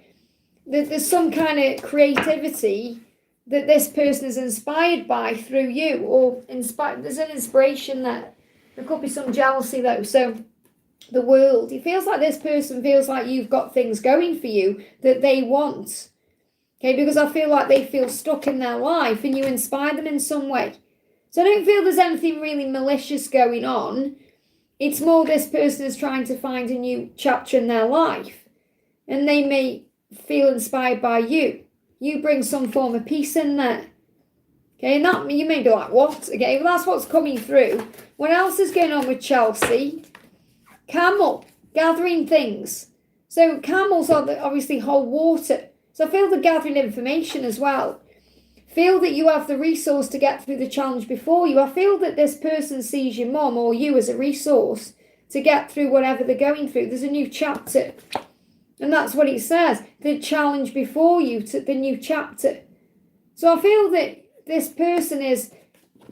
there's some kind of creativity that this person is inspired by through you, or there's an inspiration there. There could be some jealousy though. So the world, it feels like this person feels like you've got things going for you that they want. Okay, because I feel like they feel stuck in their life and you inspire them in some way. So I don't feel there's anything really malicious going on. It's more this person is trying to find a new chapter in their life. And they may feel inspired by you. You bring some form of peace in there. Okay, and that you may be like, what? Okay, well that's what's coming through. What else is going on with Chelsea? Camel, gathering things. So camels obviously hold water. So I feel the gathering information as well. Feel that you have the resource to get through the challenge before you. I feel that this person sees your mum or you as a resource to get through whatever they're going through. There's a new chapter. And that's what it says. The challenge before you to the new chapter. So I feel that this person is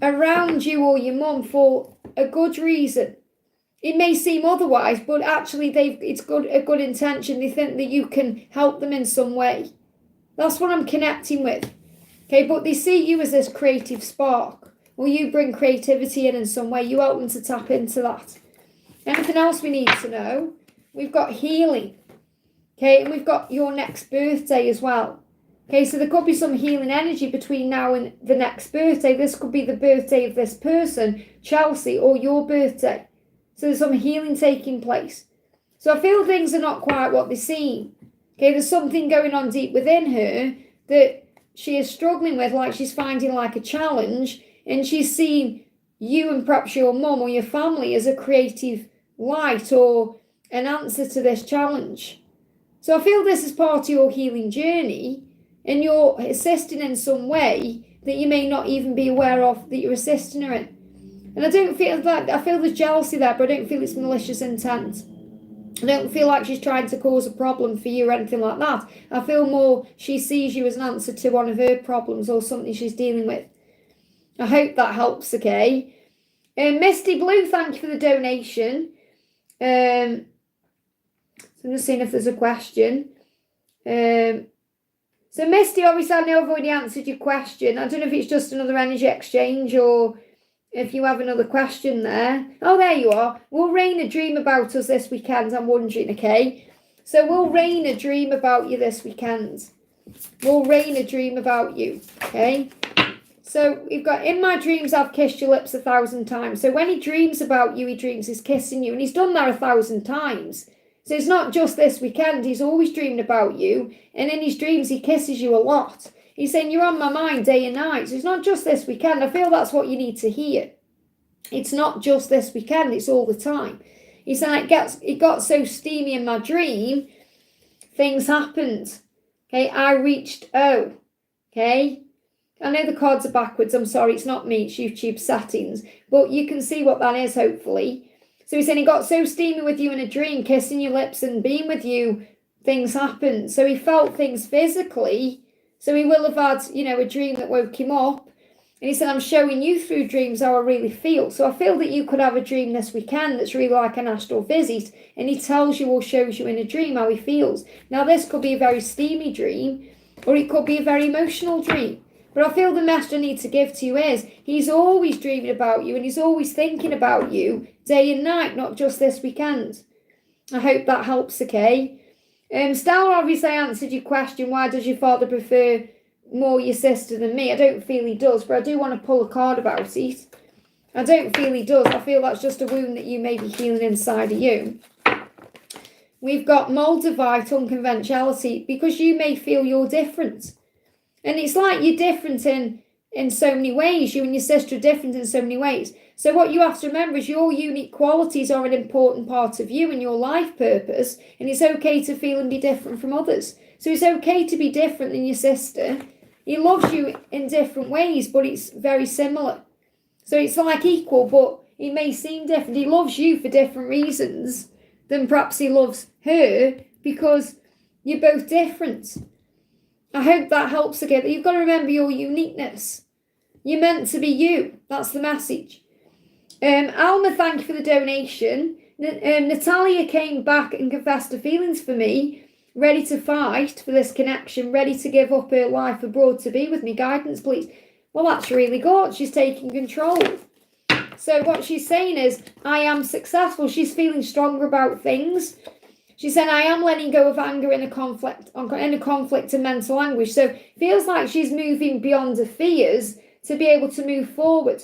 around you or your mum for a good reason. It may seem otherwise, but actually it's a good intention. They think that you can help them in some way. That's what I'm connecting with. Okay, but they see you as this creative spark. Or you bring creativity in some way. You help them to tap into that. Anything else we need to know? We've got healing. Okay, and we've got your next birthday as well. Okay, so there could be some healing energy between now and the next birthday. This could be the birthday of this person, Chelsea, or your birthday. So there's some healing taking place. So I feel things are not quite what they seem. Okay, there's something going on deep within her that she is struggling with, like she's finding like a challenge, and she's seeing you and perhaps your mum or your family as a creative light or an answer to this challenge. So I feel this is part of your healing journey, and you're assisting in some way that you may not even be aware of that you're assisting her in. And I don't feel that, I feel there's jealousy there, but I don't feel it's malicious intent. I don't feel like she's trying to cause a problem for you or anything like that. I feel more she sees you as an answer to one of her problems or something she's dealing with. I hope that helps, okay? Misty Blue, thank you for the donation. So I'm just seeing if there's a question. So Misty, obviously I know I've already answered your question. I don't know if it's just another energy exchange or if you have another question there. Oh, there you are. Will Raina dream about us this weekend? I'm wondering, okay? So will Raina dream about you this weekend? Will Raina dream about you, okay? So we've got, in my dreams, I've kissed your lips 1,000 times. So when he dreams about you, he dreams he's kissing you. And he's done that 1,000 times. So it's not just this weekend. He's always dreaming about you. And in his dreams, he kisses you a lot. He's saying you're on my mind day and night. So it's not just this weekend. I feel that's what you need to hear. It's not just this weekend. It's all the time. He's saying it got so steamy in my dream. Things happened. Okay, I reached O. Okay. I know the cards are backwards. I'm sorry. It's not me. It's YouTube settings. But you can see what that is, hopefully. So he's saying he got so steamy with you in a dream, kissing your lips and being with you. Things happened. So he felt things physically. So he will have had, a dream that woke him up. And he said, I'm showing you through dreams how I really feel. So I feel that you could have a dream this weekend that's really like an astral visit. And he tells you or shows you in a dream how he feels. Now, this could be a very steamy dream, or it could be a very emotional dream. But I feel the message I need to give to you is, he's always dreaming about you and he's always thinking about you day and night, not just this weekend. I hope that helps, okay? Stella obviously answered your question, why does your father prefer more your sister than me? I don't feel he does, but I do want to pull a card about it. I don't feel he does. I feel that's just a wound that you may be healing inside of you. We've got Moldavite, unconventionality, because you may feel you're different. And it's like you're different in in so many ways. You and your sister are different in so many ways. So what you have to remember is your unique qualities are an important part of you and your life purpose, and it's okay to feel and be different from others. So it's okay to be different than your sister. He loves you in different ways, but it's very similar. So it's like equal, but it may seem different. He loves you for different reasons than perhaps he loves her, because you're both different. I hope that helps again. You've got to remember your uniqueness. You're meant to be you. That's the message. Alma, thank you for the donation. Natalia came back and confessed her feelings for me, ready to fight for this connection, ready to give up her life abroad to be with me. Guidance, please. Well, that's really good. She's taking control. So what she's saying is, I am successful. She's feeling stronger about things. She said, I am letting go of anger in a conflict and mental anguish. So it feels like she's moving beyond her fears to be able to move forward.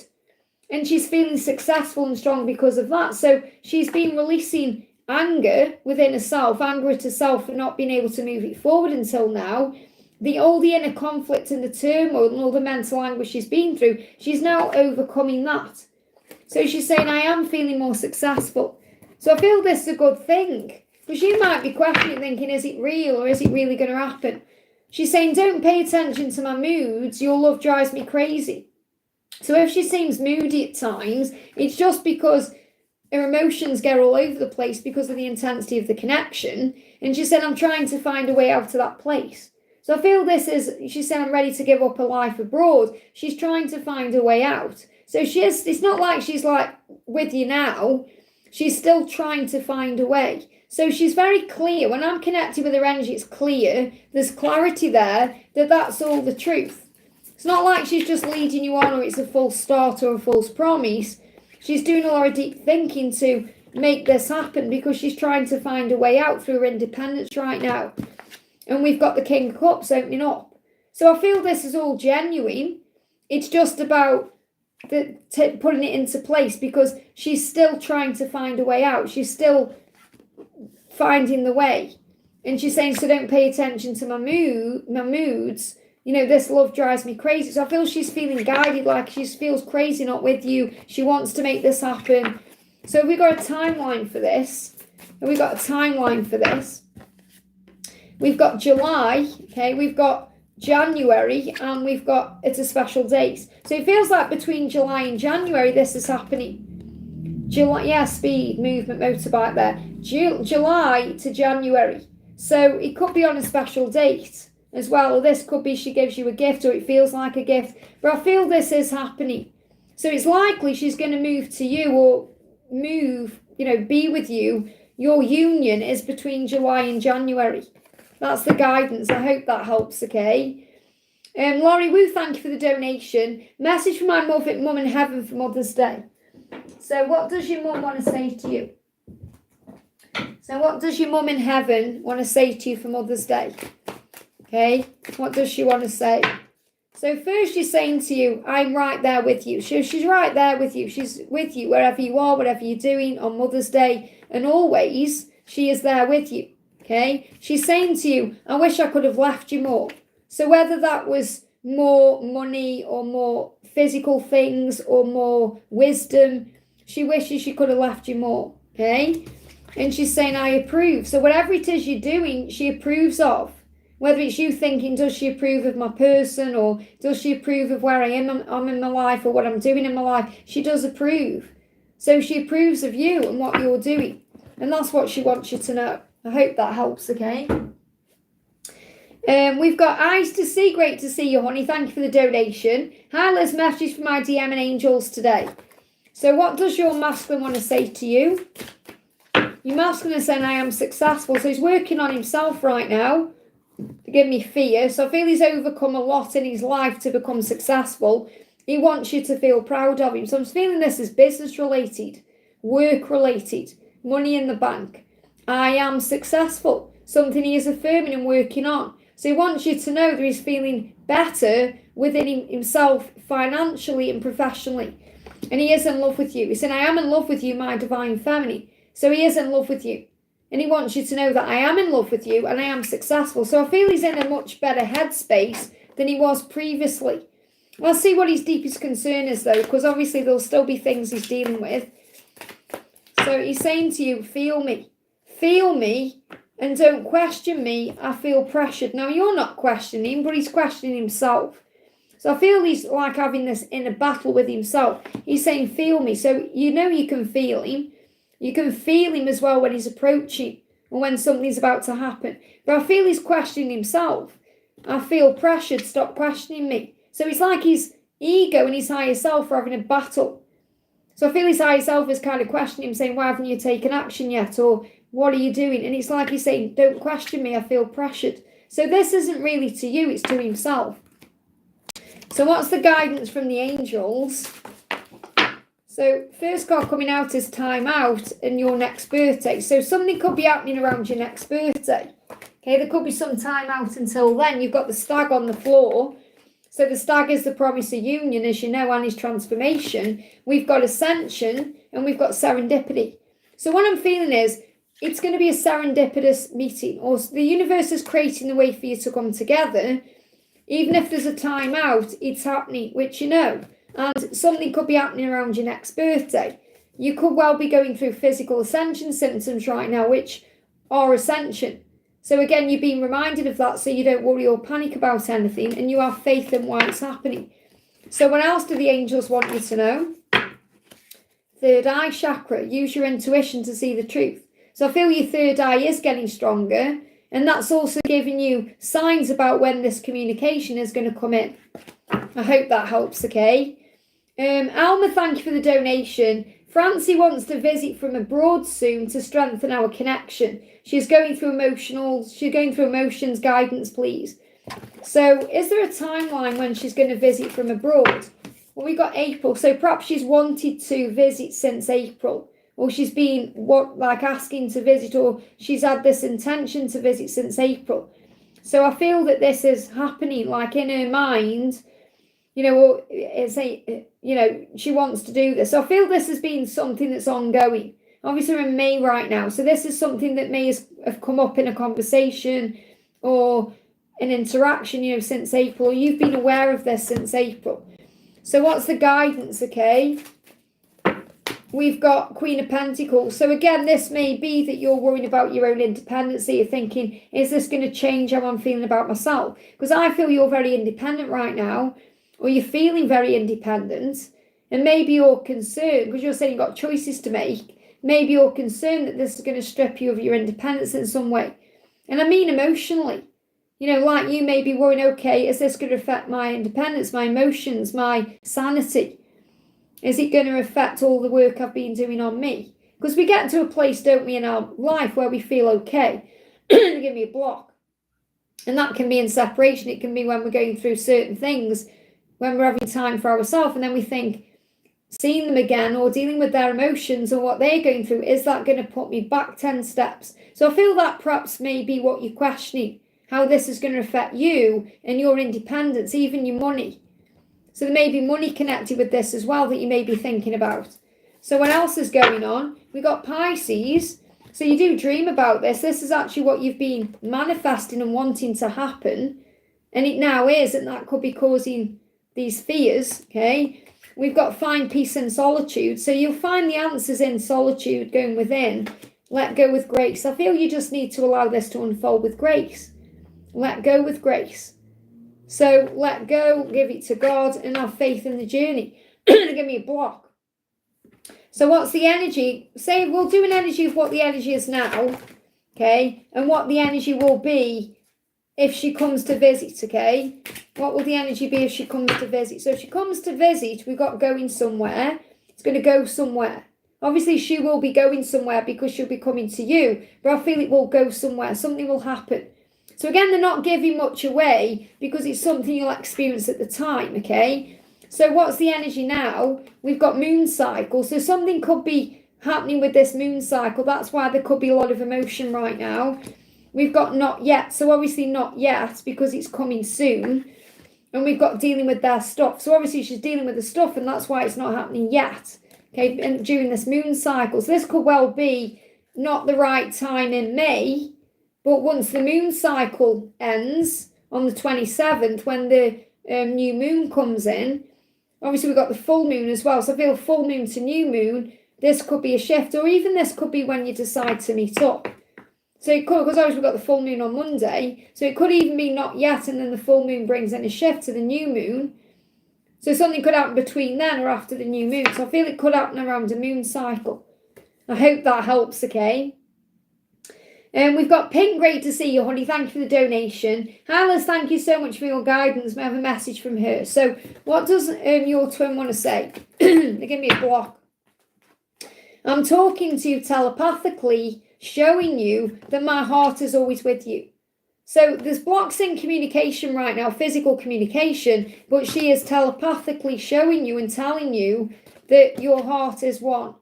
And she's feeling successful and strong because of that. So she's been releasing anger within herself, anger at herself for not being able to move it forward until now. All the inner conflict and the turmoil and all the mental anguish she's been through, she's now overcoming that. So she's saying, I am feeling more successful. So I feel this is a good thing. Because you might be questioning, thinking, is it real or is it really going to happen? She's saying, don't pay attention to my moods. Your love drives me crazy. So if she seems moody at times, it's just because her emotions get all over the place because of the intensity of the connection. And she said, I'm trying to find a way out of that place. So I feel this is, she said, I'm ready to give up her life abroad. She's trying to find a way out. So it's not like she's like with you now. She's still trying to find a way. So she's very clear. When I'm connected with her energy, it's clear. There's clarity there that that's all the truth. It's not like she's just leading you on or it's a false start or a false promise. She's doing a lot of deep thinking to make this happen because she's trying to find a way out through her independence right now. And we've got the King of Cups opening up. So I feel this is all genuine. It's just about putting it into place because she's still trying to find a way out. She's still finding the way. And she's saying, so don't pay attention to my moods. You know, this love drives me crazy. So I feel she's feeling guided, like she feels crazy not with you. She wants to make this happen. So we've got a timeline for this. We've got July, okay, we've got January, and we've got, it's a special date. So it feels like between July and January this is happening. July, yeah, speed, movement, motorbike there. July to January. So it could be on a special date as well, or this could be she gives you a gift, or it feels like a gift. But I feel this is happening. So it's likely she's going to move to you or move, be with you. Your union is between July and January. That's the guidance. I hope that helps, okay? Laurie Wu, thank you for the donation. Message from my mum in heaven for Mother's Day. So what does your mum want to say to you? So what does your mum in heaven want to say to you for Mother's Day? Okay, what does she want to say? So first she's saying to you, I'm right there with you. She's right there with you. She's with you wherever you are, whatever you're doing on Mother's Day. And always, she is there with you. Okay, she's saying to you, I wish I could have left you more. So whether that was more money or more physical things or more wisdom, she wishes she could have left you more. Okay, and she's saying, I approve. So whatever it is you're doing, she approves of. Whether it's you thinking, does she approve of my person, or does she approve of where I'm in my life or what I'm doing in my life, she does approve. So she approves of you and what you're doing. And that's what she wants you to know. I hope that helps, okay? We've got Eyes to See. Great to see you, honey. Thank you for the donation. Hi, Liz. Message from my DM and angels today. So what does your masculine want to say to you? Your masculine is saying, I am successful. So he's working on himself right now to give me fear. So I feel he's overcome a lot in his life to become successful. He wants you to feel proud of him. So I'm feeling this is business related, work related, money in the bank. I am successful. Something he is affirming and working on. So he wants you to know that he's feeling better within himself financially and professionally. And he is in love with you. He's saying, I am in love with you, my divine feminine. So he is in love with you. And he wants you to know that I am in love with you and I am successful. So I feel he's in a much better headspace than he was previously. We'll see what his deepest concern is, though, because obviously there'll still be things he's dealing with. So he's saying to you, feel me. Feel me and don't question me. I feel pressured. Now, you're not questioning him, but he's questioning himself. So I feel he's like having this inner battle with himself. He's saying, feel me. So you know you can feel him. You can feel him as well when he's approaching or when something's about to happen. But I feel he's questioning himself. I feel pressured. Stop questioning me. So it's like his ego and his higher self are having a battle. So I feel his higher self is kind of questioning him, saying, why haven't you taken action yet? Or what are you doing? And it's like he's saying, don't question me. I feel pressured. So this isn't really to you. It's to himself. So what's the guidance from the angels? So first card coming out is time out and your next birthday. So something could be happening around your next birthday. Okay, there could be some time out until then. You've got the stag on the floor. So the stag is the promise of union, as you know, and his transformation. We've got ascension and we've got serendipity. So what I'm feeling is it's going to be a serendipitous meeting, or the universe is creating the way for you to come together. Even if there's a time out, it's happening, which you know. And something could be happening around your next birthday. You could well be going through physical ascension symptoms right now, which are ascension. So again, you're being reminded of that so you don't worry or panic about anything and you have faith in why it's happening. So what else do the angels want you to know? Third eye chakra. Use your intuition to see the truth. So I feel your third eye is getting stronger. And that's also giving you signs about when this communication is going to come in. I hope that helps, okay? Alma, thank you for the donation. Francie wants to visit from abroad soon to strengthen our connection. She's going through emotions, guidance, please. So is there a timeline when she's going to visit from abroad? Well, we got April. So perhaps she's wanted to visit since April. Or she's been asking to visit, or she's had this intention to visit since April. So I feel that this is happening, like in her mind, or she wants to do this. So I feel this has been something that's ongoing. Obviously, we're in May right now, so this is something that may have come up in a conversation or an interaction, since April. You've been aware of this since April. So what's the guidance? Okay. We've got Queen of Pentacles. So again, this may be that you're worrying about your own independence. You're thinking, is this going to change how I'm feeling about myself? Because I feel you're very independent right now, or you're feeling very independent. And maybe you're concerned, because you're saying you've got choices to make. Maybe you're concerned that this is going to strip you of your independence in some way. And I mean emotionally. Like you may be worrying, okay, is this going to affect my independence, my emotions, my sanity? Is it going to affect all the work I've been doing on me? Because we get to a place, don't we, in our life where we feel okay. Give me a block. And that can be in separation. It can be when we're going through certain things, when we're having time for ourselves, and then we think, seeing them again or dealing with their emotions or what they're going through, is that going to put me back 10 steps? So I feel that perhaps may be what you're questioning, how this is going to affect you and your independence, even your money. So there may be money connected with this as well that you may be thinking about. So what else is going on? We got Pisces. So you do dream about this. This is actually what you've been manifesting and wanting to happen. And it now is, and that could be causing these fears, okay? We've got find peace in solitude. So you'll find the answers in solitude, going within. Let go with grace. I feel you just need to allow this to unfold with grace. Let go with grace. So let go, give it to God, and have faith in the journey. Give me a block. So what's the energy? Say we'll do an energy of what the energy is now, okay? And what the energy will be if she comes to visit, okay? What will the energy be if she comes to visit? So if she comes to visit, we've got going somewhere. It's going to go somewhere. Obviously, she will be going somewhere because she'll be coming to you. But I feel it will go somewhere. Something will happen. So again, they're not giving much away because it's something you'll experience at the time, okay? So what's the energy now? We've got moon cycle. So something could be happening with this moon cycle. That's why there could be a lot of emotion right now. We've got not yet. So obviously not yet because it's coming soon. And we've got dealing with their stuff. So obviously she's dealing with the stuff and that's why it's not happening yet. Okay, and during this moon cycle. So this could well be not the right time in May. But once the moon cycle ends on the 27th, when the new moon comes in. Obviously, we've got the full moon as well. So I feel full moon to new moon, this could be a shift, or even this could be when you decide to meet up. So it could, because obviously we've got the full moon on Monday, so it could even be not yet, and then the full moon brings in a shift to the new moon. So something could happen between then or after the new moon. So I feel it could happen around a moon cycle. I hope that helps, okay? And we've got Pink, great to see you, honey. Thank you for the donation. Hylas, thank you so much for your guidance. We have a message from her. So what does your twin want to say? They give me a block. I'm talking to you telepathically, showing you that my heart is always with you. So there's blocks in communication right now, physical communication, but she is telepathically showing you and telling you that your heart is one.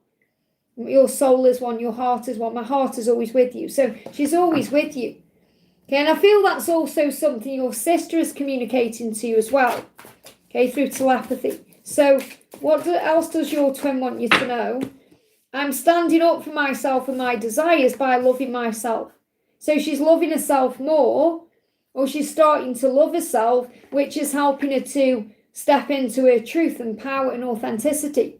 Your soul is one, your heart is one. My heart is always with you. So she's always with you. Okay, and I feel that's also something your sister is communicating to you as well. Okay, through telepathy. So what else does your twin want you to know? I'm standing up for myself and my desires by loving myself. So she's loving herself more, or she's starting to love herself, which is helping her to step into her truth and power and authenticity.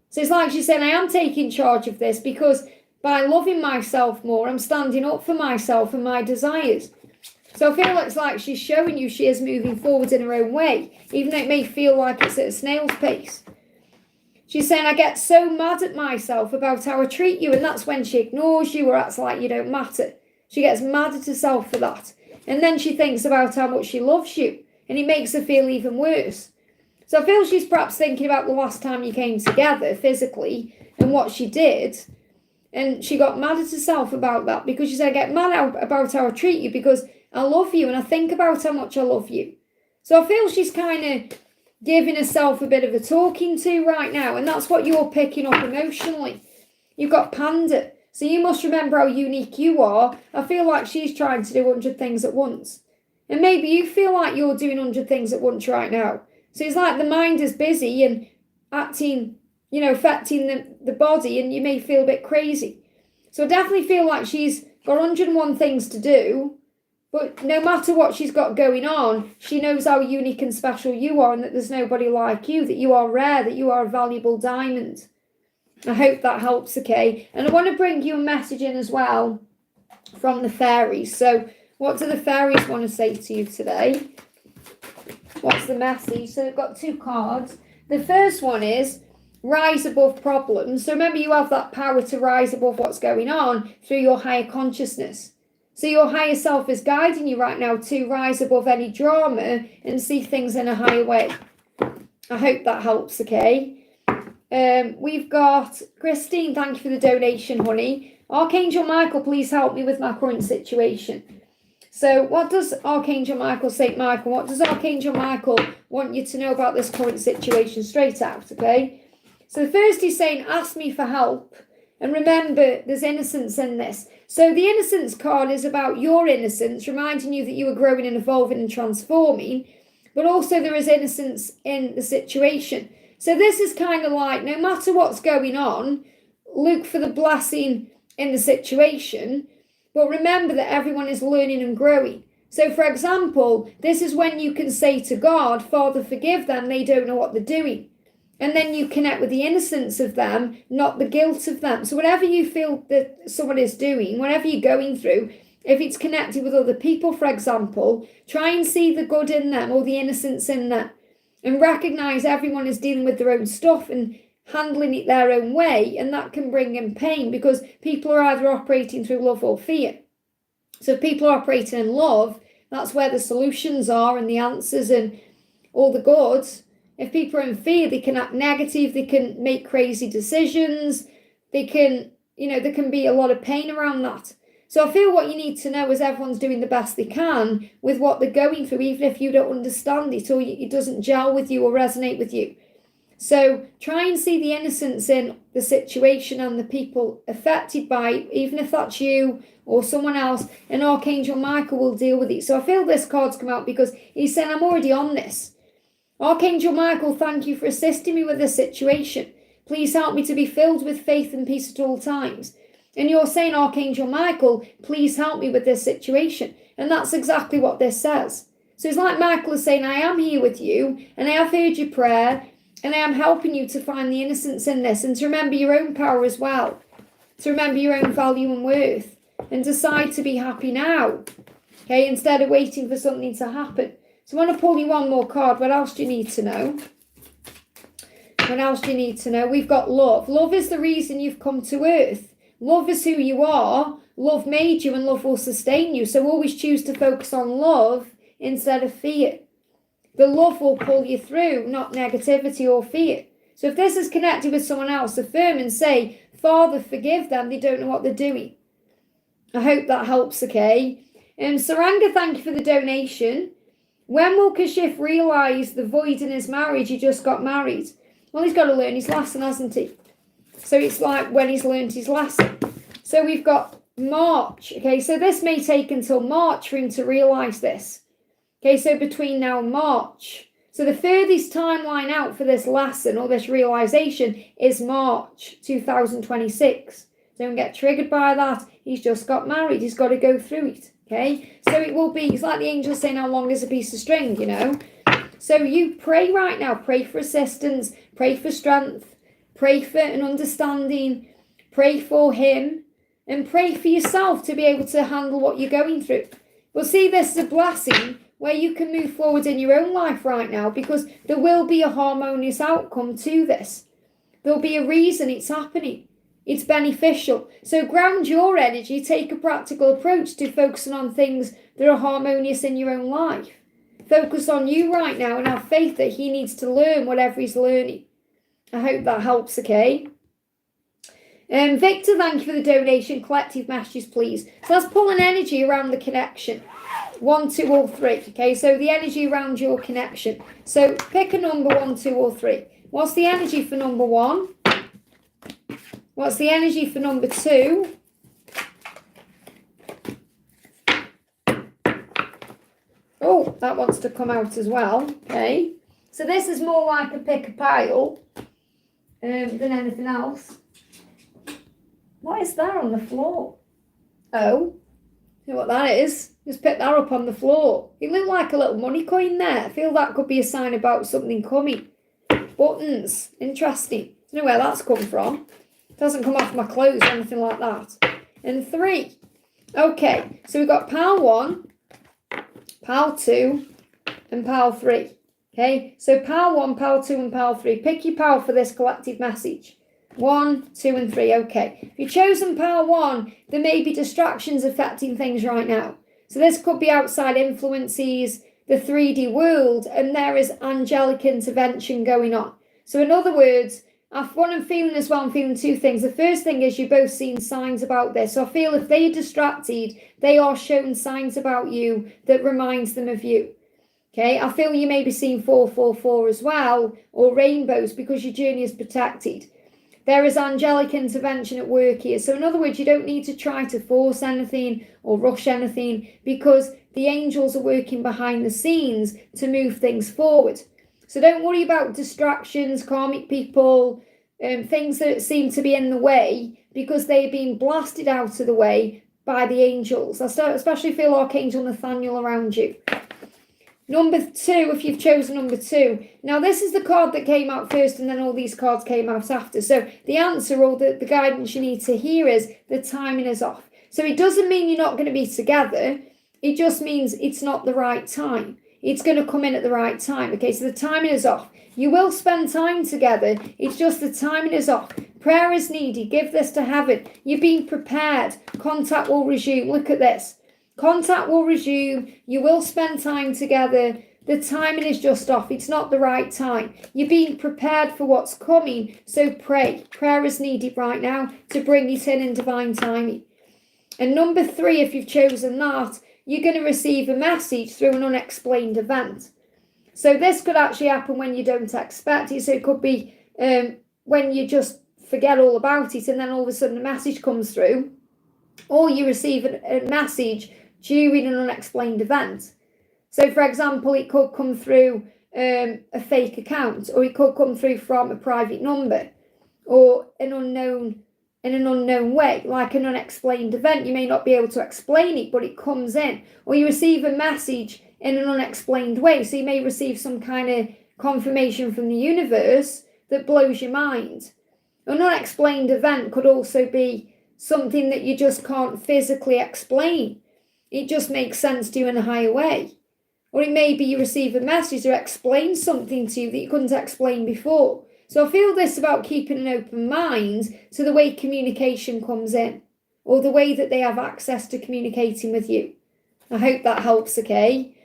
So it's like she's saying, I am taking charge of this because by loving myself more, I'm standing up for myself and my desires. So I feel it's like she's showing you she is moving forward in her own way, even though it may feel like it's at a snail's pace. She's saying, I get so mad at myself about how I treat you, and that's when she ignores you or acts like you don't matter. She gets mad at herself for that. And then she thinks about how much she loves you, and it makes her feel even worse. So I feel she's perhaps thinking about the last time you came together physically and what she did. And she got mad at herself about that because she said, I get mad about how I treat you because I love you and I think about how much I love you. So I feel she's kind of giving herself a bit of a talking to right now, and that's what you're picking up emotionally. You've got Panda, so you must remember how unique you are. I feel like she's trying to do 100 things at once, and maybe you feel like you're doing 100 things at once right now. So it's like the mind is busy and acting, affecting the body, and you may feel a bit crazy. So I definitely feel like she's got 101 things to do. But no matter what she's got going on, she knows how unique and special you are and that there's nobody like you, that you are rare, that you are a valuable diamond. I hope that helps, okay? And I want to bring you a message in as well from the fairies. So what do the fairies want to say to you today? What's the message? So we've got 2 cards. The first one is rise above problems. So remember, you have that power to rise above what's going on through your higher consciousness. So your higher self is guiding you right now to rise above any drama and see things in a higher way. I hope that helps, okay? We've got Christine, thank you for the donation, honey. Archangel Michael, please help me with my current situation. So what does Archangel Michael, Saint Michael, what does Archangel Michael want you to know about this current situation straight out, okay? So the first he's saying, ask me for help. And remember, there's innocence in this. So the innocence card is about your innocence, reminding you that you are growing and evolving and transforming, but also there is innocence in the situation. So this is kind of like, no matter what's going on, look for the blessing in the situation, but remember that everyone is learning and growing. So for example, this is when you can say to God, Father, forgive them, they don't know what they're doing. And then you connect with the innocence of them, not the guilt of them. So whatever you feel that someone is doing, whatever you're going through, if it's connected with other people, for example, try and see the good in them or the innocence in them. And recognize everyone is dealing with their own stuff and handling it their own way. And that can bring in pain because people are either operating through love or fear. So if people are operating in love, that's where the solutions are and the answers and all the goods. If people are in fear, they can act negative, they can make crazy decisions, they can, there can be a lot of pain around that. So I feel what you need to know is everyone's doing the best they can with what they're going through, even if you don't understand it or it doesn't gel with you or resonate with you. So try and see the innocence in the situation and the people affected by it, even if that's you or someone else, and Archangel Michael will deal with it. So I feel this card's come out because he's saying, I'm already on this. Archangel Michael, thank you for assisting me with this situation. Please help me to be filled with faith and peace at all times. And you're saying, Archangel Michael, please help me with this situation. And that's exactly what this says. So it's like Michael is saying, I am here with you, and I have heard your prayer, and I am helping you to find the innocence in this, and to remember your own power as well, to remember your own value and worth, and decide to be happy now, okay, instead of waiting for something to happen. So I want to pull you one more card. What else do you need to know? What else do you need to know? We've got love. Love is the reason you've come to earth. Love is who you are. Love made you, and love will sustain you. So always choose to focus on love instead of fear. The love will pull you through, not negativity or fear. So if this is connected with someone else, affirm and say, Father, forgive them. They don't know what they're doing. I hope that helps, okay? Saranga, thank you for the donation. When will Kashif realise the void in his marriage? He just got married. Well, he's got to learn his lesson, hasn't he? So it's like when he's learned his lesson. So we've got March. Okay, so this may take until March for him to realise this. Okay, so between now and March. So the furthest timeline out for this lesson or this realisation is March 2026. Don't get triggered by that. He's just got married. He's got to go through it. Okay, so it will be, it's like the angel saying, how long is a piece of string, you know? So you pray right now. Pray for assistance. Pray for strength. Pray for an understanding. Pray for him. And pray for yourself to be able to handle what you're going through. Well, see, this is a blessing where you can move forward in your own life right now, because there will be a harmonious outcome to this. There'll be a reason it's happening. It's beneficial. So ground your energy, take a practical approach to focusing on things that are harmonious in your own life. Focus on you right now and have faith that he needs to learn whatever he's learning. I hope that helps, okay? Victor, thank you for the donation. Collective messages, please. So let's pull an energy around the connection. 1, 2, or 3. Okay, so the energy around your connection. So pick a number 1, 2, or 3. What's the energy for number 1? What's the energy for number 2? Oh, that wants to come out as well. Okay. So this is more like a pick a pile than anything else. What is that on the floor? Oh, you know what that is? Just pick that up on the floor. It looked like a little money coin there. I feel that could be a sign about something coming. Buttons. Interesting. Don't know where that's come from. It doesn't come off my clothes or anything like that. And 3. Okay, so we've got pile 1, pile 2, and pile 3. Okay, so pile 1, pile 2, and pile 3. Pick your pile for this collective message. 1, 2, and 3. Okay, if you've chosen pile 1, there may be distractions affecting things right now. So this could be outside influences, the 3D world, and there is angelic intervention going on. So in other words, what I'm feeling as well, I'm feeling 2 things. The first thing is you're both seeing signs about this. So I feel if they're distracted, they are showing signs about you that reminds them of you. Okay, I feel you may be seeing 444 as well, or rainbows, because your journey is protected. There is angelic intervention at work here. So in other words, you don't need to try to force anything or rush anything, because the angels are working behind the scenes to move things forward. So don't worry about distractions, karmic people, things that seem to be in the way, because they're being blasted out of the way by the angels. I especially feel Archangel Nathaniel around you. Number 2, if you've chosen number 2. Now, this is the card that came out first, and then all these cards came out after. So the answer, or the guidance you need to hear, is the timing is off. So it doesn't mean you're not going to be together. It just means it's not the right time. It's going to come in at the right time. Okay, so the timing is off. You will spend time together. It's just the timing is off. Prayer is needed. Give this to heaven. You're being prepared. Contact will resume. Look at this. Contact will resume. You will spend time together. The timing is just off. It's not the right time. You're being prepared for what's coming. So pray. Prayer is needed right now to bring it in divine timing. And number 3, if you've chosen that, you're going to receive a message through an unexplained event. So this could actually happen when you don't expect it. So it could be when you just forget all about it, and then all of a sudden a message comes through, or you receive a message during an unexplained event. So for example, it could come through a fake account, or it could come through from a private number, or in an unknown way, like an unexplained event. You may not be able to explain it, but it comes in. Or you receive a message in an unexplained way. So you may receive some kind of confirmation from the universe that blows your mind. An unexplained event could also be something that you just can't physically explain. It just makes sense to you in a higher way. Or it may be you receive a message that explains something to you that you couldn't explain before. So I feel this about keeping an open mind to the way communication comes in, or the way that they have access to communicating with you. I hope that helps, okay?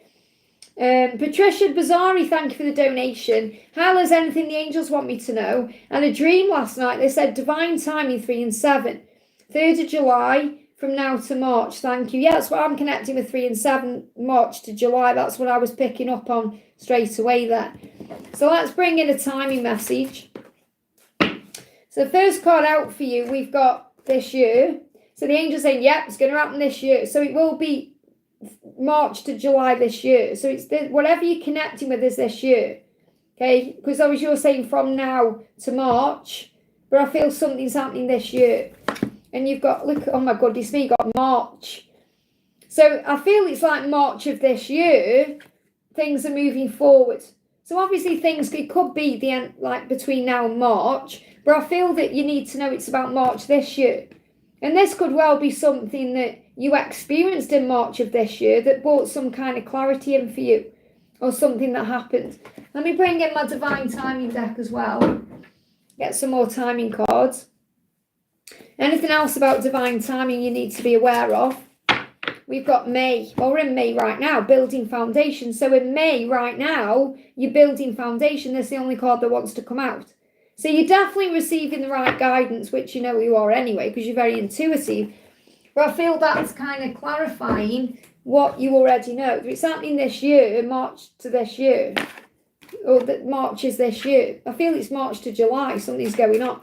Patricia Bazari, thank you for the donation. Hal, is anything the angels want me to know? And a dream last night, they said divine timing 3 and 7. 3rd of July from now to March, thank you. Yeah, that's what I'm connecting with, 3 and 7, March to July. That's what I was picking up on straight away there. So let's bring in a timing message. So the first card out for you, we've got this year. So the angel's saying, yep, it's going to happen this year. So it will be March to July this year. So it's whatever you're connecting with is this year. Okay, because obviously you're saying from now to March, but I feel something's happening this year. And you've got, look, oh my goodness me, you've got March. So I feel it's like March of this year, things are moving forward. So obviously things, it could be the end, like between now and March, but I feel that you need to know it's about March this year. And this could well be something that you experienced in March of this year that brought some kind of clarity in for you, or something that happened. Let me bring in my divine timing deck as well. Get some more timing cards. Anything else about divine timing you need to be aware of? We've got May. Well, we're in May right now, building foundation. So in May right now, you're building foundation. That's the only card that wants to come out. So you're definitely receiving the right guidance, which you know you are anyway, because you're very intuitive. But I feel that's kind of clarifying what you already know. It's happening this year, March to this year. Or that March is this year. I feel it's March to July, something's going on.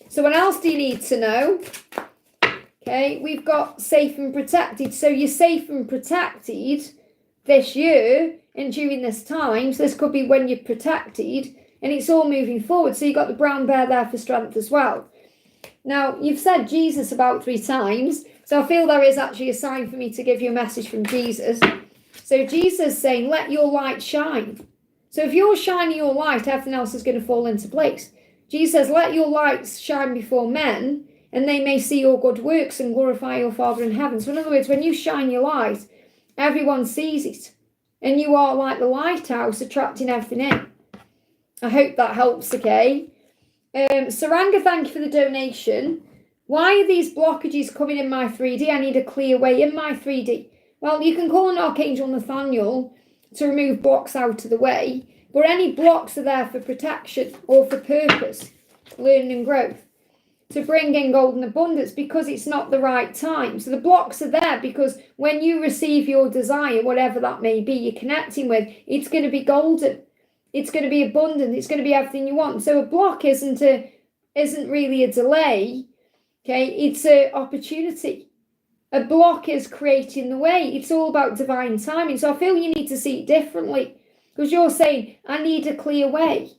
So what else do you need to know? Okay, we've got safe and protected. So you're safe and protected this year and during this time. So this could be when you're protected and it's all moving forward. So you've got the brown bear there for strength as well. Now, you've said Jesus about 3 times. So I feel there is actually a sign for me to give you a message from Jesus. So Jesus saying, let your light shine. So if you're shining your light, everything else is going to fall into place. Jesus says, let your light shine before men, and they may see your good works and glorify your Father in heaven. So in other words, when you shine your light, everyone sees it. And you are like the lighthouse attracting everything in. I hope that helps, okay? Saranga, thank you for the donation. Why are these blockages coming in my 3D? I need a clear way in my 3D. Well, you can call on Archangel Nathaniel to remove blocks out of the way. But any blocks are there for protection or for purpose, learning and growth, to bring in golden abundance because it's not the right time. So the blocks are there because when you receive your desire, whatever that may be, you're connecting with, it's going to be golden. It's going to be abundant. It's going to be everything you want. So a block isn't really a delay. Okay, it's an opportunity. A block is creating the way. It's all about divine timing. So I feel you need to see it differently. Because you're saying, I need a clear way.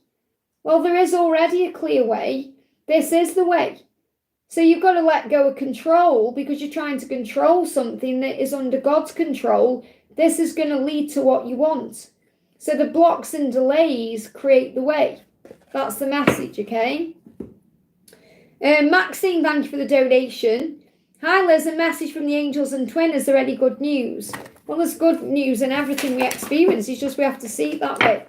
Well, there is already a clear way. This is the way. So you've got to let go of control because you're trying to control something that is under God's control. This is going to lead to what you want. So the blocks and delays create the way. That's the message, okay? Maxine, thank you for the donation. Hi, Liz, a message from the angels and twin. Is there any good news? Well, there's good news in everything we experience. It's just we have to see it that way.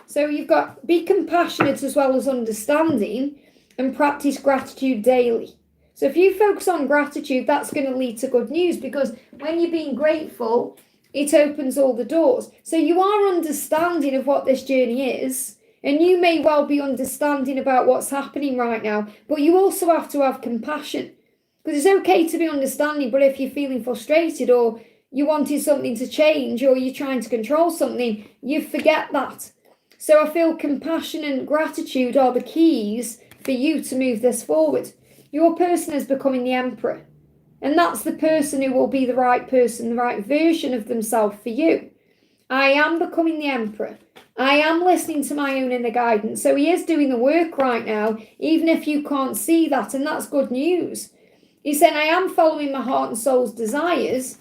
So you've got be compassionate as well as understanding and practice gratitude daily. So if you focus on gratitude, that's going to lead to good news because when you're being grateful, it opens all the doors. So you are understanding of what this journey is, and you may well be understanding about what's happening right now, but you also have to have compassion because it's okay to be understanding, but if you're feeling frustrated or you wanted something to change or you're trying to control something, you forget that. So I feel compassion and gratitude are the keys for you to move this forward. Your person is becoming the emperor. And that's the person who will be the right person, the right version of themselves for you. I am becoming the emperor. I am listening to my own inner guidance. So he is doing the work right now, even if you can't see that. And that's good news. He said, I am following my heart and soul's desires.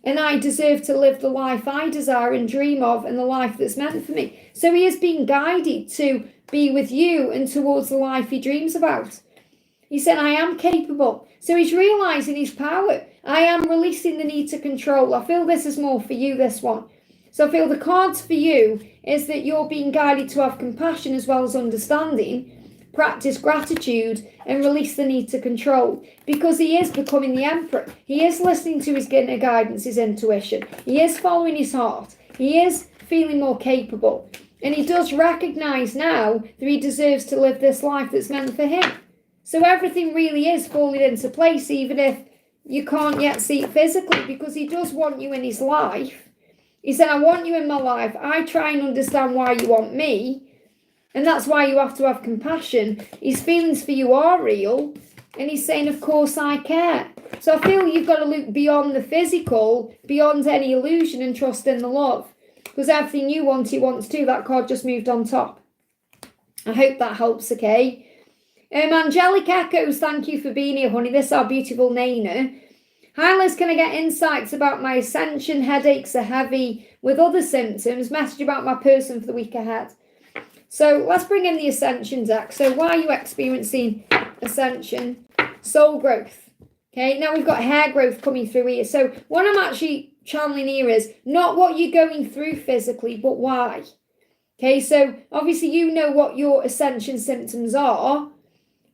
and I deserve to live the life I desire and dream of and the life that's meant for me. So he is being guided to be with you and towards the life he dreams about. He said, I am capable. So he's realizing his power. I am releasing the need to control. I feel this is more for you, this one. So I feel the cards for you is that you're being guided to have compassion as well as understanding, practice gratitude, and release the need to control. Because he is becoming the emperor. He is listening to his inner guidance, his intuition. He is following his heart. He is feeling more capable. And he does recognize now that he deserves to live this life that's meant for him. So everything really is falling into place, even if you can't yet see it physically, because he does want you in his life. He said, I want you in my life. I try and understand why you want me. And that's why you have to have compassion. His feelings for you are real. And he's saying, of course I care. So I feel you've got to look beyond the physical, beyond any illusion, and trust in the love. Because everything you want, he wants too. That card just moved on top. I hope that helps, okay? Angelic Echoes, thank you for being here, honey. This is our beautiful Nana. Hi, Liz, can I get insights about my ascension? Headaches are heavy with other symptoms. Message about my person for the week ahead. So let's bring in the ascension deck. So why are you experiencing ascension? Soul growth. Okay, now we've got hair growth coming through here. So what I'm actually channeling here is not what you're going through physically, but why. Okay, so obviously you know what your ascension symptoms are.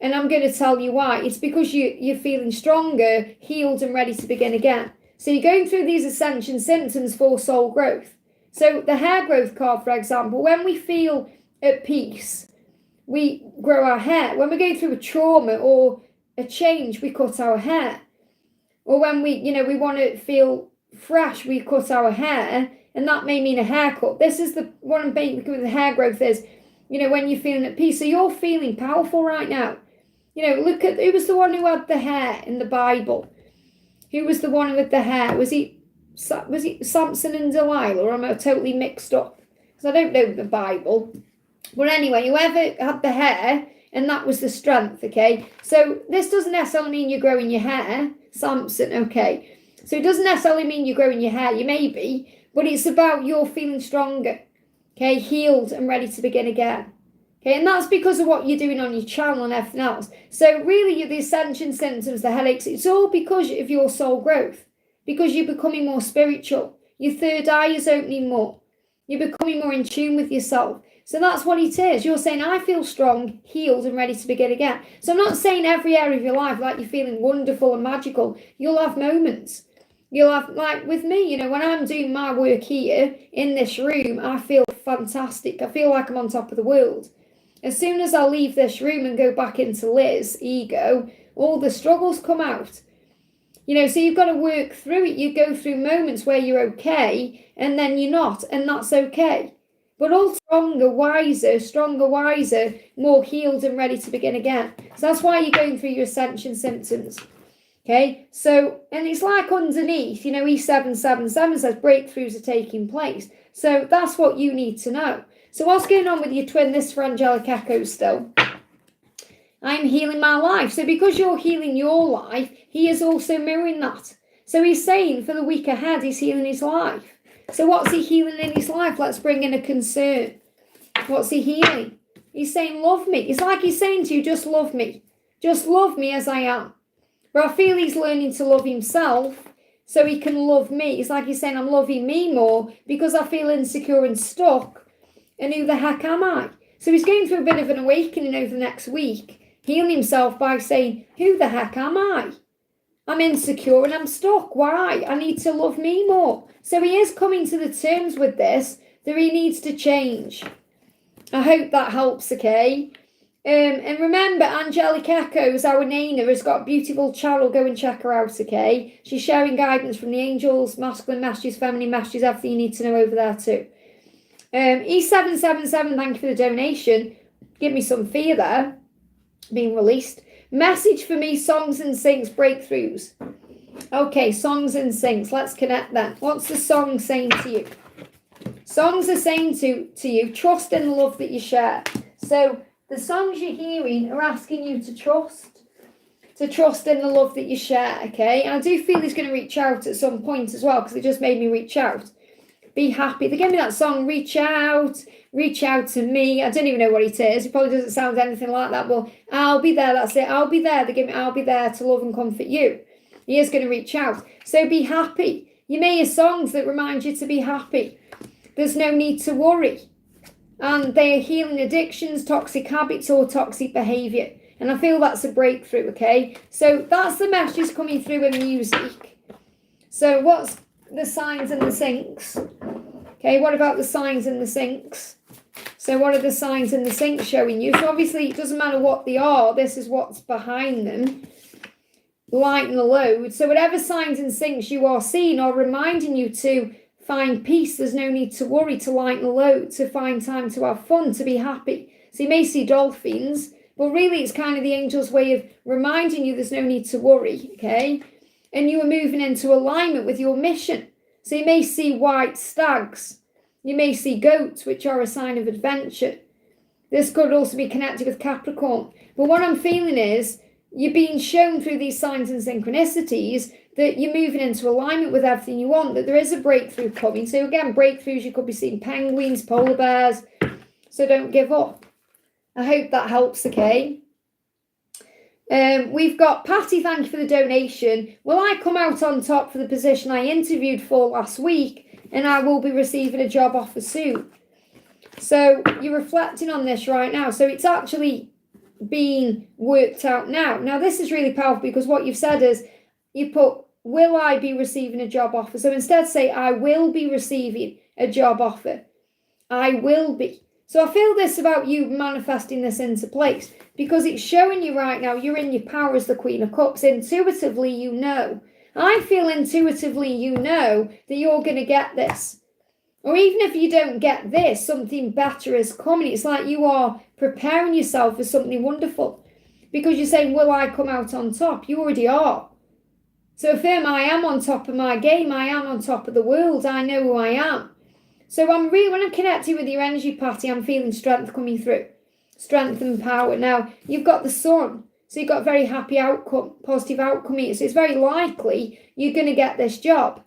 And I'm going to tell you why. It's because you're feeling stronger, healed, and ready to begin again. So you're going through these ascension symptoms for soul growth. So the hair growth card, for example, when we feel at peace, we grow our hair. When we go through a trauma or a change, we cut our hair. Or when we want to feel fresh, we cut our hair. And that may mean a haircut. This is what I'm making with the hair growth is, when you're feeling at peace. So you're feeling powerful right now. Look at who was the one who had the hair in the Bible. Who was the one with the hair? Was it Samson and Delilah, or am I totally mixed up? Because I don't know the Bible. But anyway, whoever had the hair, and that was the strength, okay? So this doesn't necessarily mean you're growing your hair, Samson, okay? So it doesn't necessarily mean you're growing your hair, you may be, but it's about you're feeling stronger, okay? Healed and ready to begin again. Okay, and that's because of what you're doing on your channel and everything else. So really, the ascension symptoms, the headaches, it's all because of your soul growth. Because you're becoming more spiritual. Your third eye is opening more. You're becoming more in tune with yourself. So that's what it is. You're saying, I feel strong, healed, and ready to begin again. So I'm not saying every area of your life, like you're feeling wonderful and magical. You'll have moments. You'll have, like with me, when I'm doing my work here in this room, I feel fantastic. I feel like I'm on top of the world. As soon as I leave this room and go back into Liz, ego, all the struggles come out. So you've got to work through it. You go through moments where you're okay and then you're not, and that's okay. But all stronger, wiser, more healed and ready to begin again. So that's why you're going through your ascension symptoms. Okay, so, and it's like underneath, E777 says breakthroughs are taking place. So that's what you need to know. So what's going on with your twin? This for Angelic Echoes still. I'm healing my life. So because you're healing your life, he is also mirroring that. So he's saying for the week ahead, he's healing his life. So what's he healing in his life? Let's bring in a concern. What's he healing? He's saying, love me. It's like he's saying to you, just love me. Just love me as I am. But I feel he's learning to love himself so he can love me. It's like he's saying, I'm loving me more because I feel insecure and stuck. And who the heck am I? So he's going through a bit of an awakening over the next week, healing himself by saying, who the heck am I? I'm insecure and I'm stuck. Why? I need to love me more. So he is coming to the terms with this, that he needs to change. I hope that helps, okay? And remember, Angelic Echoes, our Nana, has got a beautiful channel. Go and check her out, okay? She's sharing guidance from the angels, masculine messages, feminine messages, everything you need to know over there too. E777, thank you for the donation. Give me some fear there. Being released. Message for me, songs and sings, breakthroughs. Okay, songs and sings. Let's connect then. What's the song saying to you? Songs are saying to you, trust in the love that you share. So the songs you're hearing are asking you to trust to trust in the love that you share, okay? And I do feel he's going to reach out at some point as well, because it just made me reach out. Be happy. They gave me that song, reach out to me. I don't even know what it is. It probably doesn't sound anything like that, but I'll be there. That's it. I'll be there. They give me, I'll be there to love and comfort you. He is going to reach out. So be happy. You may hear songs that remind you to be happy. There's no need to worry. And they are healing addictions, toxic habits, or toxic behaviour. And I feel that's a breakthrough, okay? So that's the message coming through in music. So what's the signs and the syncs? Okay, what about the signs and the syncs? So what are the signs and the syncs showing you? So obviously it doesn't matter what they are. This is what's behind them. Lighten the load. So whatever signs and syncs you are seeing are reminding you to find peace. There's no need to worry, to lighten the load, to find time to have fun, to be happy. So you may see dolphins, but really it's kind of the angel's way of reminding you there's no need to worry, okay? And you are moving into alignment with your mission. So you may see white stags. You may see goats, which are a sign of adventure. This could also be connected with Capricorn. But what I'm feeling is you're being shown through these signs and synchronicities that you're moving into alignment with everything you want, that there is a breakthrough coming. So again, breakthroughs, you could be seeing penguins, polar bears. So don't give up. I hope that helps, okay? We've got Patty, thank you for the donation. Will I come out on top for the position I interviewed for last week, and I will be receiving a job offer soon? So you're reflecting on this right now. So it's actually being worked out now. Now this is really powerful, because what you've said is you put, will I be receiving a job offer? So instead say, I will be receiving a job offer. I will be. So I feel this about you manifesting this into place, because it's showing you right now you're in your power as the Queen of Cups. Intuitively, you know. I feel intuitively you know that you're going to get this. Or even if you don't get this, something better is coming. It's like you are preparing yourself for something wonderful, because you're saying, will I come out on top? You already are. So affirm, I am on top of my game. I am on top of the world. I know who I am. So when I'm connected with your energy, Patty, I'm feeling strength coming through. Strength and power. Now, you've got the sun. So you've got a very happy outcome, positive outcome here. So it's very likely you're going to get this job.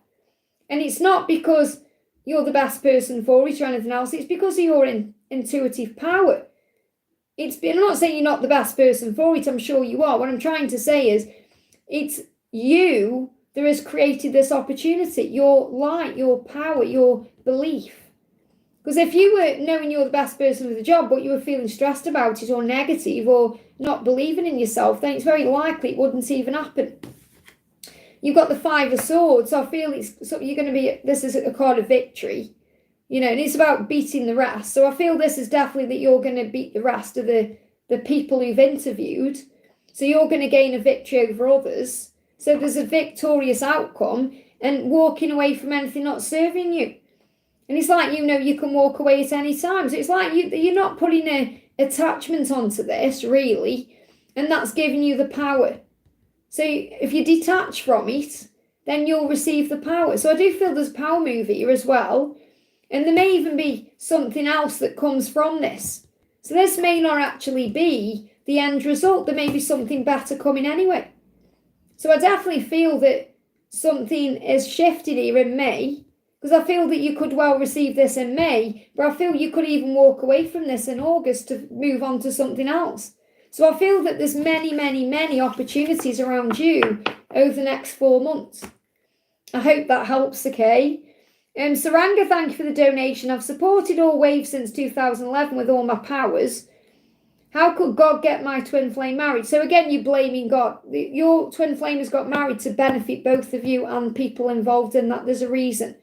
And it's not because you're the best person for it or anything else. It's because of your intuitive power. I'm not saying you're not the best person for it. I'm sure you are. What I'm trying to say is it's you that has created this opportunity. Your light, your power, your belief. Because if you were knowing you're the best person for the job, but you were feeling stressed about it or negative or not believing in yourself, then it's very likely it wouldn't even happen. You've got the Five of Swords. So I feel you're going to be, this is a card of victory, and it's about beating the rest. So I feel this is definitely that you're going to beat the rest of the people you've interviewed. So you're going to gain a victory over others. So there's a victorious outcome and walking away from anything not serving you. And it's like, you can walk away at any time. So it's like you're not putting an attachment onto this, really. And that's giving you the power. So if you detach from it, then you'll receive the power. So I do feel there's a power move here as well. And there may even be something else that comes from this. So this may not actually be the end result. There may be something better coming anyway. So I definitely feel that something is shifted here in May, because I feel that you could well receive this in May, but I feel you could even walk away from this in August to move on to something else. So I feel that there's many, many, many opportunities around you over the next 4 months. I hope that helps, okay? Saranga, thank you for the donation. I've supported all waves since 2011 with all my powers. How could God get my twin flame married? So again, you're blaming God. Your twin flame has got married to benefit both of you and people involved in that. There's a reason.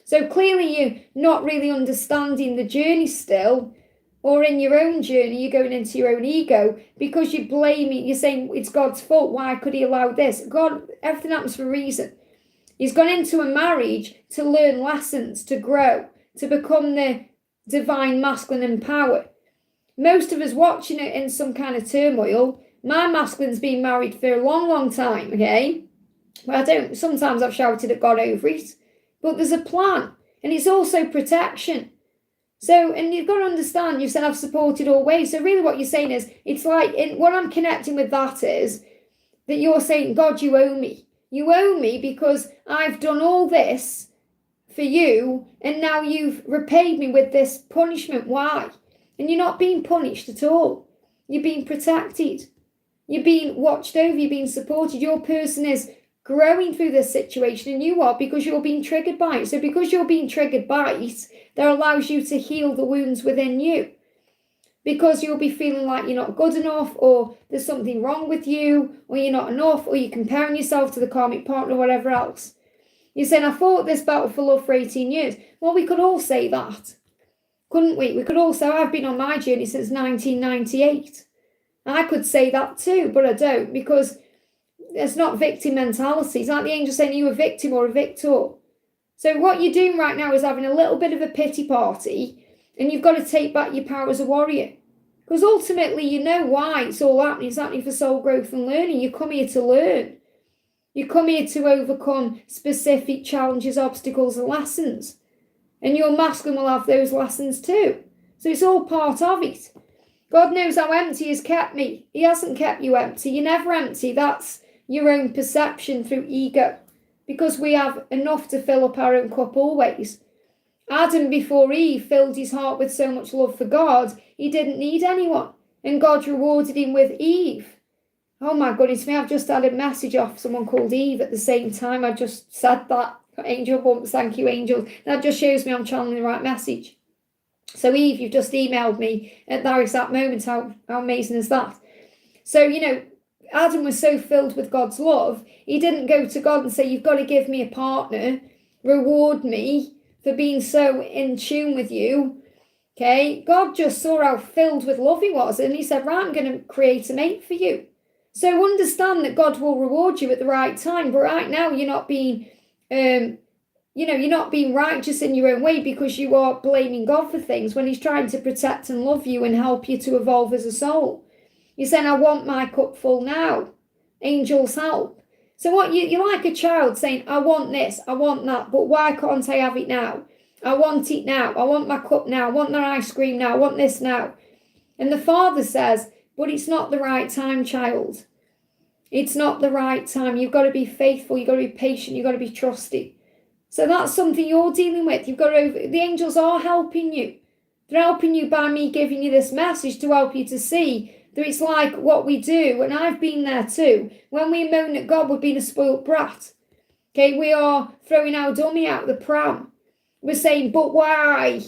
So clearly you're not really understanding the journey still, or in your own journey, you're going into your own ego because you're blaming, you're saying it's God's fault. Why could he allow this? God, everything happens for a reason. He's gone into a marriage to learn lessons, to grow, to become the divine masculine in power. Most of us watching it in some kind of turmoil. My masculine's been married for a long, long time, okay? Well, sometimes I've shouted at God over it, but there's a plan, and it's also protection. So, and you've got to understand, you said I've supported all ways. So really what you're saying is, it's like, what I'm connecting with that is, that you're saying, God, you owe me. You owe me because I've done all this for you, and now you've repaid me with this punishment. Why? And you're not being punished at all. You're being protected. You're being watched over. You're being supported. Your person is growing through this situation, and you are, because you're being triggered by it. So because you're being triggered by it, that allows you to heal the wounds within you. Because you'll be feeling like you're not good enough, or there's something wrong with you, or you're not enough, or you're comparing yourself to the karmic partner, or whatever else. You're saying, I fought this battle for love for 18 years. Well, we could all say that, couldn't we? We could all say, I've been on my journey since 1998. I could say that too, but I don't, because it's not victim mentality. It's like the angel saying, are you a victim or a victor? So what you're doing right now is having a little bit of a pity party, and you've got to take back your power as a warrior. Because ultimately, you know why it's all happening. It's happening for soul growth and learning. You come here to learn. You come here to overcome specific challenges, obstacles, and lessons. And your masculine will have those lessons too. So it's all part of it. God knows how empty He's kept me. He hasn't kept you empty. You're never empty. That's your own perception through ego. Because we have enough to fill up our own cup always. Adam, before Eve filled his heart with so much love for God, he didn't need anyone. And God rewarded him with Eve. Oh my goodness me, I've just had a message off someone called Eve at the same time. I just said that. Angel bumps, thank you, angels. That just shows me I'm channeling the right message. So Eve, you've just emailed me at that exact moment. How amazing is that? So, you know, Adam was so filled with God's love, he didn't go to God and say, you've got to give me a partner, reward me for being so in tune with you. Okay, God just saw how filled with love he was, and he said, right, I'm going to create a mate for you. So understand that God will reward you at the right time, but right now you're not being, you're not being righteous in your own way, because you are blaming God for things when he's trying to protect and love you and help you to evolve as a soul. You're saying, I want my cup full now. Angels help. So what you're like a child saying, I want this, I want that, but why can't I have it now? I want it now. I want my cup now. I want the ice cream now. I want this now. And the Father says, but it's not the right time, child. It's not the right time. You've got to be faithful. You've got to be patient. You've got to be trusty. So that's something you're dealing with. You've got to, the angels are helping you. They're helping you by me giving you this message to help you to see that it's like what we do, and I've been there too. When we moan at God, we're being a spoilt brat. Okay, we are throwing our dummy out the pram. We're saying, but why?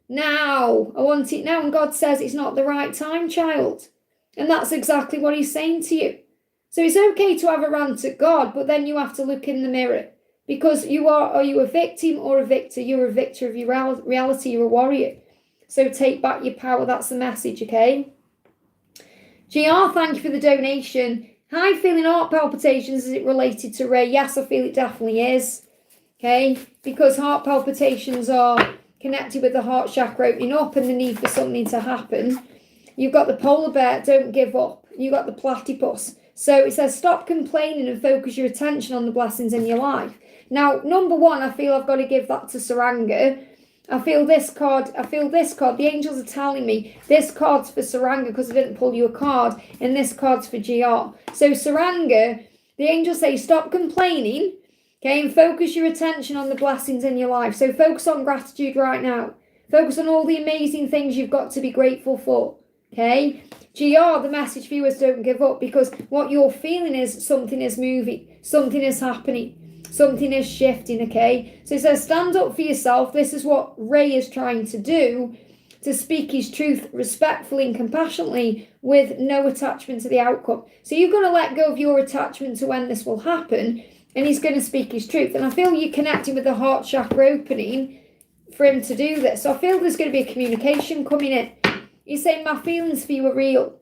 Now. I want it now. And God says it's not the right time, child. And that's exactly what he's saying to you. So it's okay to have a rant at God, but then you have to look in the mirror. Because are you a victim or a victor? You're a victor of your reality. You're a warrior. So take back your power. That's the message, okay? GR, thank you for the donation. Hi, feeling heart palpitations. Is it related to Ray? Yes, I feel it definitely is. Okay, because heart palpitations are connected with the heart chakra opening up and the need for something to happen. You've got the polar bear, don't give up. You've got the platypus. So it says, stop complaining and focus your attention on the blessings in your life. Now, number one, I feel I've got to give that to Saranga. I feel this card. The angels are telling me this card's for Saranga because I didn't pull you a card, and this card's for GR. So Saranga, the angels say, stop complaining, okay, and focus your attention on the blessings in your life. So focus on gratitude right now. Focus on all the amazing things you've got to be grateful for, okay? GR, the message for you is don't give up, because what you're feeling is something is moving, something is happening. Something is shifting, okay? So it says, stand up for yourself. This is what Ray is trying to do, to speak his truth respectfully and compassionately with no attachment to the outcome. So you've got to let go of your attachment to when this will happen, and he's going to speak his truth. And I feel you're connecting with the heart chakra opening for him to do this. So I feel there's going to be a communication coming in. He's saying, my feelings for you are real.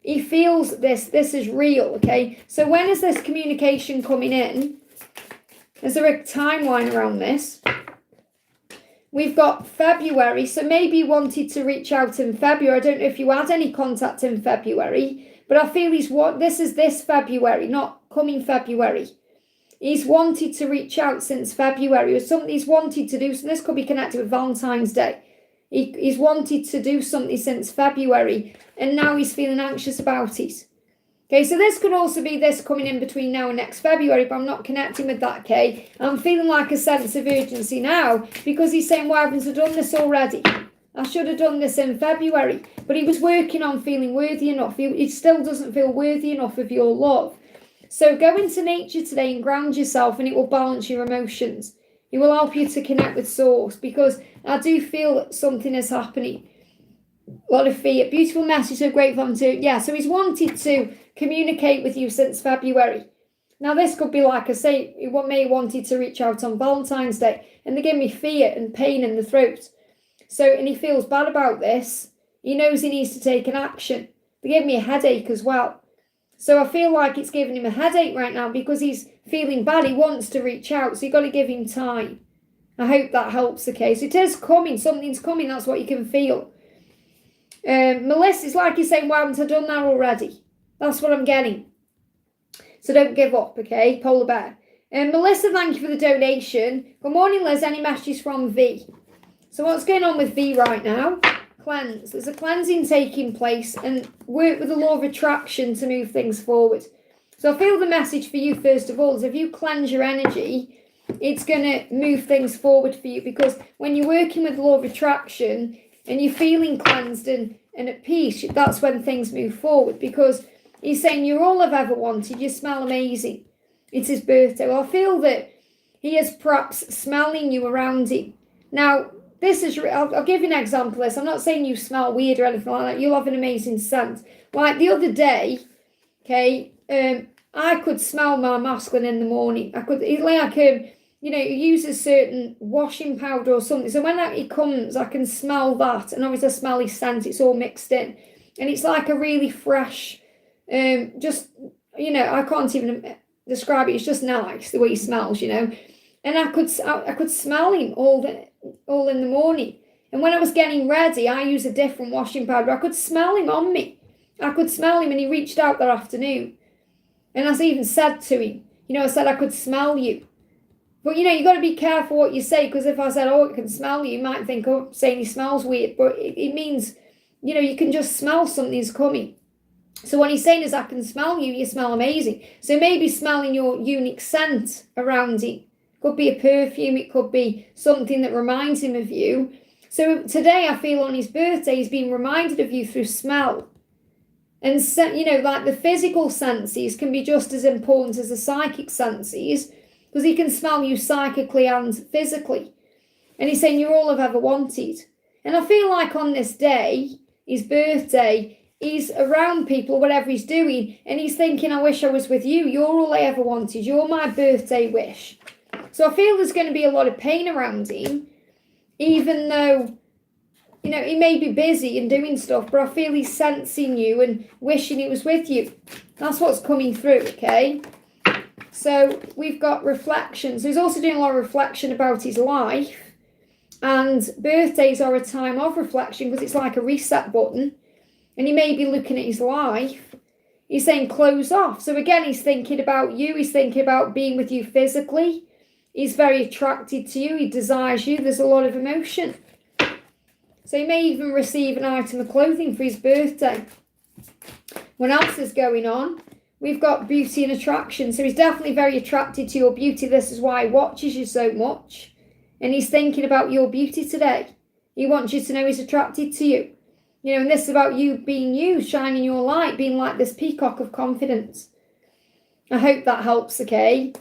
He feels this is real, okay? So when is this communication coming in? Is there a timeline around this? We've got February, so maybe you wanted to reach out in February. I don't know if you had any contact in February, but I feel this is this February, not coming February. He's wanted to reach out since February, or something he's wanted to do. So this could be connected with Valentine's Day. He's wanted to do something since February, and now he's feeling anxious about it. Okay, so this could also be this coming in between now and next February, but I'm not connecting with that, okay? I'm feeling like a sense of urgency now because he's saying, why haven't I done this already? I should have done this in February. But he was working on feeling worthy enough. He still doesn't feel worthy enough of your love. So go into nature today and ground yourself, and it will balance your emotions. It will help you to connect with source, because I do feel that something is happening. A lot of fear. Beautiful message, so grateful to. Yeah, so he's wanted to communicate with you since February. Now, this could be, like I say, he may have wanted to reach out on Valentine's Day, and they give me fear and pain in the throat. So, and he feels bad about this. He knows he needs to take an action. They gave me a headache as well. So I feel like it's giving him a headache right now because he's feeling bad. He wants to reach out, so you've got to give him time. I hope that helps the case. It is coming. Something's coming. That's what you can feel. Melissa, it's like you're saying, why haven't I done that already? That's what I'm getting. So don't give up, okay? Polar bear. Melissa, thank you for the donation. Good morning, Liz. Any messages from V? So what's going on with V right now? Cleanse. There's a cleansing taking place, and work with the law of attraction to move things forward. So I feel the message for you, first of all, is if you cleanse your energy, it's going to move things forward for you, because when you're working with the law of attraction and you're feeling cleansed and at peace, that's when things move forward, because he's saying you're all I've ever wanted. You smell amazing. It's his birthday. Well, I feel that he is perhaps smelling you around him. Now, this is, I'll give you an example of this. I'm not saying you smell weird or anything like that. You'll have an amazing scent. Like the other day, okay, I could smell my masculine in the morning. I could, like, you know, he uses certain washing powder or something. So when he comes, I can smell that. And obviously I smell his scent. It's all mixed in. And it's like a really fresh, just, you know, I can't even describe it. It's just nice the way he smells, you know. And I could smell him all in the morning. And when I was getting ready, I use a different washing powder. I could smell him on me. I could smell him, and he reached out that afternoon. And I even said to him, you know, I said, I could smell you. But, you know, you've got to be careful what you say, because if I said, oh, I can smell you, you might think, oh, saying he smells weird. But it means, you know, you can just smell something's coming. So what he's saying is, I can smell you, you smell amazing. So maybe smelling your unique scent around him. Could be a perfume, it could be something that reminds him of you. So today I feel on his birthday he's being reminded of you through smell. And, you know, like the physical senses can be just as important as the psychic senses, because he can smell you psychically and physically. And he's saying you're all I've ever wanted. And I feel like on this day, his birthday, he's around people, whatever he's doing, and he's thinking, I wish I was with you. You're all I ever wanted. You're my birthday wish. So I feel there's going to be a lot of pain around him, even though, you know, he may be busy and doing stuff, but I feel he's sensing you and wishing he was with you. That's what's coming through, okay? So we've got reflection. So he's also doing a lot of reflection about his life, and birthdays are a time of reflection because it's like a reset button, and he may be looking at his life. He's saying close off. So again, he's thinking about you. He's thinking about being with you physically. He's very attracted to you. He desires you. There's a lot of emotion. So he may even receive an item of clothing for his birthday. What else is going on? We've got beauty and attraction. So he's definitely very attracted to your beauty. This is why he watches you so much. And he's thinking about your beauty today. He wants you to know he's attracted to you. You know, and this is about you being you, shining your light, being like this peacock of confidence. I hope that helps, okay?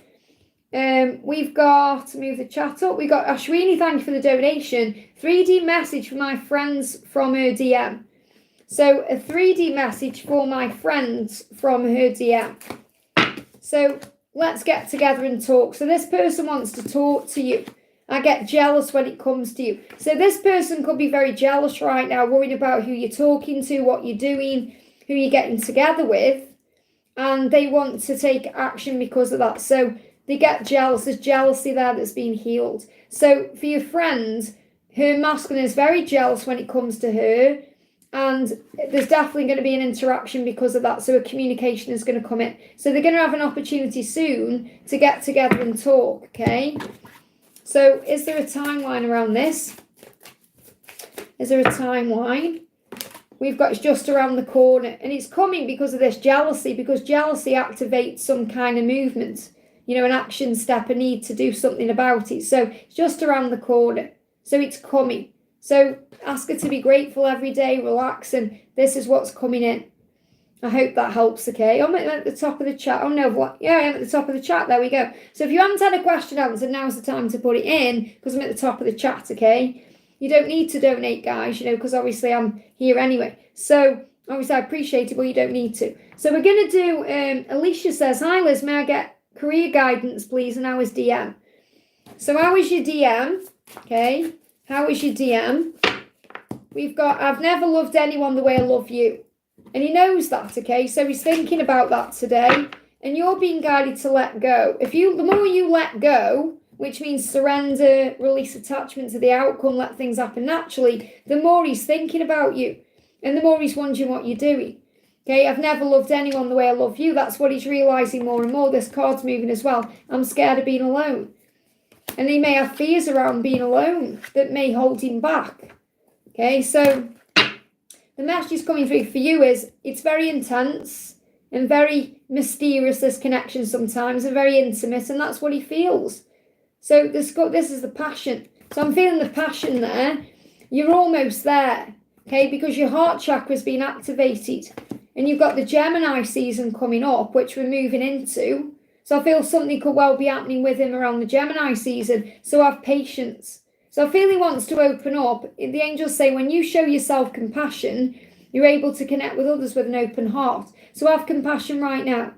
We've got, move the chat up, we've got Ashweeni, thank you for the donation. 3D message for my friends from her DM. So a 3D message for my friends from her DM. So let's get together and talk. So this person wants to talk to you. I get jealous when it comes to you. So this person could be very jealous right now, worried about who you're talking to, what you're doing, who you're getting together with. And they want to take action because of that. So they get jealous. There's jealousy there that's being healed. So for your friend, her masculine is very jealous when it comes to her. And there's definitely going to be an interaction because of that. So a communication is going to come in. So they're going to have an opportunity soon to get together and talk, okay? So is there a timeline around this? Is there a timeline? we've got it's just around the corner, and it's coming because of this jealousy, because jealousy activates some kind of movement, an action step, a need to do something about it. So it's just around the corner. So it's coming. So ask her to be grateful every day, relax, and this is what's coming in. I hope that helps, okay? I'm at the top of the chat. Oh, no, what? Yeah, I'm at the top of the chat. There we go. So if you haven't had a question answered, now's the time to put it in, because I'm at the top of the chat, okay? You don't need to donate, guys, because obviously I'm here anyway. So obviously I appreciate it, but you don't need to. So we're going to do, Alicia says, hi, Liz, may I get career guidance, please? And how is DM? So how is your DM? Okay. How is your DM? We've got, I've never loved anyone the way I love you. And he knows that, okay? So he's thinking about that today. And you're being guided to let go. The more you let go, which means surrender, release attachment to the outcome, let things happen naturally, the more he's thinking about you. And the more he's wondering what you're doing. Okay, I've never loved anyone the way I love you. That's what he's realising more and more. This card's moving as well. I'm scared of being alone. And he may have fears around being alone that may hold him back. Okay, so the message coming through for you is it's very intense and very mysterious, this connection sometimes, and very intimate, and that's what he feels. So this is the passion. So I'm feeling the passion there. You're almost there, okay, because your heart chakra has been activated, and you've got the Gemini season coming up, which we're moving into. So I feel something could well be happening with him around the Gemini season. So have patience. So I feel he wants to open up. The angels say when you show yourself compassion, you're able to connect with others with an open heart. So have compassion right now.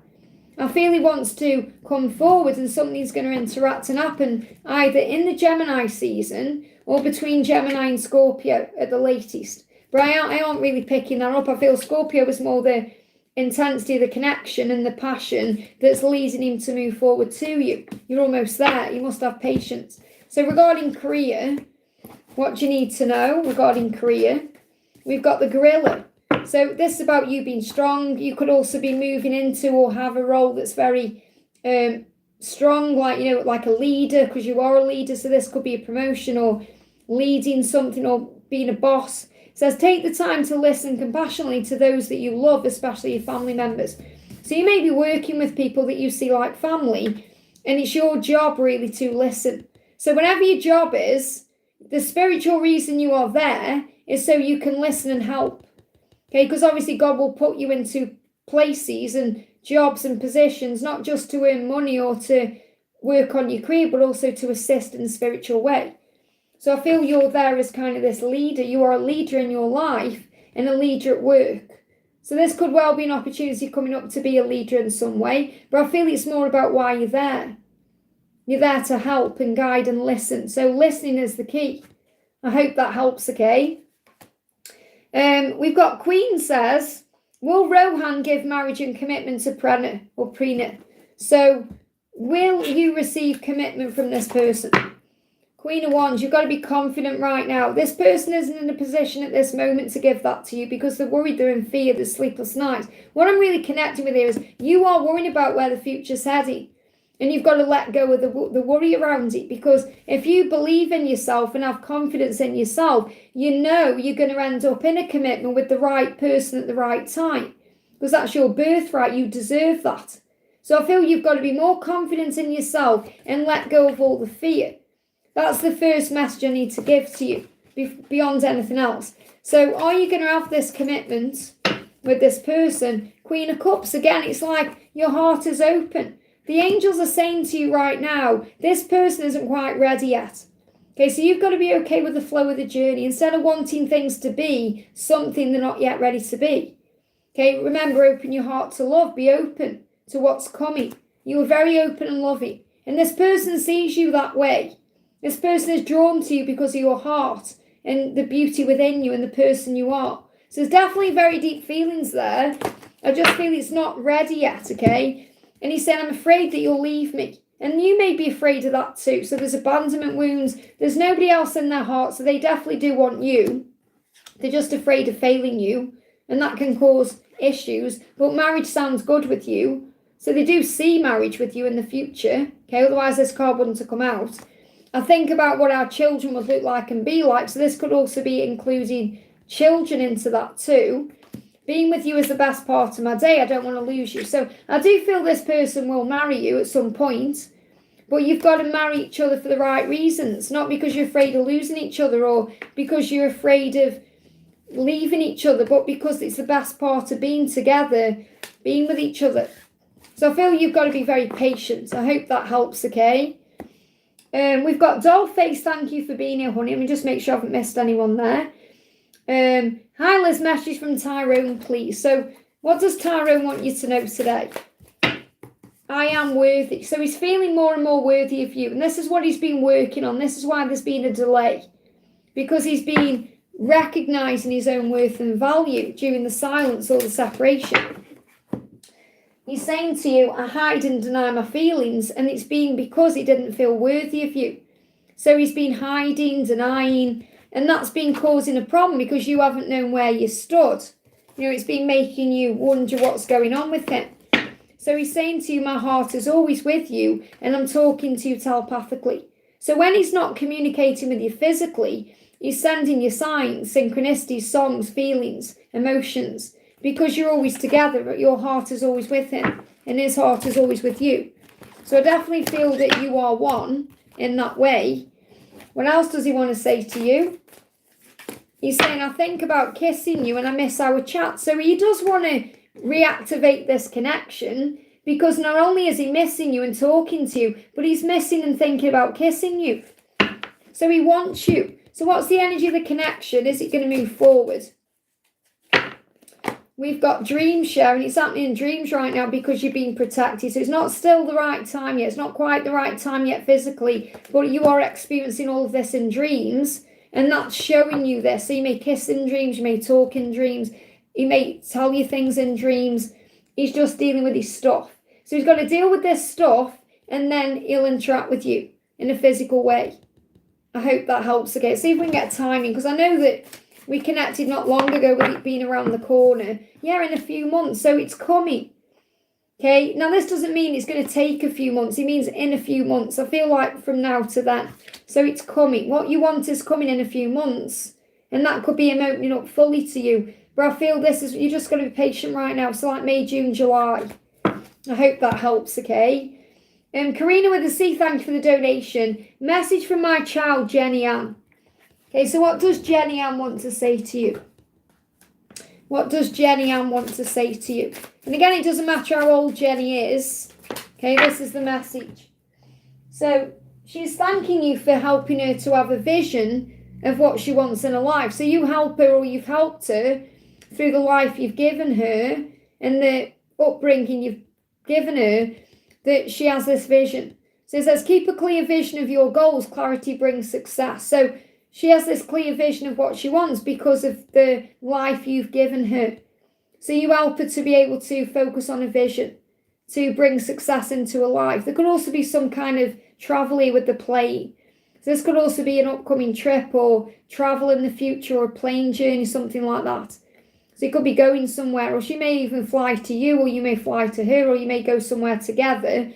I feel he wants to come forward and something's going to interact and happen either in the Gemini season or between Gemini and Scorpio at the latest. But I aren't really picking that up. I feel Scorpio is more the intensity, the connection and the passion that's leading him to move forward to you. You're almost there. You must have patience. So regarding career, what do you need to know regarding career? We've got the gorilla. So this is about you being strong. You could also be moving into or have a role that's very strong, like a leader, because you are a leader. So this could be a promotion or leading something or being a boss. It says take the time to listen compassionately to those that you love, especially your family members. So you may be working with people that you see like family, and it's your job really to listen. So whenever your job is, the spiritual reason you are there is so you can listen and help. Okay, because obviously God will put you into places and jobs and positions, not just to earn money or to work on your career, but also to assist in a spiritual way. So I feel you're there as kind of this leader. You are a leader in your life and a leader at work. So this could well be an opportunity coming up to be a leader in some way, but I feel it's more about why you're there. You're there to help and guide and listen. So listening is the key. I hope that helps, okay? We've got Queen says, will Rohan give marriage and commitment to Prina? So will you receive commitment from this person? Queen of Wands, you've got to be confident right now. This person isn't in a position at this moment to give that to you because they're worried, they're in fear, there's sleepless nights. What I'm really connecting with here is you are worrying about where the future's heading. And you've got to let go of the worry around it, because if you believe in yourself and have confidence in yourself, you know you're going to end up in a commitment with the right person at the right time, because that's your birthright. You deserve that. So I feel you've got to be more confident in yourself and let go of all the fear. That's the first message I need to give to you beyond anything else. So are you going to have this commitment with this person? Queen of Cups, again, it's like your heart is open. The angels are saying to you right now, this person isn't quite ready yet. Okay, so you've got to be okay with the flow of the journey instead of wanting things to be something they're not yet ready to be. Okay, remember, open your heart to love. Be open to what's coming. You are very open and loving. And this person sees you that way. This person is drawn to you because of your heart and the beauty within you and the person you are. So there's definitely very deep feelings there. I just feel it's not ready yet, okay? And he said, I'm afraid that you'll leave me. And you may be afraid of that too. So there's abandonment wounds. There's nobody else in their heart. So they definitely do want you. They're just afraid of failing you. And that can cause issues. But marriage sounds good with you. So they do see marriage with you in the future. Okay, otherwise this card wouldn't have come out. I think about what our children would look like and be like. So this could also be including children into that too. Being with you is the best part of my day. I don't want to lose you. So I do feel this person will marry you at some point, but you've got to marry each other for the right reasons, not because you're afraid of losing each other or because you're afraid of leaving each other, but because it's the best part of being together, being with each other. So I feel you've got to be very patient. I hope that helps, okay? We've got Dollface, thank you for being here, honey. Let me just make sure I haven't missed anyone there. Hi Liz, message from Tyrone, please. So what does Tyrone want you to know today? I am worthy. So he's feeling more and more worthy of you. And this is what he's been working on. This is why there's been a delay. Because he's been recognising his own worth and value during the silence or the separation. He's saying to you, I hide and deny my feelings, and it's been because he didn't feel worthy of you. So he's been hiding, denying, and that's been causing a problem because you haven't known where you stood. You know, it's been making you wonder what's going on with him. So he's saying to you, my heart is always with you, and I'm talking to you telepathically. So when he's not communicating with you physically, he's sending you signs, synchronicities, songs, feelings, emotions, because you're always together, but your heart is always with him, and his heart is always with you. So I definitely feel that you are one in that way. What else does he want to say to you? He's saying, I think about kissing you and I miss our chat. So he does want to reactivate this connection because not only is he missing you and talking to you, but he's missing and thinking about kissing you. So he wants you. So what's the energy of the connection? Is it going to move forward? We've got dreams sharing. It's happening in dreams right now because you're being protected. So it's not still the right time yet. It's not quite the right time yet physically, but you are experiencing all of this in dreams. And that's showing you this. So you may kiss in dreams, you may talk in dreams, he may tell you things in dreams. He's just dealing with his stuff. So he's got to deal with this stuff and then he'll interact with you in a physical way. I hope that helps. Okay, see if we can get timing, because I know that we connected not long ago with it being around the corner. Yeah, in a few months. So it's coming. Okay, now this doesn't mean it's going to take a few months. It means in a few months. I feel like from now to then. So it's coming. What you want is coming in a few months. And that could be him opening up fully to you. But I feel this is, you're just going to be patient right now. So like May, June, July. I hope that helps, okay? Karina with a C, thank you for the donation. Message from my child, Jenny Ann. Okay, so what does Jenny Ann want to say to you? What does Jenny Ann want to say to you? And again, it doesn't matter how old Jenny is. Okay, this is the message. So she's thanking you for helping her to have a vision of what she wants in her life. So you help her, or you've helped her through the life you've given her and the upbringing you've given her, that she has this vision. So it says, keep a clear vision of your goals. Clarity brings success. So she has this clear vision of what she wants because of the life you've given her. So you help her to be able to focus on a vision, to bring success into her life. There could also be some kind of travel here with the plane. So this could also be an upcoming trip or travel in the future or a plane journey, something like that. So you could be going somewhere, or she may even fly to you, or you may fly to her, or you may go somewhere together.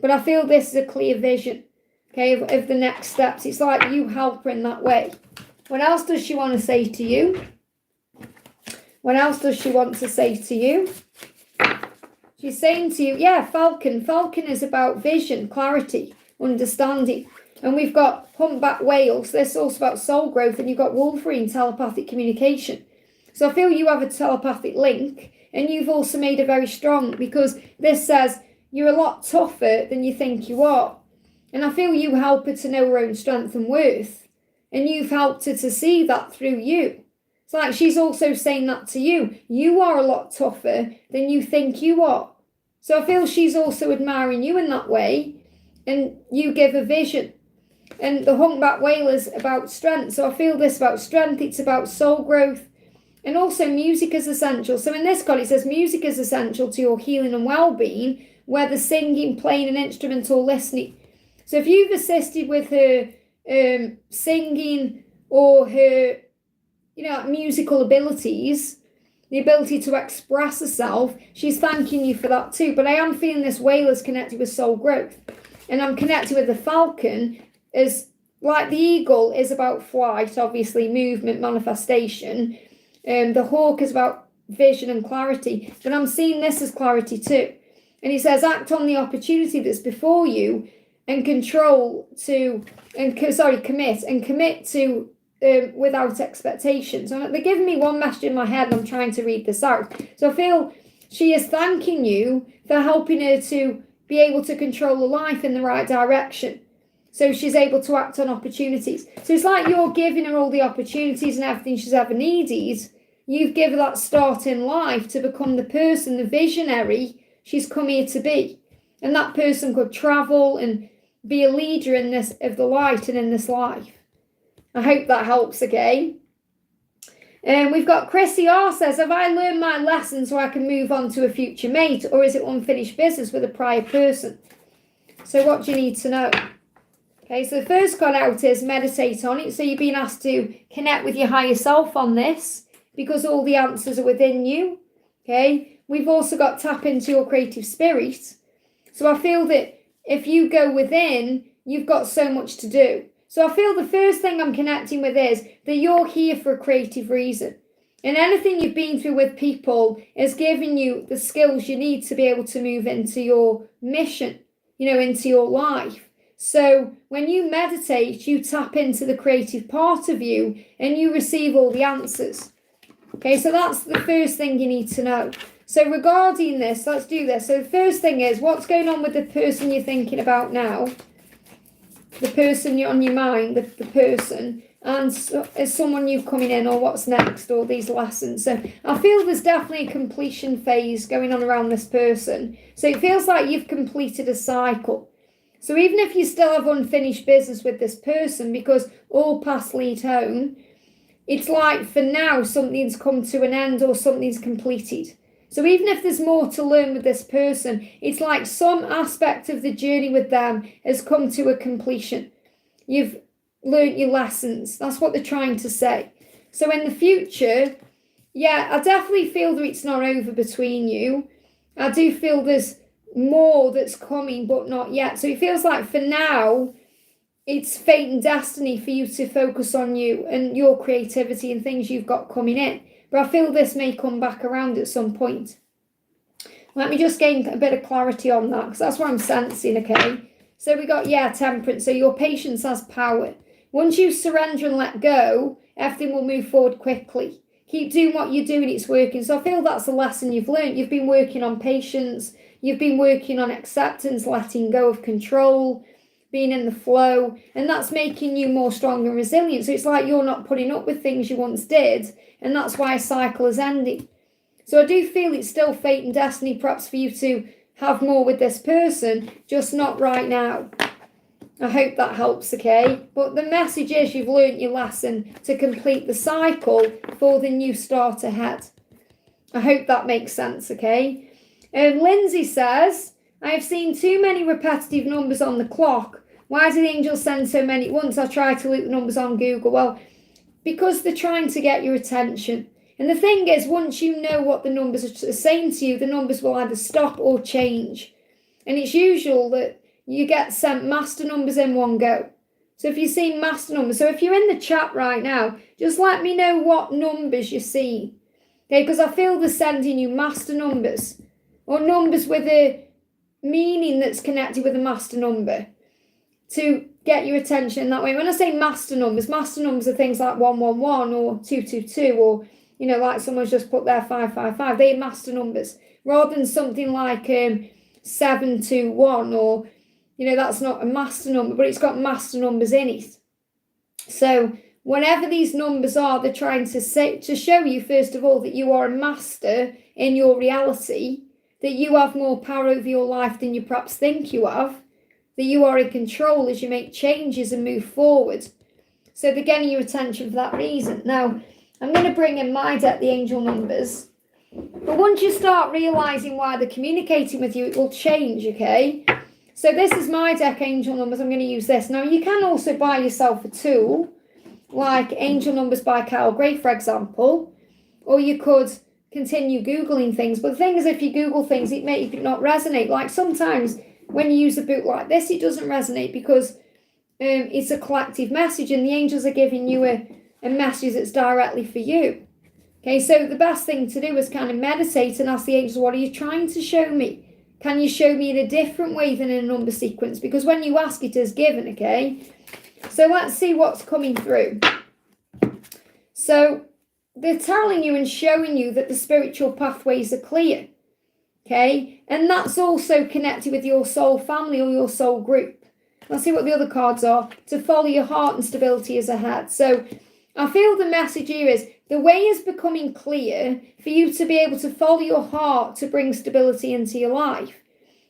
But I feel this is a clear vision, okay, of the next steps. It's like you help her in that way. What else does she want to say to you? What else does she want to say to you? She's saying to you, yeah, Falcon. Falcon is about vision, clarity, understanding. And we've got humpback whales. This is also about soul growth. And you've got Wolverine, telepathic communication. So I feel you have a telepathic link. And you've also made it very strong, because this says you're a lot tougher than you think you are. And I feel you help her to know her own strength and worth. And you've helped her to see that through you. It's like she's also saying that to you. You are a lot tougher than you think you are. So I feel she's also admiring you in that way. And you give a vision. And the humpback whale is about strength. So I feel this about strength. It's about soul growth. And also music is essential. So in this card it says music is essential to your healing and well-being, whether singing, playing an instrument, or listening. So if you've assisted with her singing or her, musical abilities, the ability to express herself, she's thanking you for that too. But I am feeling this whale is connected with soul growth. And I'm connected with the falcon as like the eagle is about flight, obviously, movement, manifestation. The hawk is about vision and clarity. But I'm seeing this as clarity too. And he says, act on the opportunity that's before you and commit to without expectations. So they're giving me one message in my head and I'm trying to read this out. So I feel she is thanking you for helping her to be able to control her life in the right direction. So she's able to act on opportunities. So it's like you're giving her all the opportunities and everything she's ever needed. You've given her that start in life to become the person, the visionary she's come here to be. And that person could travel and be a leader in this of the light and in this life. I hope that helps again. And we've got Chrissy R says, have I learned my lesson so I can move on to a future mate, or is it unfinished business with a prior person? So what do you need to know? Okay, so the first card out is meditate on it. So you're being asked to connect with your higher self on this because all the answers are within you. Okay, we've also got tap into your creative spirit. So I feel that if you go within, you've got so much to do. So I feel the first thing I'm connecting with is that you're here for a creative reason. And anything you've been through with people is giving you the skills you need to be able to move into your mission, into your life. So when you meditate, you tap into the creative part of you and you receive all the answers. Okay, so that's the first thing you need to know. So regarding this, let's do this. So the first thing is, what's going on with the person you're thinking about now? The person you're on your mind, the person, and is someone you've coming in, or what's next, or these lessons. So I feel there's definitely a completion phase going on around this person. So it feels like you've completed a cycle. So even if you still have unfinished business with this person, because all paths lead home, it's like for now something's come to an end or something's completed. So even if there's more to learn with this person, it's like some aspect of the journey with them has come to a completion. You've learned your lessons. That's what they're trying to say. So in the future, yeah, I definitely feel that it's not over between you. I do feel there's more that's coming, but not yet. So it feels like for now, it's fate and destiny for you to focus on you and your creativity and things you've got coming in. But I feel this may come back around at some point. Let me just gain a bit of clarity on that, because that's what I'm sensing, okay? So we got, temperance. So your patience has power. Once you surrender and let go, everything will move forward quickly. Keep doing what you're doing, it's working. So I feel that's a lesson you've learned. You've been working on patience. You've been working on acceptance, letting go of control, being in the flow, and that's making you more strong and resilient. So it's like you're not putting up with things you once did, and that's why a cycle is ending. So I do feel it's still fate and destiny perhaps for you to have more with this person, just not right now. I hope that helps, okay? But the message is you've learnt your lesson to complete the cycle for the new start ahead. I hope that makes sense, okay? Lindsay says, I have seen too many repetitive numbers on the clock. Why do the angels send so many at once? I try to look the numbers on Google. Well, because they're trying to get your attention. And the thing is, once you know what the numbers are saying to you, the numbers will either stop or change. And it's usual that you get sent master numbers in one go. So if you see master numbers, so if you're in the chat right now, just let me know what numbers you're seeing. Okay, because I feel they're sending you master numbers, or numbers with a meaning that's connected with a master number to get your attention that way. When I say master numbers are things like 111 or 222, or, like someone's just put their 555. They're master numbers, rather than something like 721, or, that's not a master number, but it's got master numbers in it. So whatever these numbers are, they're trying to show you, first of all, that you are a master in your reality, that you have more power over your life than you perhaps think you have, that you are in control as you make changes and move forward. So they're getting your attention for that reason. Now, I'm going to bring in my deck, the angel numbers. But once you start realising why they're communicating with you, it will change, okay? So this is my deck, angel numbers. I'm going to use this. Now, you can also buy yourself a tool, like Angel Numbers by Kyle Gray, for example. Or you could continue Googling things. But the thing is, if you Google things, it may not resonate. Like sometimes when you use a book like this, it doesn't resonate because it's a collective message, and the angels are giving you a message that's directly for you. Okay, so the best thing to do is kind of meditate and ask the angels, what are you trying to show me? Can you show me in a different way than in a number sequence? Because when you ask, it is given, okay? So let's see what's coming through. So they're telling you and showing you that the spiritual pathways are clear, okay? And that's also connected with your soul family or your soul group. Let's see what the other cards are. To follow your heart and stability is ahead. So I feel the message here is the way is becoming clear for you to be able to follow your heart to bring stability into your life.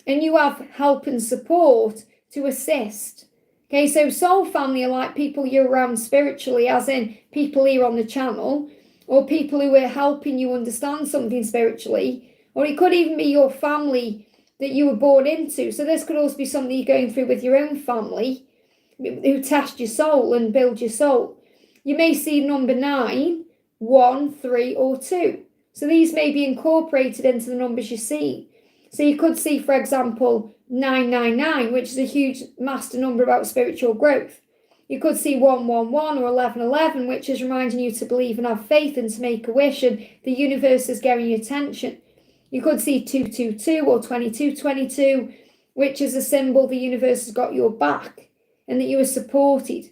And you have help and support to assist. Okay, so soul family are like people you're around spiritually, as in people here on the channel, or people who are helping you understand something spiritually, or it could even be your family that you were born into. So this could also be something you're going through with your own family, who test your soul and build your soul. You may see number 9, 1, 3, or 2. So these may be incorporated into the numbers you see. So you could see, for example, 999, which is a huge master number about spiritual growth. You could see 111 or 1111, which is reminding you to believe and have faith and to make a wish, and the universe is getting your attention. You could see 222 or 2222, which is a symbol the universe has got your back and that you are supported.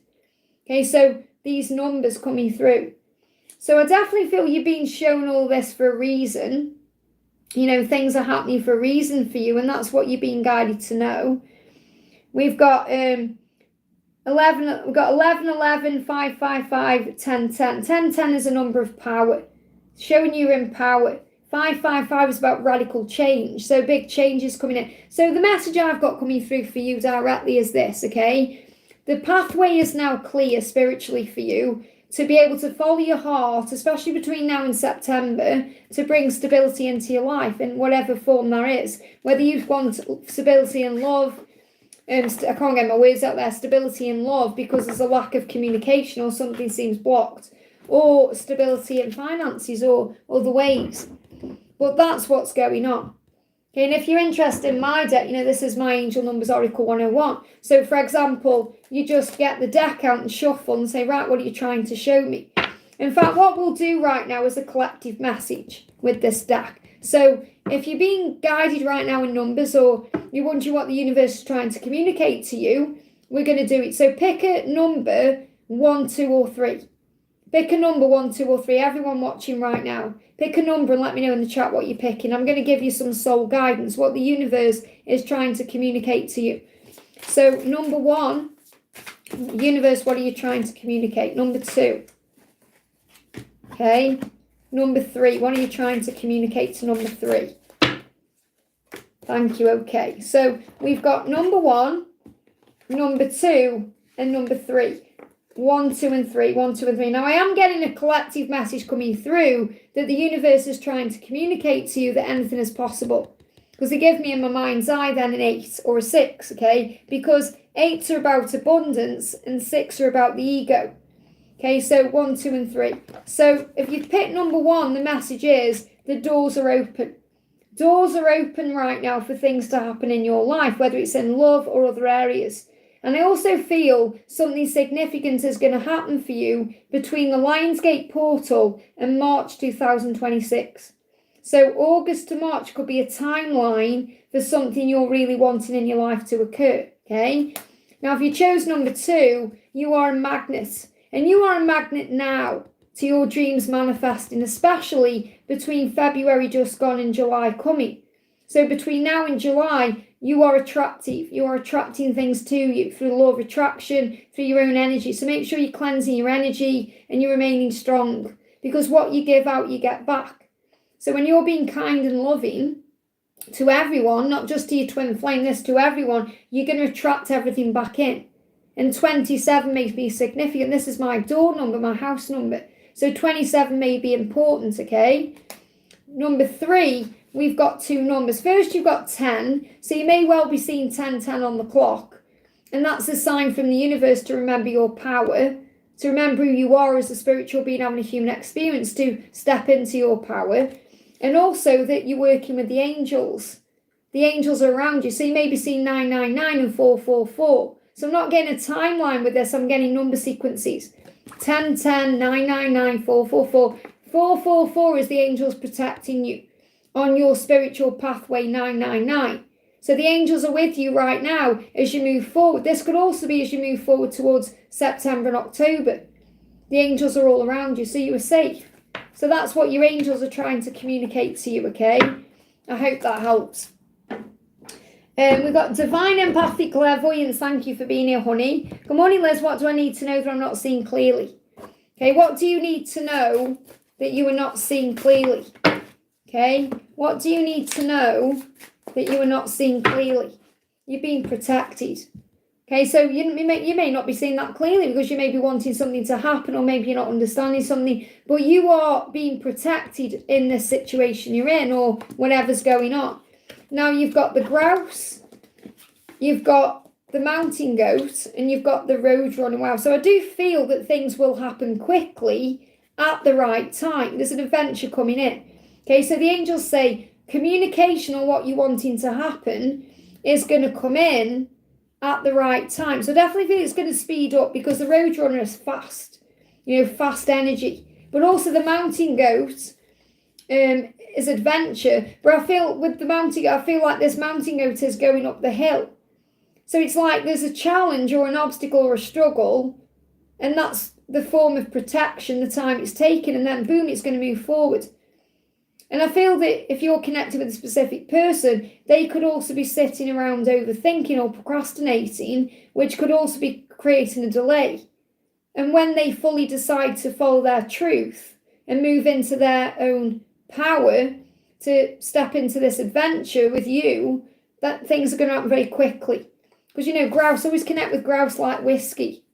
Okay, so these numbers coming through. So I definitely feel you're being shown all this for a reason. You know, things are happening for a reason for you, and that's what you're being guided to know. We've got 11, we've got 11, 11, 5, 5, 5, 10, 10. 10, 10 is a number of power, showing you're in power. 5, 5, 5 is about radical change, so big changes coming in. So the message I've got coming through for you directly is this, okay? The pathway is now clear spiritually for you to be able to follow your heart, especially between now and September, to bring stability into your life in whatever form there is. Whether you want stability and love, I can't get my words out there, stability and love because there's a lack of communication or something seems blocked, or stability in finances or other ways. But that's what's going on. Okay, and if you're interested in my deck, you know, this is my Angel Numbers Oracle 101. So, for example, you just get the deck out and shuffle and say, right, what are you trying to show me? In fact, what we'll do right now is a collective message with this deck. So, if you're being guided right now in numbers or you're wondering what the universe is trying to communicate to you, we're going to do it. So, pick a number 1, 2, or 3. Pick a number 1, 2, or 3. Everyone watching right now, pick a number and let me know in the chat what you're picking. I'm going to give you some soul guidance, what the universe is trying to communicate to you. So, number 1, universe, what are you trying to communicate? Number 2. Okay. Number 3, what are you trying to communicate to number 3? Thank you. Okay. So, we've got number 1, number 2, and number 3. 1, 2, and 3. 1, 2, and 3. Now, I am getting a collective message coming through that the universe is trying to communicate to you that anything is possible. Because they give me in my mind's eye then an 8 or a 6, okay? Because 8s are about abundance and 6 are about the ego. Okay, so 1, 2, and 3. So if you pick number 1, the message is the doors are open. Doors are open right now for things to happen in your life, whether it's in love or other areas. And I also feel something significant is going to happen for you between the Lionsgate portal and March 2026. So August to March could be a timeline for something you're really wanting in your life to occur, okay? Now, if you chose number 2, you are a magnet. And you are a magnet now to your dreams manifesting, especially between February just gone and July coming. So between now and July, you are attractive. You are attracting things to you through the law of attraction, through your own energy. So make sure you're cleansing your energy and you're remaining strong, because what you give out, you get back. So when you're being kind and loving to everyone, not just to your twin flame, this to everyone, you're going to attract everything back in. And 27 may be significant. This is my door number, my house number. So 27 may be important, okay? Number 3, we've got 2 numbers. First, you've got 10. So you may well be seeing 1010 on the clock. And that's a sign from the universe to remember your power, to remember who you are as a spiritual being having a human experience, to step into your power. And also that you're working with the angels. The angels are around you. So you may be seeing 999 and 444. So I'm not getting a timeline with this. I'm getting number sequences. 10, 10, 9, 9, 9, 4, 4, 4. 4, 4, 4 is the angels protecting you on your spiritual pathway 999. So the angels are with you right now as you move forward. This could also be as you move forward towards September and October. The angels are all around you, so you are safe. So that's what your angels are trying to communicate to you, okay? I hope that helps. We've got Divine Empathic Clairvoyance. Thank you for being here, honey. Good morning, Liz. What do I need to know that I'm not seeing clearly? Okay, what do you need to know that you are not seeing clearly? Okay, what do you need to know that you are not seeing clearly? You're being protected. Okay, so you may not be seeing that clearly because you may be wanting something to happen, or maybe you're not understanding something, but you are being protected in this situation you're in, or whatever's going on. Now you've got the grouse, you've got the mountain goat, and you've got the road runner. Wow, so I do feel that things will happen quickly at the right time. There's an adventure coming in. Okay, so the angels say communication on what you're wanting to happen is going to come in at the right time. So definitely feel it's going to speed up because the Roadrunner is fast, fast energy. But also the mountain goat is adventure. But I feel with the mountain goat, I feel like this mountain goat is going up the hill. So it's like there's a challenge or an obstacle or a struggle, and that's the form of protection, the time it's taken, and then boom, it's going to move forward. And I feel that if you're connected with a specific person, they could also be sitting around overthinking or procrastinating, which could also be creating a delay. And when they fully decide to follow their truth and move into their own power to step into this adventure with you, that things are going to happen very quickly. Because, grouse, always connect with grouse like whiskey.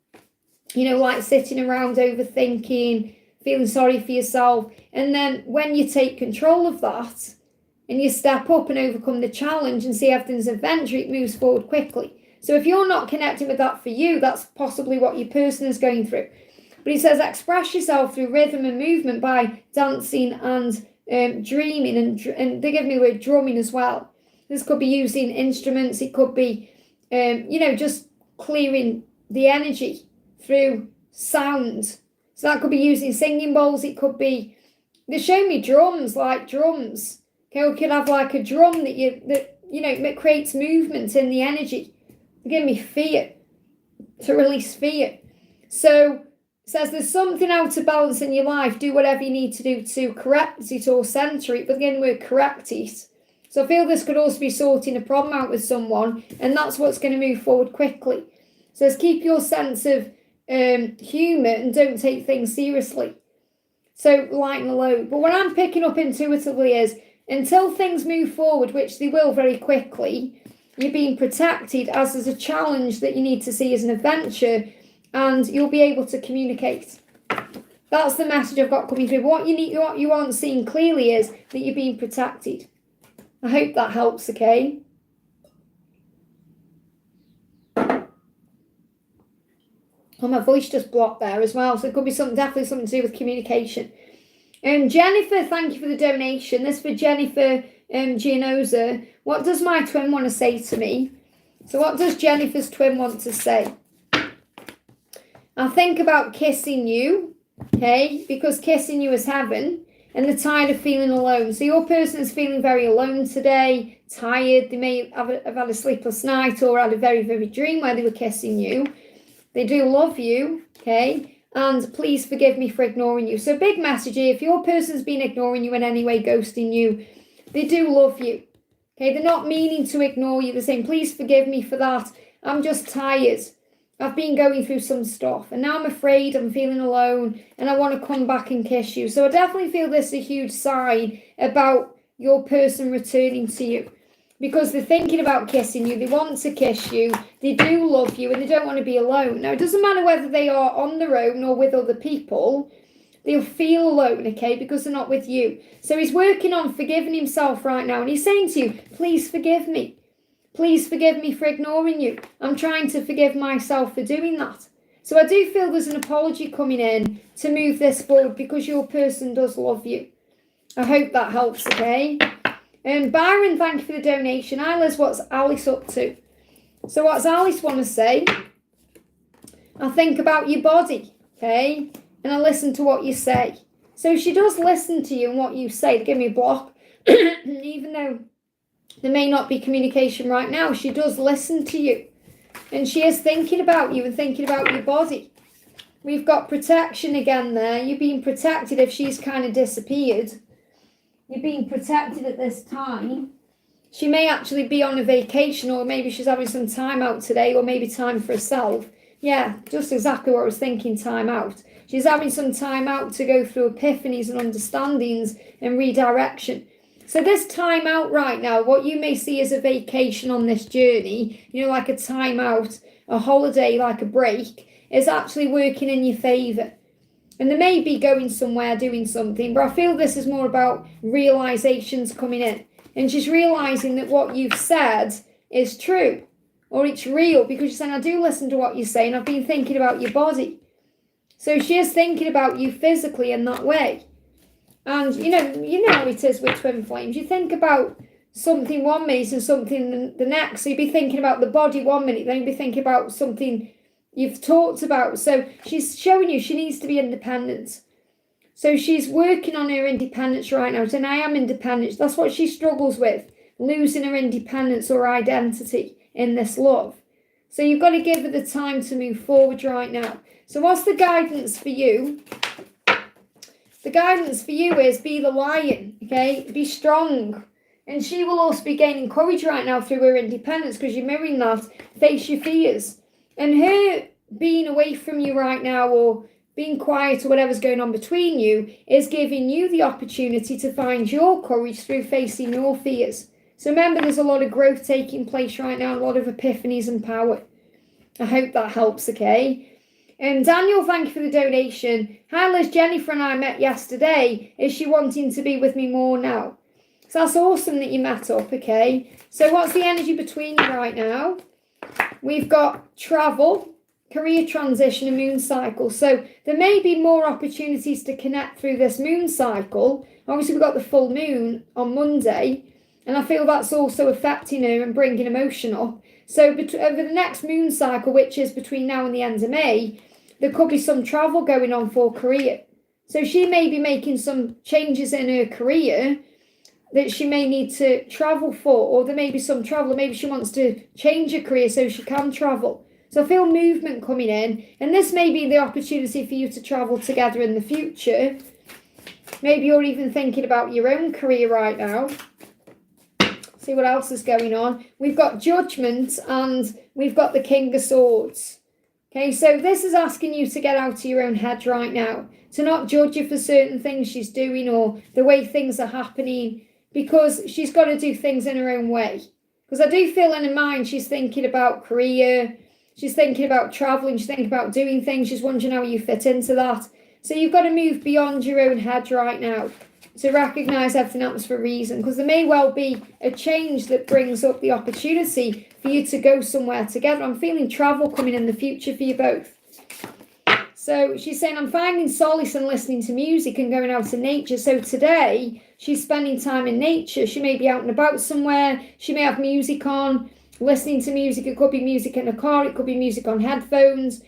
Like sitting around overthinking, feeling sorry for yourself. And then when you take control of that and you step up and overcome the challenge and see everything's adventure, it moves forward quickly. So if you're not connecting with that for you, that's possibly what your person is going through. But he says express yourself through rhythm and movement by dancing and dreaming. And they give me the word drumming as well. This could be using instruments. It could be, just clearing the energy through sound. So that could be using singing bowls. It could be, they show me drums, like drums. Okay, we could have like a drum that creates movement in the energy. They give me fear, to release fear. So it says there's something out of balance in your life. Do whatever you need to do to correct it or center it. But again, we're correct it. So I feel this could also be sorting a problem out with someone, and that's what's going to move forward quickly. So let's keep your sense of humour and don't take things seriously. So lighten the load. But what I'm picking up intuitively is until things move forward, which they will very quickly, you're being protected as there's a challenge that you need to see as an adventure, and you'll be able to communicate. That's the message I've got coming through. What you aren't seeing clearly is that you're being protected. I hope that helps, okay? Oh, my voice just blocked there as well. So it could be definitely something to do with communication. Jennifer, thank you for the donation. This is for Jennifer Gianosa. What does my twin want to say to me? So what does Jennifer's twin want to say? I think about kissing you, okay? Because kissing you is heaven. And they're tired of feeling alone. So your person is feeling very alone today, tired. They may have had a sleepless night or had a very vivid dream where they were kissing you. They do love you, okay? And please forgive me for ignoring you. So big message here. If your person's been ignoring you in any way, ghosting you, they do love you, okay? They're not meaning to ignore you. They're saying, please forgive me for that. I'm just tired. I've been going through some stuff and now I'm afraid, I'm feeling alone and I want to come back and kiss you. So I definitely feel this is a huge sign about your person returning to you because they're thinking about kissing you. They want to kiss you. They do love you and they don't want to be alone. Now, it doesn't matter whether they are on their own or with other people. They'll feel alone, okay, because they're not with you. So he's working on forgiving himself right now and he's saying to you, please forgive me. Please forgive me for ignoring you. I'm trying to forgive myself for doing that. So I do feel there's an apology coming in to move this forward because your person does love you. I hope that helps, okay? Byron, thank you for the donation. Hi, Liz, what's Alice up to? So what's Alice want to say? I think about your body, okay? And I listen to what you say. So she does listen to you and what you say. Give me a block. Even though there may not be communication right now, she does listen to you. And she is thinking about you and thinking about your body. We've got protection again there. You're being protected if she's kind of disappeared. You're being protected at this time. She may actually be on a vacation, or maybe she's having some time out today, or maybe time for herself. Yeah, just exactly what I was thinking, time out. She's having some time out to go through epiphanies and understandings and redirection. So this time out right now, what you may see as a vacation on this journey, you know, like a time out, a holiday, like a break, is actually working in your favour. And they may be going somewhere, doing something, but I feel this is more about realizations coming in. And she's realising that what you've said is true, or it's real, because you're saying, I do listen to what you say, and I've been thinking about your body. So she is thinking about you physically in that way. And you know how it is with twin flames. You think about something one minute and something the next. So you'd be thinking about the body one minute, then you'd be thinking about something you've talked about. So she's showing you she needs to be independent. So she's working on her independence right now. And I am independent. That's what she struggles with, losing her independence or identity in this love. So you've got to give her the time to move forward right now. So what's the guidance for you? The guidance for you is be the lion, okay? Be strong. And she will also be gaining courage right now through her independence, because you're mirroring that. Face your fears. And her being away from you right now, or being quiet, or whatever's going on between you, is giving you the opportunity to find your courage through facing your fears. So remember, there's a lot of growth taking place right now, a lot of epiphanies and power. I hope that helps, okay? And Daniel, thank you for the donation. Hi Liz, Jennifer and I met yesterday. Is she wanting to be with me more now? So that's awesome that you met up, okay? So what's the energy between you right now? We've got travel, career transition, and moon cycle. So there may be more opportunities to connect through this moon cycle. Obviously, we've got the full moon on Monday, and I feel that's also affecting her and bringing emotion up. So over the next moon cycle, which is between now and the end of May, there could be some travel going on for career. So she may be making some changes in her career that she may need to travel for, or there may be some travel, or maybe she wants to change her career so she can travel. So I feel movement coming in, and this may be the opportunity for you to travel together in the future. Maybe you're even thinking about your own career right now. See what else is going on. We've got Judgment, and we've got the King of Swords. Okay, so this is asking you to get out of your own head right now, to not judge her for certain things she's doing or the way things are happening, because she's got to do things in her own way. Because I do feel in her mind she's thinking about career, she's thinking about traveling, she's thinking about doing things, she's wondering how you fit into that. So you've got to move beyond your own head right now to recognise everything happens for a reason, because there may well be a change that brings up the opportunity for you to go somewhere together. I'm feeling travel coming in the future for you both. So she's saying, I'm finding solace in listening to music and going out in nature. So today she's spending time in nature. She may be out and about somewhere. She may have music on, listening to music. It could be music in a car. It could be music on headphones.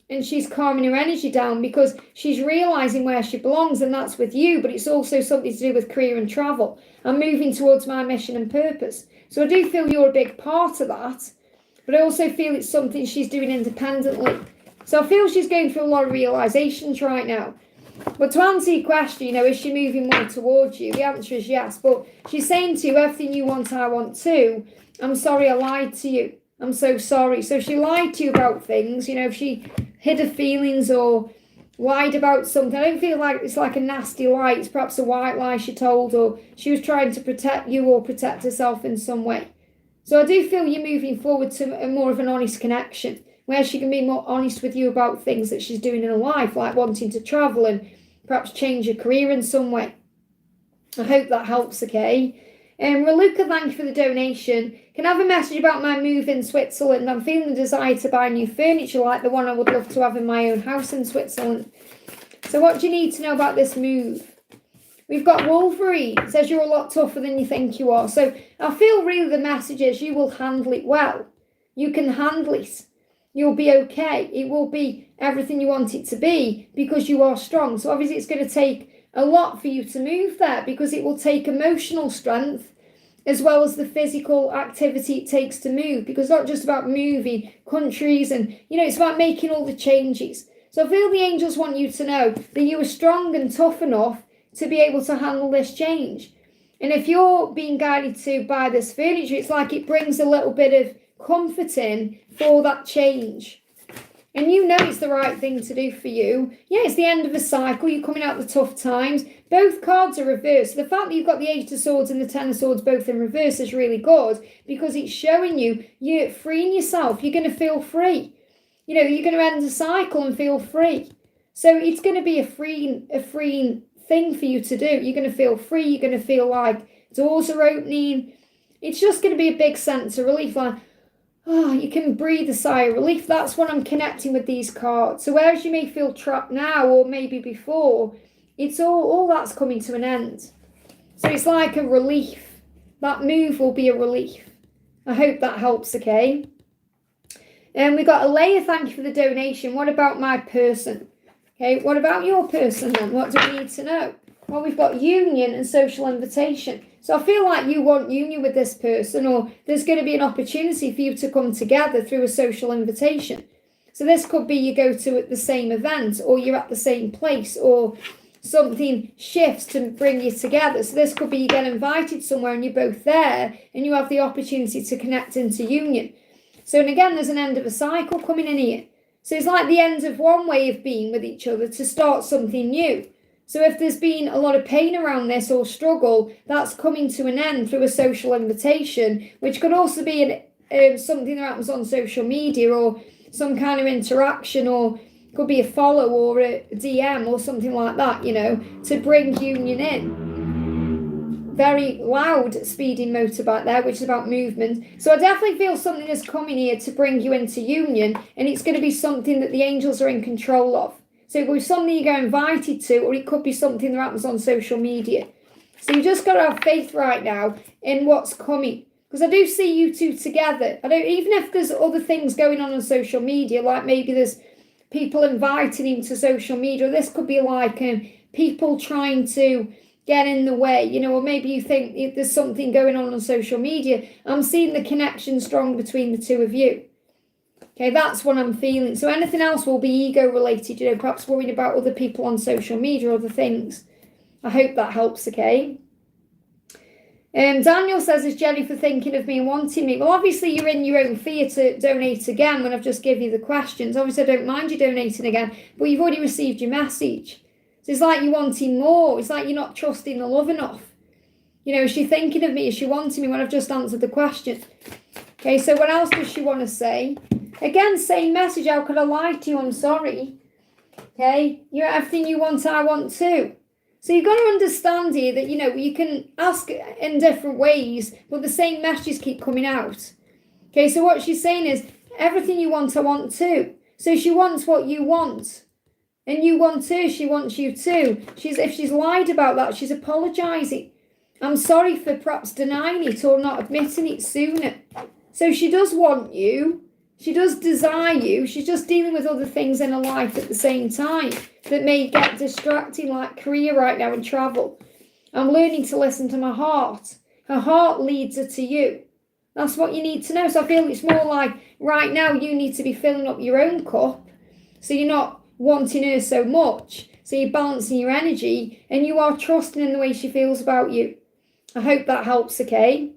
And she's calming her energy down because she's realising where she belongs, and that's with you, but it's also something to do with career and travel. I'm moving towards my mission and purpose. So I do feel you're a big part of that, but I also feel it's something she's doing independently. So I feel she's going through a lot of realisations right now. But to answer your question, is she moving more towards you? The answer is yes, but she's saying to you, everything you want, I want too. I'm sorry I lied to you. I'm so sorry. So she lied to you about things, if she hid her feelings or lied about something. I don't feel like it's like a nasty lie. It's perhaps a white lie she told, or she was trying to protect you or protect herself in some way. So I do feel you're moving forward to a more of an honest connection, where she can be more honest with you about things that she's doing in her life, like wanting to travel and perhaps change her career in some way. I hope that helps, okay? Raluca, thank you for the donation. Can I have a message about my move in Switzerland? I'm feeling the desire to buy new furniture like the one I would love to have in my own house in Switzerland. So what do you need to know about this move? We've got Wolverine. It says you're a lot tougher than you think you are. So I feel really the message is you will handle it well. You can handle it. you'll be okay. It will be everything you want it to be because you are strong. So obviously it's going to take a lot for you to move there, because it will take emotional strength as well as the physical activity it takes to move, because it's not just about moving countries and, it's about making all the changes. So I feel the angels want you to know that you are strong and tough enough to be able to handle this change. And if you're being guided to by this furniture, it's like it brings a little bit of comfort in for that change. And it's the right thing to do for you. Yeah, it's the end of a cycle. You're coming out the tough times. Both cards are reversed. The fact that you've got the Eight of Swords and the Ten of Swords both in reverse is really good, because it's showing you're freeing yourself. You're going to feel free. You're going to end a cycle and feel free. So it's going to be a freeing thing for you to do. You're going to feel free. You're going to feel like doors are opening. It's just going to be a big sense of relief, like, you can breathe a sigh of relief. That's what I'm connecting with these cards. So whereas you may feel trapped now, or maybe before, it's all that's coming to an end. So it's like a relief. That move will be a relief. I hope that helps, okay? And we got Elaine, thank you for the donation. What about my person? Okay, what about your person then? What do we need to know? Well, we've got union and social invitation. So I feel like you want union with this person, or there's going to be an opportunity for you to come together through a social invitation. So this could be you go to the same event, or you're at the same place, or something shifts to bring you together. So this could be you get invited somewhere and you're both there and you have the opportunity to connect into union. So, and again, there's an end of a cycle coming in here. So it's like the end of one way of being with each other to start something new. So if there's been a lot of pain around this or struggle, that's coming to an end through a social invitation, which could also be something that happens on social media, or some kind of interaction, or could be a follow or a DM or something like that, to bring union in. Very loud speeding motorbike there, which is about movement. So I definitely feel something is coming here to bring you into union, and it's going to be something that the angels are in control of. So it could be something you go invited to, or it could be something that happens on social media. So you just got to have faith right now in what's coming. Because I do see you two together. Even if there's other things going on social media, like maybe there's people inviting him to social media, or this could be like people trying to get in the way, or maybe you think there's something going on social media. I'm seeing the connection strong between the two of you. Okay, that's what I'm feeling. So anything else will be ego related, perhaps worrying about other people on social media or other things. I hope that helps, okay? Daniel says, is Jennifer thinking of me and wanting me? Well, obviously you're in your own fear to donate again when I've just given you the questions. Obviously I don't mind you donating again, but you've already received your message. So it's like you're wanting more. It's like you're not trusting the love enough. Is she thinking of me? Is she wanting me when I've just answered the question? Okay, so what else does she want to say? Again, same message. How could I lie to you? I'm sorry. Okay, you're everything you want, I want too. So you've got to understand here that, you can ask in different ways, but the same messages keep coming out. Okay, so what she's saying is, everything you want, I want too. So she wants what you want. And you want her, she wants you too. If she's lied about that, she's apologising. I'm sorry for perhaps denying it or not admitting it sooner. So she does want you. She does desire you. She's just dealing with other things in her life at the same time that may get distracting, like career right now and travel. I'm learning to listen to my heart. Her heart leads her to you. That's what you need to know. So I feel it's more like right now you need to be filling up your own cup. So you're not wanting her so much. So you're balancing your energy and you are trusting in the way she feels about you. I hope that helps, okay?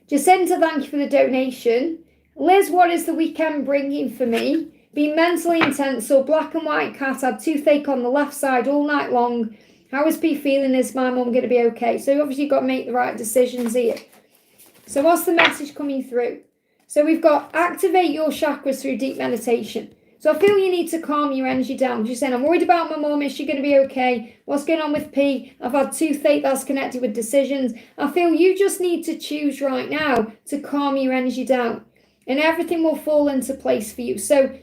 Jacinta, thank you for the donation. Liz, what is the weekend bringing for me? Being mentally intense, so black and white cat, had toothache on the left side all night long. How is P feeling? Is my mum going to be okay? So obviously you've got to make the right decisions here. So what's the message coming through? So we've got activate your chakras through deep meditation. So I feel you need to calm your energy down. She's saying, I'm worried about my mum. Is she going to be okay? What's going on with P? I've had toothache that's connected with decisions. I feel you just need to choose right now to calm your energy down. And everything will fall into place for you. So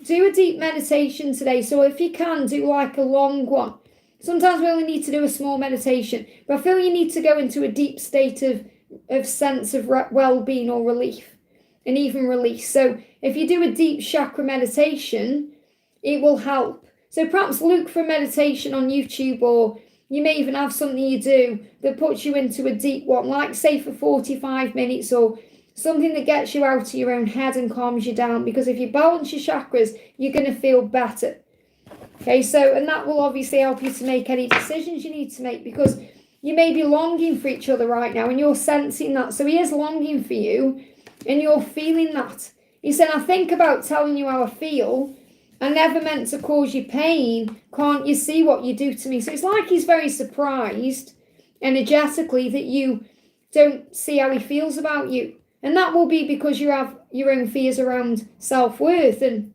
do a deep meditation today. So if you can, do like a long one. Sometimes we only need to do a small meditation. But I feel you need to go into a deep state of sense of well-being or relief. And even release. So if you do a deep chakra meditation, it will help. So perhaps look for a meditation on YouTube, or you may even have something you do that puts you into a deep one, like say for 45 minutes, or something that gets you out of your own head and calms you down. Because if you balance your chakras, you're going to feel better. Okay, so, and that will obviously help you to make any decisions you need to make, because you may be longing for each other right now and you're sensing that. So he is longing for you and you're feeling that. He said, I think about telling you how I feel. I never meant to cause you pain. Can't you see what you do to me? So it's like he's very surprised energetically that you don't see how he feels about you. And that will be because you have your own fears around self-worth and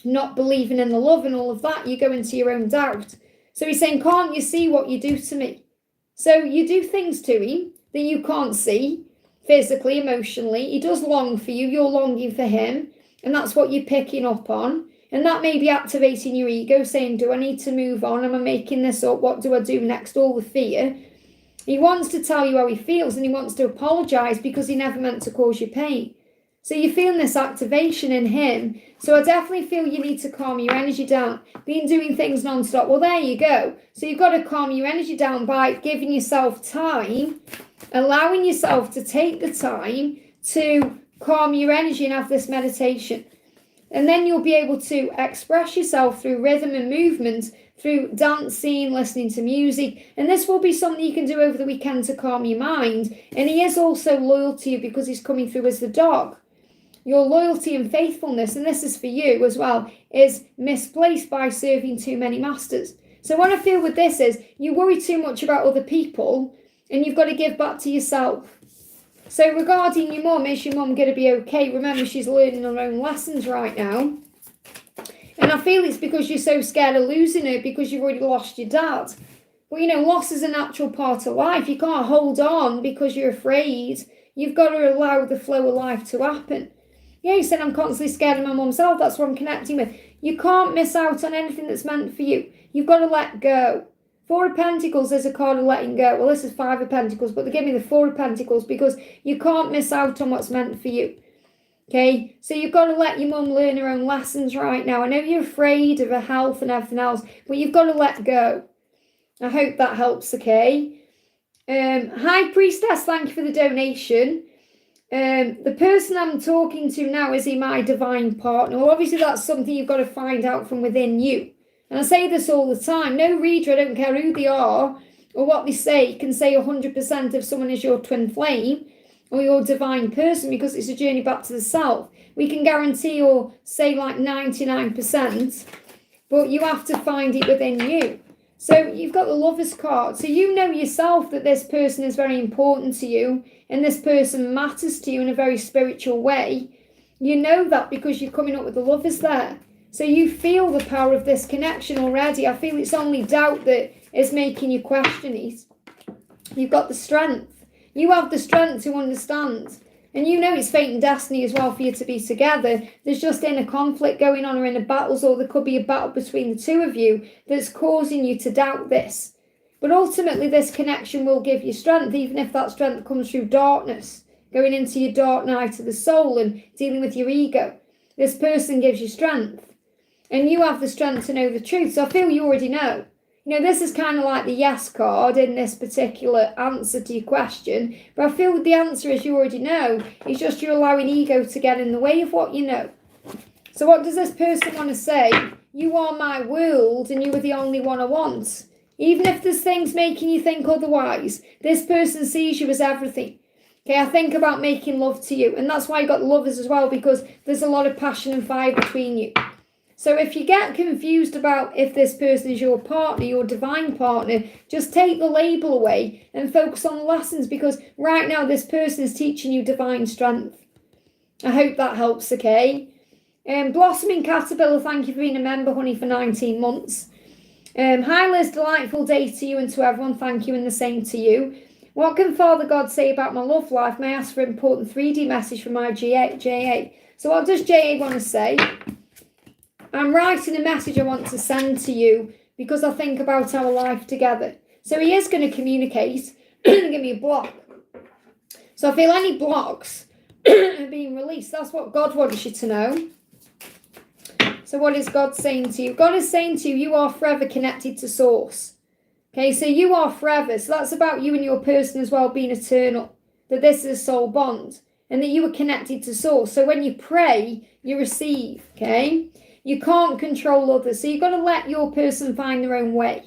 not believing in the love and all of that. You go into your own doubt. So he's saying, can't you see what you do to me? So you do things to him that you can't see physically, emotionally. He does long for you. You're longing for him. And that's what you're picking up on. And that may be activating your ego, saying, do I need to move on? Am I making this up? What do I do next? All the fear. He wants to tell you how he feels, and he wants to apologise because he never meant to cause you pain. So you're feeling this activation in him. So I definitely feel you need to calm your energy down. Been doing things non-stop. Well, there you go. So you've got to calm your energy down by giving yourself time, allowing yourself to take the time to calm your energy and have this meditation. And then you'll be able to express yourself through rhythm and movement, through dancing, listening to music. And this will be something you can do over the weekend to calm your mind. And he is also loyal to you because he's coming through as the dog. Your loyalty and faithfulness, and this is for you as well, is misplaced by serving too many masters. So what I feel with this is you worry too much about other people and you've got to give back to yourself. So regarding your mum, is your mum going to be okay? Remember, she's learning her own lessons right now. And I feel it's because you're so scared of losing her because you've already lost your dad. But, you know, loss is a natural part of life. You can't hold on because you're afraid. You've got to allow the flow of life to happen. Yeah, you said, I'm constantly scared of my mum's health. That's what I'm connecting with. You can't miss out on anything that's meant for you. You've got to let go. Four of Pentacles is a card of letting go. Well, this is Five of Pentacles, but they give me the Four of Pentacles because you can't miss out on what's meant for you. Okay, so you've got to let your mum learn her own lessons right now. I know you're afraid of her health and everything else, but you've got to let go. I hope that helps, okay? High Priestess, thank you for the donation. The person I'm talking to now, is he my divine partner? Well, obviously that's something you've got to find out from within you. And I say this all the time. No reader, I don't care who they are or what they say, can say 100% if someone is your twin flame or your divine person, because it's a journey back to the self. We can guarantee or say like 99%, but you have to find it within you. So you've got the Lover's card. So you know yourself that this person is very important to you and this person matters to you in a very spiritual way. You know that because you're coming up with the Lovers there. So you feel the power of this connection already. I feel it's only doubt that is making you question it. You've got the strength. You have the strength to understand. And you know it's fate and destiny as well for you to be together. There's just inner conflict going on or inner battles, or there could be a battle between the two of you that's causing you to doubt this. But ultimately this connection will give you strength, even if that strength comes through darkness, going into your dark night of the soul and dealing with your ego. This person gives you strength. And you have the strength to know the truth. So I feel you already know. You know, this is kind of like the yes card in this particular answer to your question. But I feel the answer is you already know. It's just you're allowing ego to get in the way of what you know. So what does this person want to say? You are my world and you are the only one I want. Even if there's things making you think otherwise, this person sees you as everything. Okay, I think about making love to you. And that's why you got the Lovers as well, because there's a lot of passion and fire between you. So if you get confused about if this person is your partner, your divine partner, just take the label away and focus on the lessons, because right now this person is teaching you divine strength. I hope that helps, okay? Blossoming Caterpillar, thank you for being a member, honey, for 19 months. Hi Liz, delightful day to you and to everyone. Thank you, and the same to you. What can Father God say about my love life? May I ask for an important 3D message from my JA? So what does JA want to say? I'm writing a message I want to send to you because I think about our life together. So he is going to communicate. Give me a block. So I feel any blocks are being released. That's what God wants you to know. So what is God saying to you? God is saying to you, you are forever connected to Source. Okay, so you are forever. So that's about you and your person as well being eternal. That this is a soul bond. And that you are connected to Source. So when you pray, you receive. Okay? You can't control others. So you've got to let your person find their own way.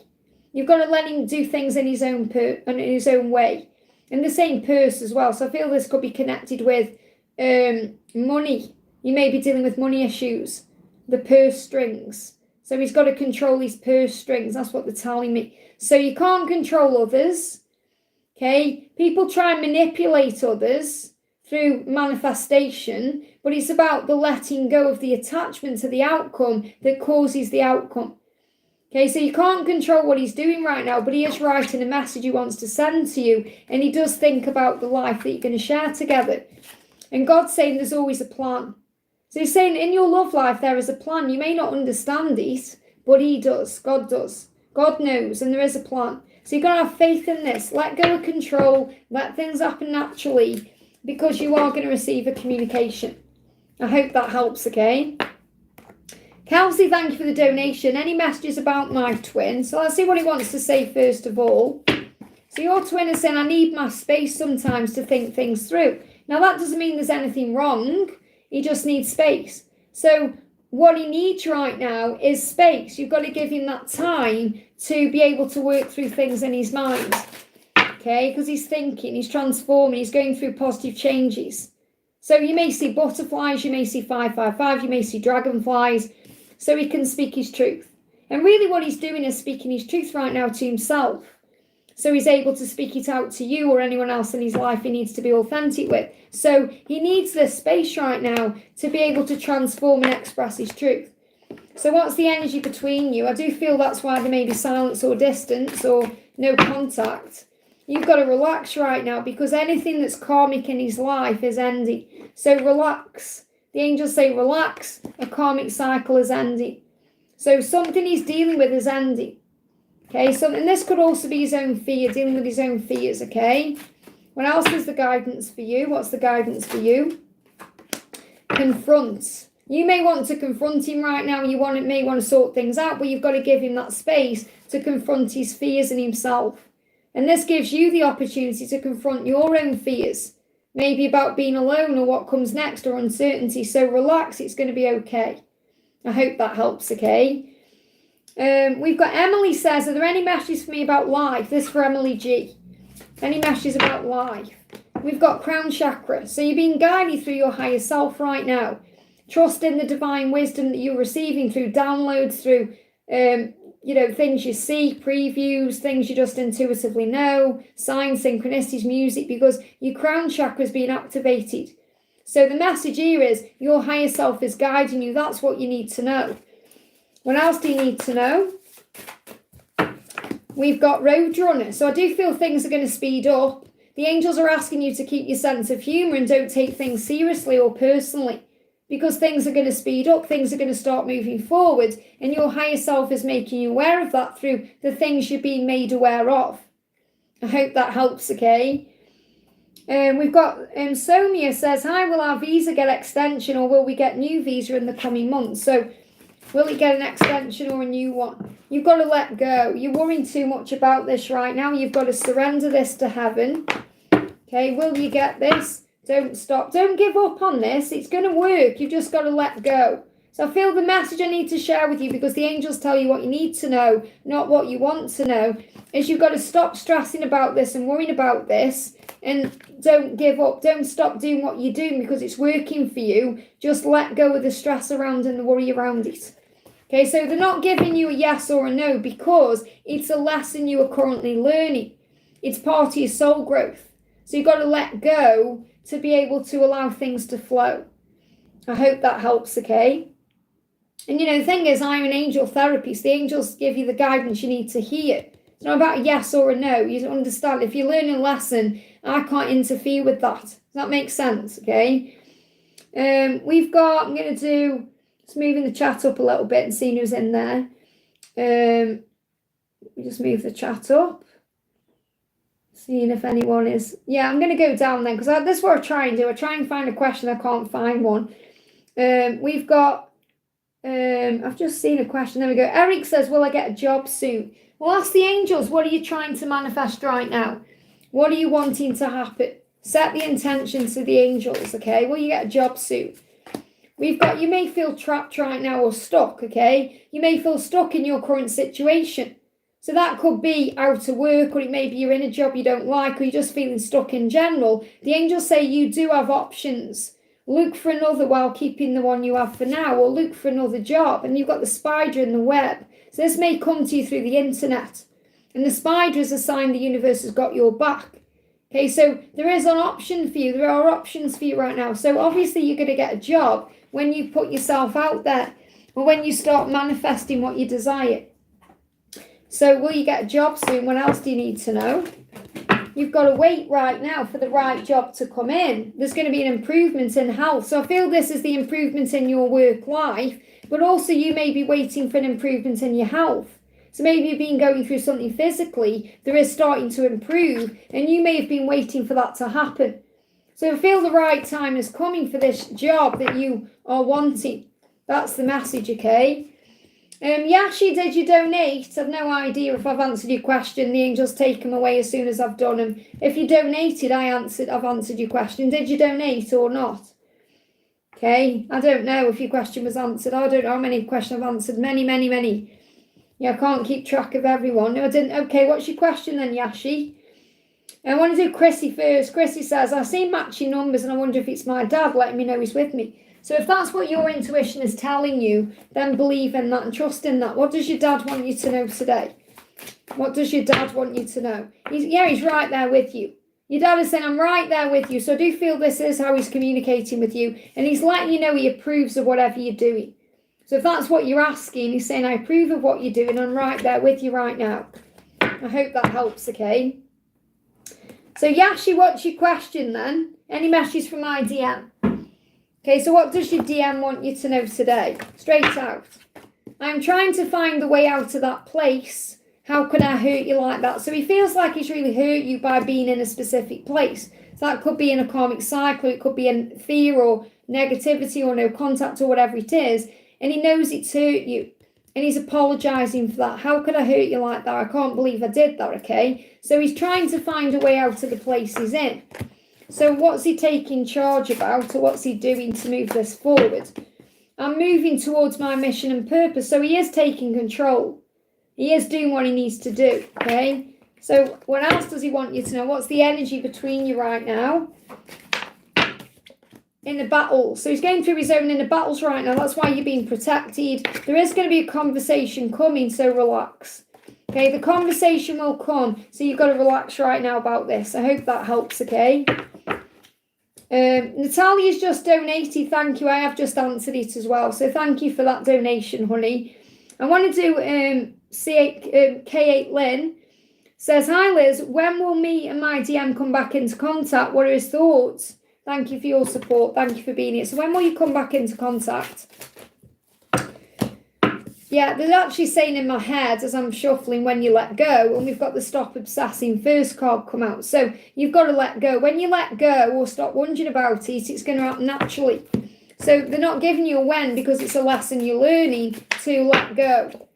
You've got to let him do things in his own way. And the same purse as well. So I feel this could be connected with money. You may be dealing with money issues. The purse strings. So he's got to control his purse strings. That's what they're telling me. So you can't control others. Okay? People try and manipulate others through manifestation. But it's about the letting go of the attachment to the outcome that causes the outcome. Okay, so you can't control what he's doing right now, but he is writing a message he wants to send to you, and he does think about the life that you're going to share together. And God's saying there's always a plan. So he's saying in your love life there is a plan. You may not understand it, but he does. God does. God knows, and there is a plan. So you've got to have faith in this. Let go of control. Let things happen naturally, because you are going to receive a communication. I hope that helps, okay? Kelsey, thank you for the donation. Any messages about my twin? So let's see what he wants to say first of all. So your twin is saying, I need my space sometimes to think things through. Now that doesn't mean there's anything wrong. He just needs space. So what he needs right now is space. You've got to give him that time to be able to work through things in his mind. Okay, because he's thinking, he's transforming, he's going through positive changes. So you may see butterflies, you may see 555, you may see dragonflies. So he can speak his truth. And really what he's doing is speaking his truth right now to himself. So he's able to speak it out to you or anyone else in his life he needs to be authentic with. So he needs this space right now to be able to transform and express his truth. So what's the energy between you? I do feel that's why there may be silence or distance or no contact. You've got to relax right now, because anything that's karmic in his life is ending. So relax. The angels say relax, a karmic cycle is ending. So something he's dealing with is ending. Okay, so, and this could also be his own fear, dealing with his own fears, okay? What else is the guidance for you? What's the guidance for you? Confront. You may want to confront him right now, you may want to sort things out, but you've got to give him that space to confront his fears and himself. And this gives you the opportunity to confront your own fears. Maybe about being alone or what comes next or uncertainty. So relax, it's going to be okay. I hope that helps, okay? We've got Emily says, are there any messages for me about life? This for Emily G. Any messages about life? We've got crown chakra. So you're being guided through your higher self right now. Trust in the divine wisdom that you're receiving through downloads, through things you see, previews, things you just intuitively know, signs, synchronicities, music, because your crown chakra is being activated. So the message here is your higher self is guiding you. That's what you need to know. What else do you need to know? We've got Roadrunner. So I do feel things are going to speed up. The angels are asking you to keep your sense of humour and don't take things seriously or personally, because things are going to speed up, things are going to start moving forward, and your higher self is making you aware of that through the things you're being made aware of. I hope that helps, okay? We've got Somia says, hi, will our visa get extension or will we get new visa in the coming months? So will it get an extension or a new one? You've got to let go. You're worrying too much about this right now. You've got to surrender this to heaven. Okay, will you get this? Don't stop. Don't give up on this. It's going to work. You've just got to let go. So I feel the message I need to share with you, because the angels tell you what you need to know, not what you want to know, is you've got to stop stressing about this and worrying about this, and don't give up. Don't stop doing what you're doing because it's working for you. Just let go of the stress around and the worry around it. Okay, so they're not giving you a yes or a no because it's a lesson you are currently learning. It's part of your soul growth. So you've got to let go to be able to allow things to flow. I hope that helps, okay? And the thing is, I'm an angel therapist. The angels give you the guidance you need to hear. It's not about a yes or a no. You understand, if you're learning a lesson, I can't interfere with that. Does that make sense, okay? We've got, I'm going to do, just moving the chat up a little bit and seeing who's in there. We just move the chat up. Seeing if anyone is. Yeah, I'm going to go down then, because this is what I try and do. I try and find a question. I can't find one. We've got, I've just seen a question. There we go. Eric says, will I get a job soon? Well, ask the angels. What are you trying to manifest right now? What are you wanting to happen? Set the intention to the angels, okay? Will you get a job soon? We've got, you may feel trapped right now or stuck, okay? You may feel stuck in your current situation. So that could be out of work, or it may be you're in a job you don't like, or you're just feeling stuck in general. The angels say you do have options. Look for another while keeping the one you have for now, or look for another job. And you've got the spider in the web. So this may come to you through the internet. And the spider is a sign the universe has got your back. Okay, so there is an option for you. There are options for you right now. So obviously you're going to get a job when you put yourself out there, or when you start manifesting what you desire. So will you get a job soon? What else do you need to know? You've got to wait right now for the right job to come in. There's going to be an improvement in health. So I feel this is the improvement in your work life, but also you may be waiting for an improvement in your health. So maybe you've been going through something physically, there is starting to improve, and you may have been waiting for that to happen. So I feel the right time is coming for this job that you are wanting. That's the message, okay? Yashi, did you donate? I've no idea if I've answered your question. The angels take them away as soon as I've done them. If you donated, I've answered your question. Did you donate or not? Okay, I don't know if your question was answered. I don't know how many questions I've answered. Many. Yeah, I can't keep track of everyone. No, I didn't. Okay, what's your question then, Yashi? I want to do Chrissy first. Chrissy says, I see matching numbers and I wonder if it's my dad letting me know he's with me. So if that's what your intuition is telling you, then believe in that and trust in that. What does your dad want you to know today? What does your dad want you to know? He's right there with you. Your dad is saying, I'm right there with you. So I do feel this is how he's communicating with you. And he's letting you know he approves of whatever you're doing. So if that's what you're asking, he's saying, I approve of what you're doing. I'm right there with you right now. I hope that helps, okay? So Yashi, what's your question then? Any messages from my DM? Okay, so what does your DM want you to know today? Straight out. I'm trying to find the way out of that place. How can I hurt you like that? So he feels like he's really hurt you by being in a specific place. So that could be in a karmic cycle. It could be in fear or negativity or no contact or whatever it is. And he knows it's hurt you. And he's apologising for that. How could I hurt you like that? I can't believe I did that, okay? So he's trying to find a way out of the place he's in. So what's he taking charge about, or what's he doing to move this forward? I'm moving towards my mission and purpose. So he is taking control. He is doing what he needs to do, okay? So what else does he want you to know? What's the energy between you right now? In the battle. So he's going through his own inner battles right now. That's why you're being protected. There is going to be a conversation coming, so relax. Okay, the conversation will come. So you've got to relax right now about this. I hope that helps, okay? Natalia's just donated. Thank you. I have just answered it as well. So thank you for that donation, honey. I want to do K8 Lynn says, hi Liz, when will me and my DM come back into contact? What are his thoughts? Thank you for your support. Thank you for being here. So when will you come back into contact? Yeah, there's actually saying in my head as I'm shuffling when you let go, and we've got the stop obsessing first card come out. So you've got to let go. When you let go or stop wondering about it, it's going to happen naturally. So they're not giving you a when because it's a lesson you're learning to let go.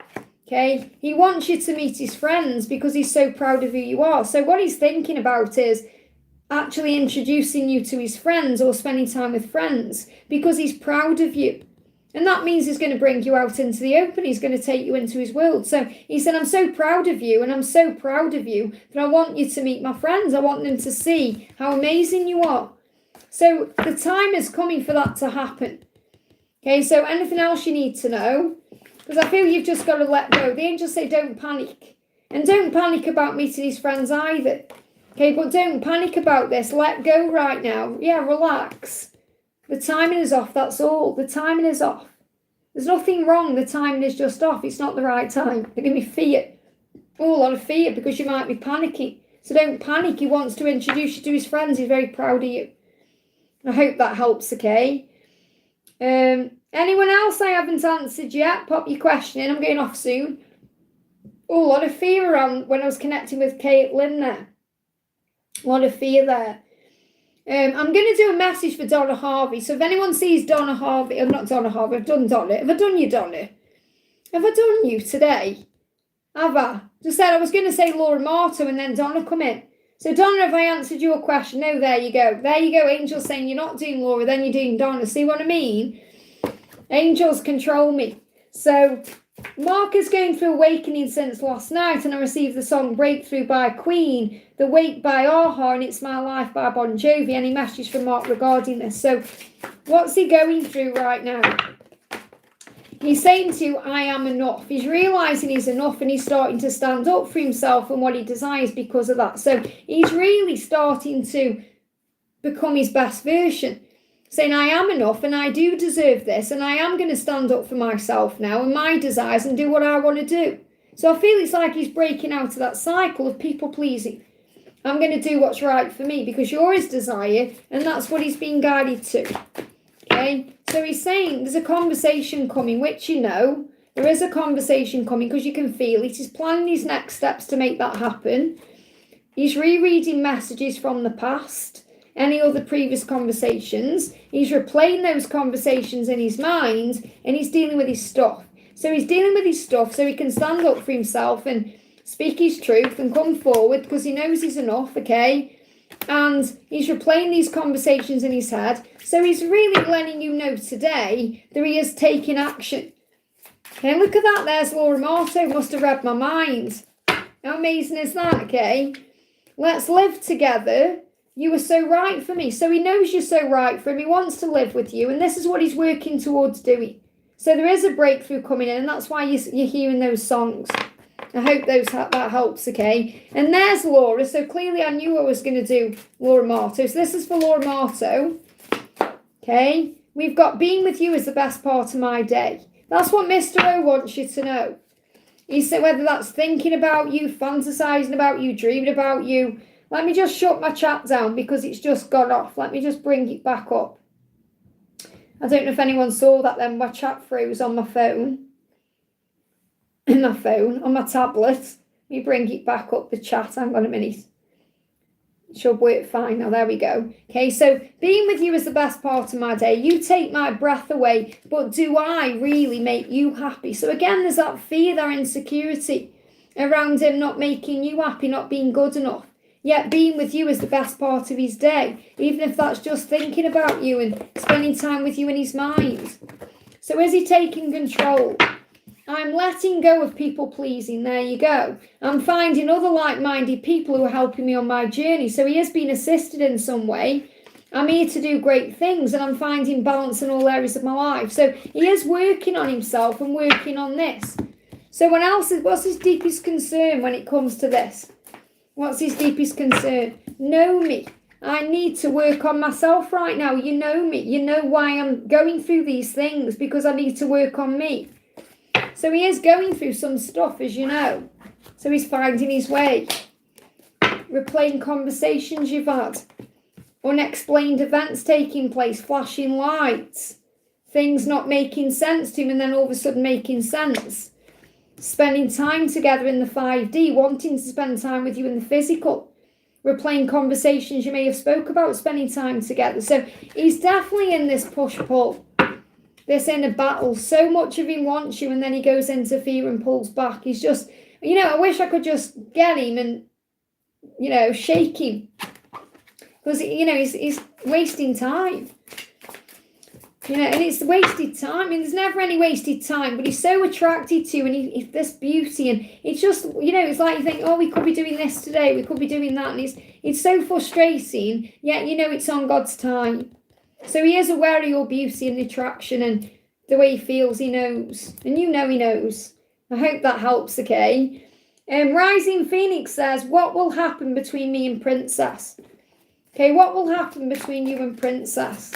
Okay? He wants you to meet his friends because he's so proud of who you are. So what he's thinking about is actually introducing you to his friends or spending time with friends because he's proud of you. And that means he's going to bring you out into the open. He's going to take you into his world. So he said, I'm so proud of you, and I'm so proud of you that I want you to meet my friends. I want them to see how amazing you are. So the time is coming for that to happen. Okay, so anything else you need to know? Because I feel you've just got to let go. The angels say don't panic. And don't panic about meeting his friends either. Okay, but don't panic about this. Let go right now. Yeah, relax. The timing is off, that's all. The timing is off. There's nothing wrong. The timing is just off. It's not the right time. There's going to be fear. Oh, a lot of fear because you might be panicking. So don't panic. He wants to introduce you to his friends. He's very proud of you. I hope that helps, okay? Anyone else I haven't answered yet? Pop your question in. I'm going off soon. Oh, a lot of fear around when I was connecting with Kate Lynn there. A lot of fear there. I'm going to do a message for Donna Harvey. So if anyone sees Donna Harvey, or not Donna Harvey, I've done Donna. Have I done you, Donna? Have I done you today? Have I? Just said I was going to say Laura Marto and then Donna come in. So Donna, have I answered your question? No, there you go. There you go. Angel's saying you're not doing Laura, then you're doing Donna. See what I mean? Angels control me. So Mark is going through awakening since last night, and I received the song Breakthrough by Queen, The Wake by Aha, and It's My Life by Bon Jovi. Any message from Mark regarding this? So what's he going through right now? He's saying to you, I am enough. He's realising he's enough, and he's starting to stand up for himself and what he desires because of that. So he's really starting to become his best version, saying I am enough and I do deserve this, and I am going to stand up for myself now and my desires and do what I want to do. So I feel it's like he's breaking out of that cycle of people pleasing. I'm going to do what's right for me because you're his desire, and that's what he's being guided to. Okay, so he's saying there's a conversation coming, which you know, there is a conversation coming because you can feel it. He's planning his next steps to make that happen. He's rereading messages from the past, any other previous conversations. He's replaying those conversations in his mind, and he's dealing with his stuff. So he's dealing with his stuff so he can stand up for himself and speak his truth and come forward because he knows he's enough, okay? And he's replaying these conversations in his head. So he's really letting you know today that he is taking action. Okay, look at that. There's Laura Marto. Must have read my mind. How amazing is that, okay? Let's live together. You were so right for me. So he knows you're so right for him. He wants to live with you. And this is what he's working towards doing. So there is a breakthrough coming in. And that's why you're hearing those songs. I hope that helps, okay? And there's Laura. So clearly I knew I was going to do Laura Marto. So this is for Laura Marto. Okay? We've got being with you is the best part of my day. That's what Mr. O wants you to know. He said whether that's thinking about you, fantasizing about you, dreaming about you. Let me just shut my chat down because it's just gone off. Let me just bring it back up. I don't know if anyone saw that then. My chat froze on my phone. On my tablet. Let me bring it back up, the chat. Hang on a minute. It should work fine now. There we go. Okay, so being with you is the best part of my day. You take my breath away, but do I really make you happy? So again, there's that fear, that insecurity around him not making you happy, not being good enough. Yet being with you is the best part of his day, even if that's just thinking about you and spending time with you in his mind. So is he taking control? I'm letting go of people pleasing. There you go. I'm finding other like-minded people who are helping me on my journey. So he has been assisted in some way. I'm here to do great things, and I'm finding balance in all areas of my life. So he is working on himself and working on this. So what's his deepest concern when it comes to this? What's his deepest concern? Know me. I need to work on myself right now. You know me. You know why I'm going through these things, because I need to work on me. So he is going through some stuff, as you know. So he's finding his way. Replaying conversations you've had. Unexplained events taking place. Flashing lights. Things not making sense to him and then all of a sudden making sense. Spending time together in the 5D. Wanting to spend time with you in the physical. Replaying conversations you may have spoke about. Spending time together. So he's definitely in this push-pull. This inner battle. So much of him wants you and then he goes into fear and pulls back. He's just, I wish I could just get him and, shake him. Because, he's wasting time. And it's wasted time. I mean, there's never any wasted time, but he's so attracted to you and he's this beauty. And it's just, it's like you think, oh, we could be doing this today. We could be doing that. And it's so frustrating, yet, it's on God's time. So he is aware of your beauty and the attraction and the way he feels, he knows. And he knows. I hope that helps, okay? Rising Phoenix says, what will happen between me and Princess? Okay, what will happen between you and Princess?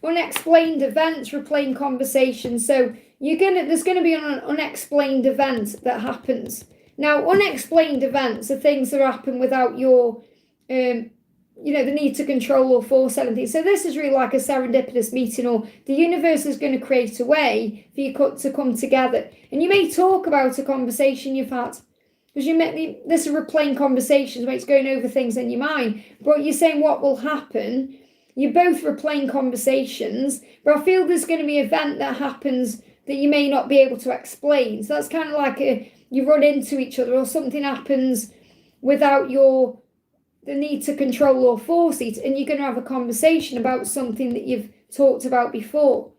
Unexplained events, replaying conversations. So there's going to be an unexplained event that happens. Now, unexplained events are things that happen without your... the need to control or force anything. So this is really like a serendipitous meeting, or the universe is going to create a way for you to come together. And you may talk about a conversation you've had, Because this is replaying conversations where it's going over things in your mind. But you're saying what will happen. You're both replaying conversations. But I feel there's going to be an event that happens that you may not be able to explain. So that's kind of like you run into each other, or something happens without the need to control or force it, and you're going to have a conversation about something that you've talked about before.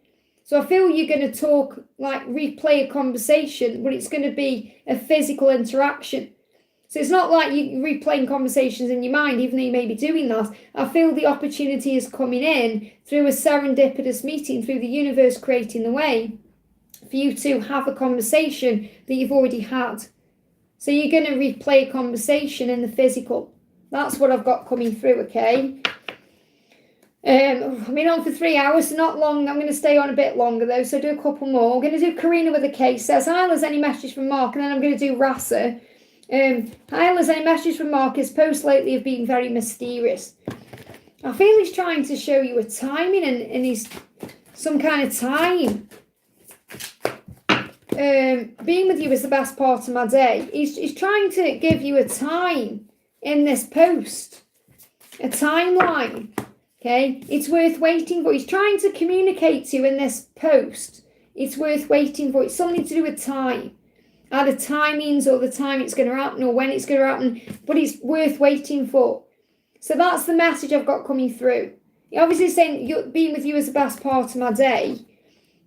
So I feel you're going to talk, like replay a conversation, but it's going to be a physical interaction. So it's not like you're replaying conversations in your mind, even though you may be doing that. I feel the opportunity is coming in through a serendipitous meeting, through the universe creating the way for you to have a conversation that you've already had. So you're going to replay a conversation in the physical. That's what I've got coming through, okay? I've been on for 3 hours, so not long. I'm going to stay on a bit longer, though, so do a couple more. We're going to do Karina with a case. Says, hi, Liz, any message from Mark? And then I'm going to do Rasa. Hi, Liz, any message from Mark? His posts lately have been very mysterious. I feel he's trying to show you a timing and he's some kind of time. Being with you is the best part of my day. He's trying to give you a time in this post, a timeline. Okay, it's worth waiting for. He's trying to communicate to you in this post. It's worth waiting for. It's something to do with time. Either timings or the time it's going to happen or when it's going to happen. But it's worth waiting for. So that's the message I've got coming through. He obviously saying being with you is the best part of my day.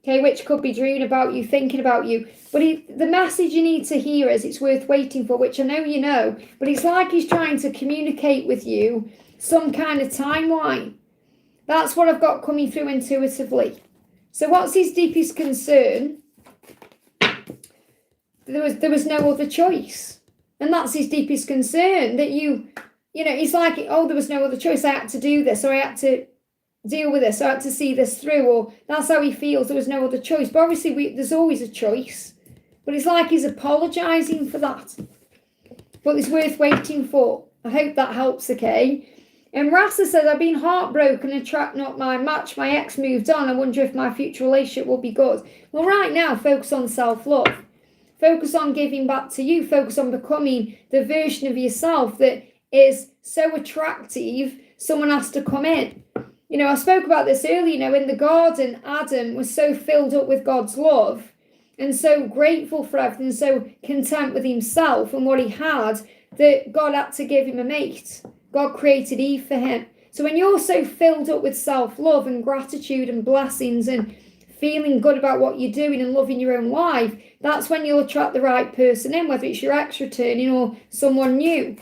Okay, which could be dreaming about you, thinking about you. But the message you need to hear is it's worth waiting for, which I know you know. But it's like he's trying to communicate with you some kind of timeline. That's what I've got coming through intuitively. So what's his deepest concern? There was no other choice. And that's his deepest concern, that you know, it's like, oh, there was no other choice. I had to do this, or I had to deal with this, or I had to see this through, or that's how he feels. There was no other choice. But obviously there's always a choice. But it's like he's apologising for that. But it's worth waiting for. I hope that helps, okay? And Rasa says, I've been heartbroken and track not my match. My ex moved on. I wonder if my future relationship will be good. Well, right now, focus on self-love. Focus on giving back to you. Focus on becoming the version of yourself that is so attractive, someone has to come in. You know, I spoke about this earlier, you know, in the garden, Adam was so filled up with God's love and so grateful for everything, so content with himself and what he had, that God had to give him a mate. God created Eve for him. So when you're so filled up with self-love and gratitude and blessings and feeling good about what you're doing and loving your own life, that's when you'll attract the right person in, whether it's your ex returning or someone new.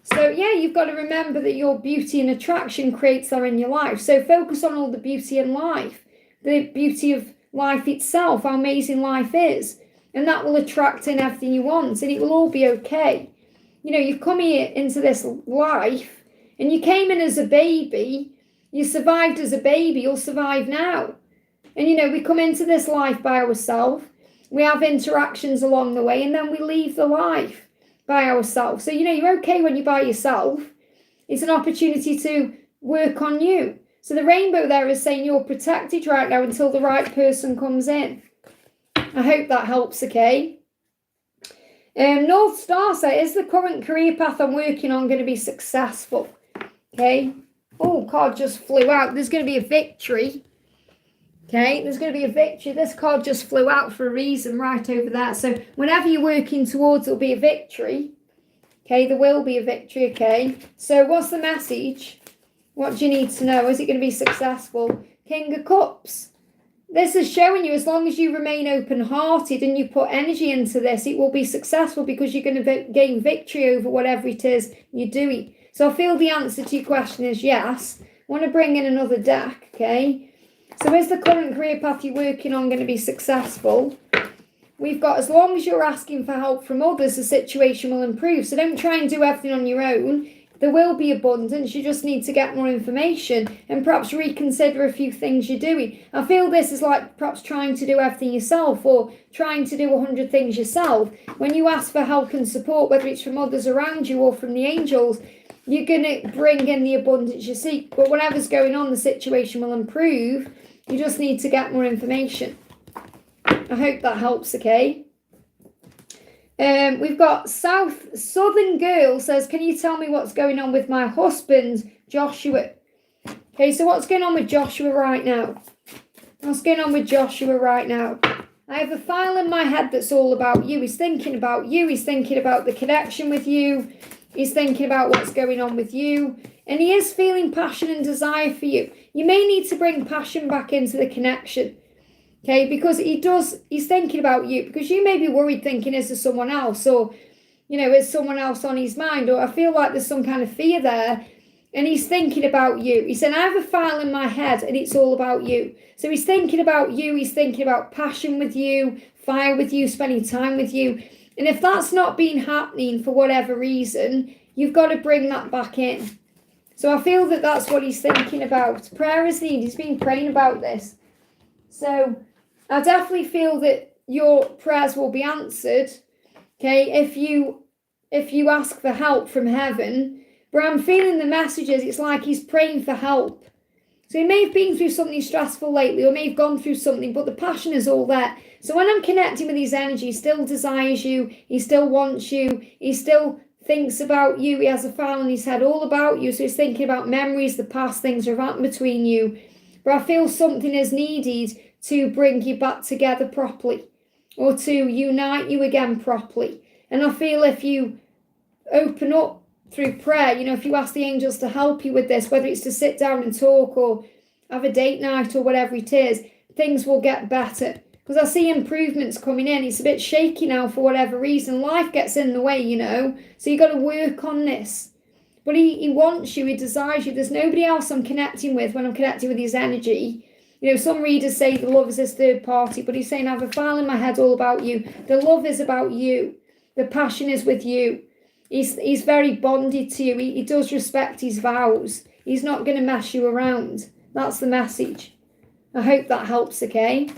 So yeah, you've got to remember that your beauty and attraction creates that in your life. So focus on all the beauty in life, the beauty of life itself, how amazing life is. And that will attract in everything you want, and it will all be okay. You know, you've come here into this life and you came in as a baby, you survived as a baby, you'll survive now. And, you know, we come into this life by ourselves, we have interactions along the way, and then we leave the life by ourselves. So, you know, you're okay when you're by yourself. It's an opportunity to work on you. So the rainbow there is saying you're protected right now until the right person comes in. I hope that helps, okay? North Star says, is the current career path I'm working on going to be successful? Okay. Oh, card just flew out. There's going to be a victory. Okay, there's going to be a victory. This card just flew out for a reason right over there. So whenever you're working towards, there'll be a victory. Okay, there will be a victory, okay? So what's the message? What do you need to know? Is it going to be successful? King of Cups. This is showing you as long as you remain open-hearted and you put energy into this, it will be successful because you're going to gain victory over whatever it is you're doing. So I feel the answer to your question is yes. I want to bring in another deck, okay? So is the current career path you're working on going to be successful? We've got, as long as you're asking for help from others, the situation will improve. So don't try and do everything on your own. There will be abundance. You just need to get more information and perhaps reconsider a few things you're doing. I feel this is like perhaps trying to do everything yourself or trying to do 100 things yourself. When you ask for help and support, whether it's from others around you or from the angels, you're going to bring in the abundance you seek. But whatever's going on, the situation will improve. You just need to get more information. I hope that helps, okay? We've got Southern Girl says, can you tell me what's going on with my husband, Joshua? Okay, so what's going on with Joshua right now? What's going on with Joshua right now? I have a file in my head that's all about you. He's thinking about you. He's thinking about the connection with you. He's thinking about what's going on with you. And he is feeling passion and desire for you. You may need to bring passion back into the connection. Okay, because he's thinking about you. Because you may be worried thinking, is there someone else? Or, is someone else on his mind? Or I feel like there's some kind of fear there. And he's thinking about you. He said, I have a file in my head and it's all about you. So he's thinking about you. He's thinking about passion with you, fire with you, spending time with you. And if that's not been happening for whatever reason, you've got to bring that back in. So I feel that that's what he's thinking about. Prayer is needed. He's been praying about this. So I definitely feel that your prayers will be answered. Okay, if you ask for help from heaven. But I'm feeling the messages, it's like he's praying for help. So he may have been through something stressful lately, or may have gone through something, but the passion is all there. So when I'm connecting with his energy, he still desires you, he still wants you, he still thinks about you, he has a file in his head all about you, so he's thinking about memories, the past things that have happened between you. But I feel something is needed to bring you back together properly, or to unite you again properly. And I feel if you open up through prayer, if you ask the angels to help you with this, whether it's to sit down and talk or have a date night or whatever it is, things will get better. Because I see improvements coming in. It's a bit shaky now for whatever reason. Life gets in the way, So you got to work on this. But he wants you, he desires you. There's nobody else I'm connecting with when I'm connecting with his energy. Some readers say the love is this third party, but he's saying I have a file in my head all about you. The love is about you. The passion is with you. He's very bonded to you. He does respect his vows. He's not going to mess you around. That's the message. I hope that helps, okay?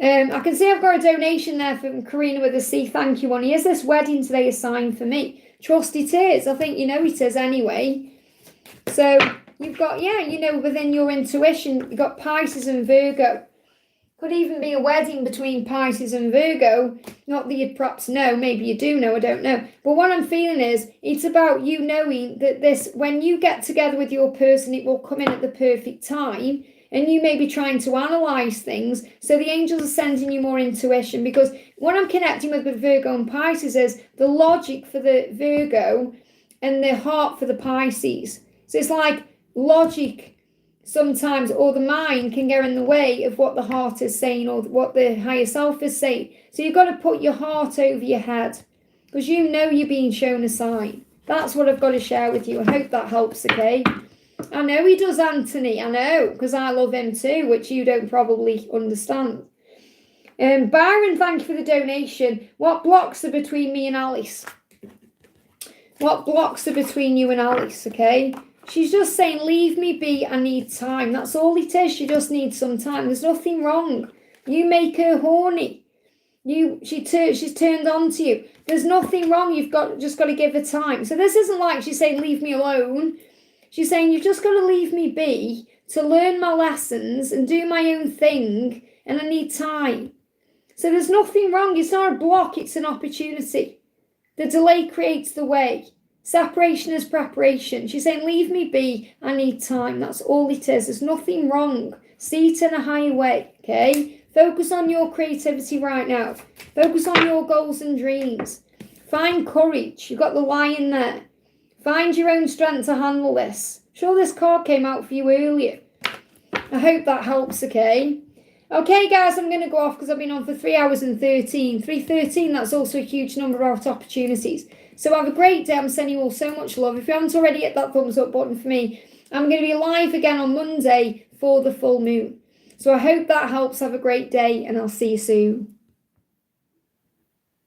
I can see I've got a donation there from Karina with a C. Thank you, Is this wedding today a sign for me? Trust it is. I think it is anyway. So you've got, within your intuition, you've got Pisces and Virgo. Could even be a wedding between Pisces and Virgo. Not that you'd perhaps know. Maybe you do know. I don't know. But what I'm feeling is it's about you knowing that when you get together with your person, it will come in at the perfect time. And you may be trying to analyse things. So the angels are sending you more intuition. Because what I'm connecting with Virgo and Pisces is the logic for the Virgo and the heart for the Pisces. So it's like logic sometimes, or the mind can get in the way of what the heart is saying or what the higher self is saying. So you've got to put your heart over your head because you're being shown a sign. That's what I've got to share with you. I hope that helps, okay? I know he does, Anthony. I know, because I love him too, which you don't probably understand. Byron, thank you for the donation. What blocks are between me and Alice? What blocks are between you and Alice, okay? She's just saying, leave me be, I need time. That's all it is. She just needs some time. There's nothing wrong. You make her horny. She's turned on to you. There's nothing wrong. You've just got to give her time. So this isn't like she's saying, leave me alone. She's saying, you've just got to leave me be to learn my lessons and do my own thing. And I need time. So there's nothing wrong. It's not a block. It's an opportunity. The delay creates the way. Separation is preparation. She's saying, leave me be. I need time. That's all it is. There's nothing wrong. See it in a higher way, okay? Focus on your creativity right now. Focus on your goals and dreams. Find courage. You've got the lion there. Find your own strength to handle this. Sure, this card came out for you earlier. I hope that helps, okay? Okay, guys, I'm going to go off because I've been on for 3 hours and 13. 3:13, that's also a huge number of opportunities. So have a great day. I'm sending you all so much love. If you haven't already, hit that thumbs up button for me. I'm going to be live again on Monday for the full moon. So I hope that helps. Have a great day and I'll see you soon.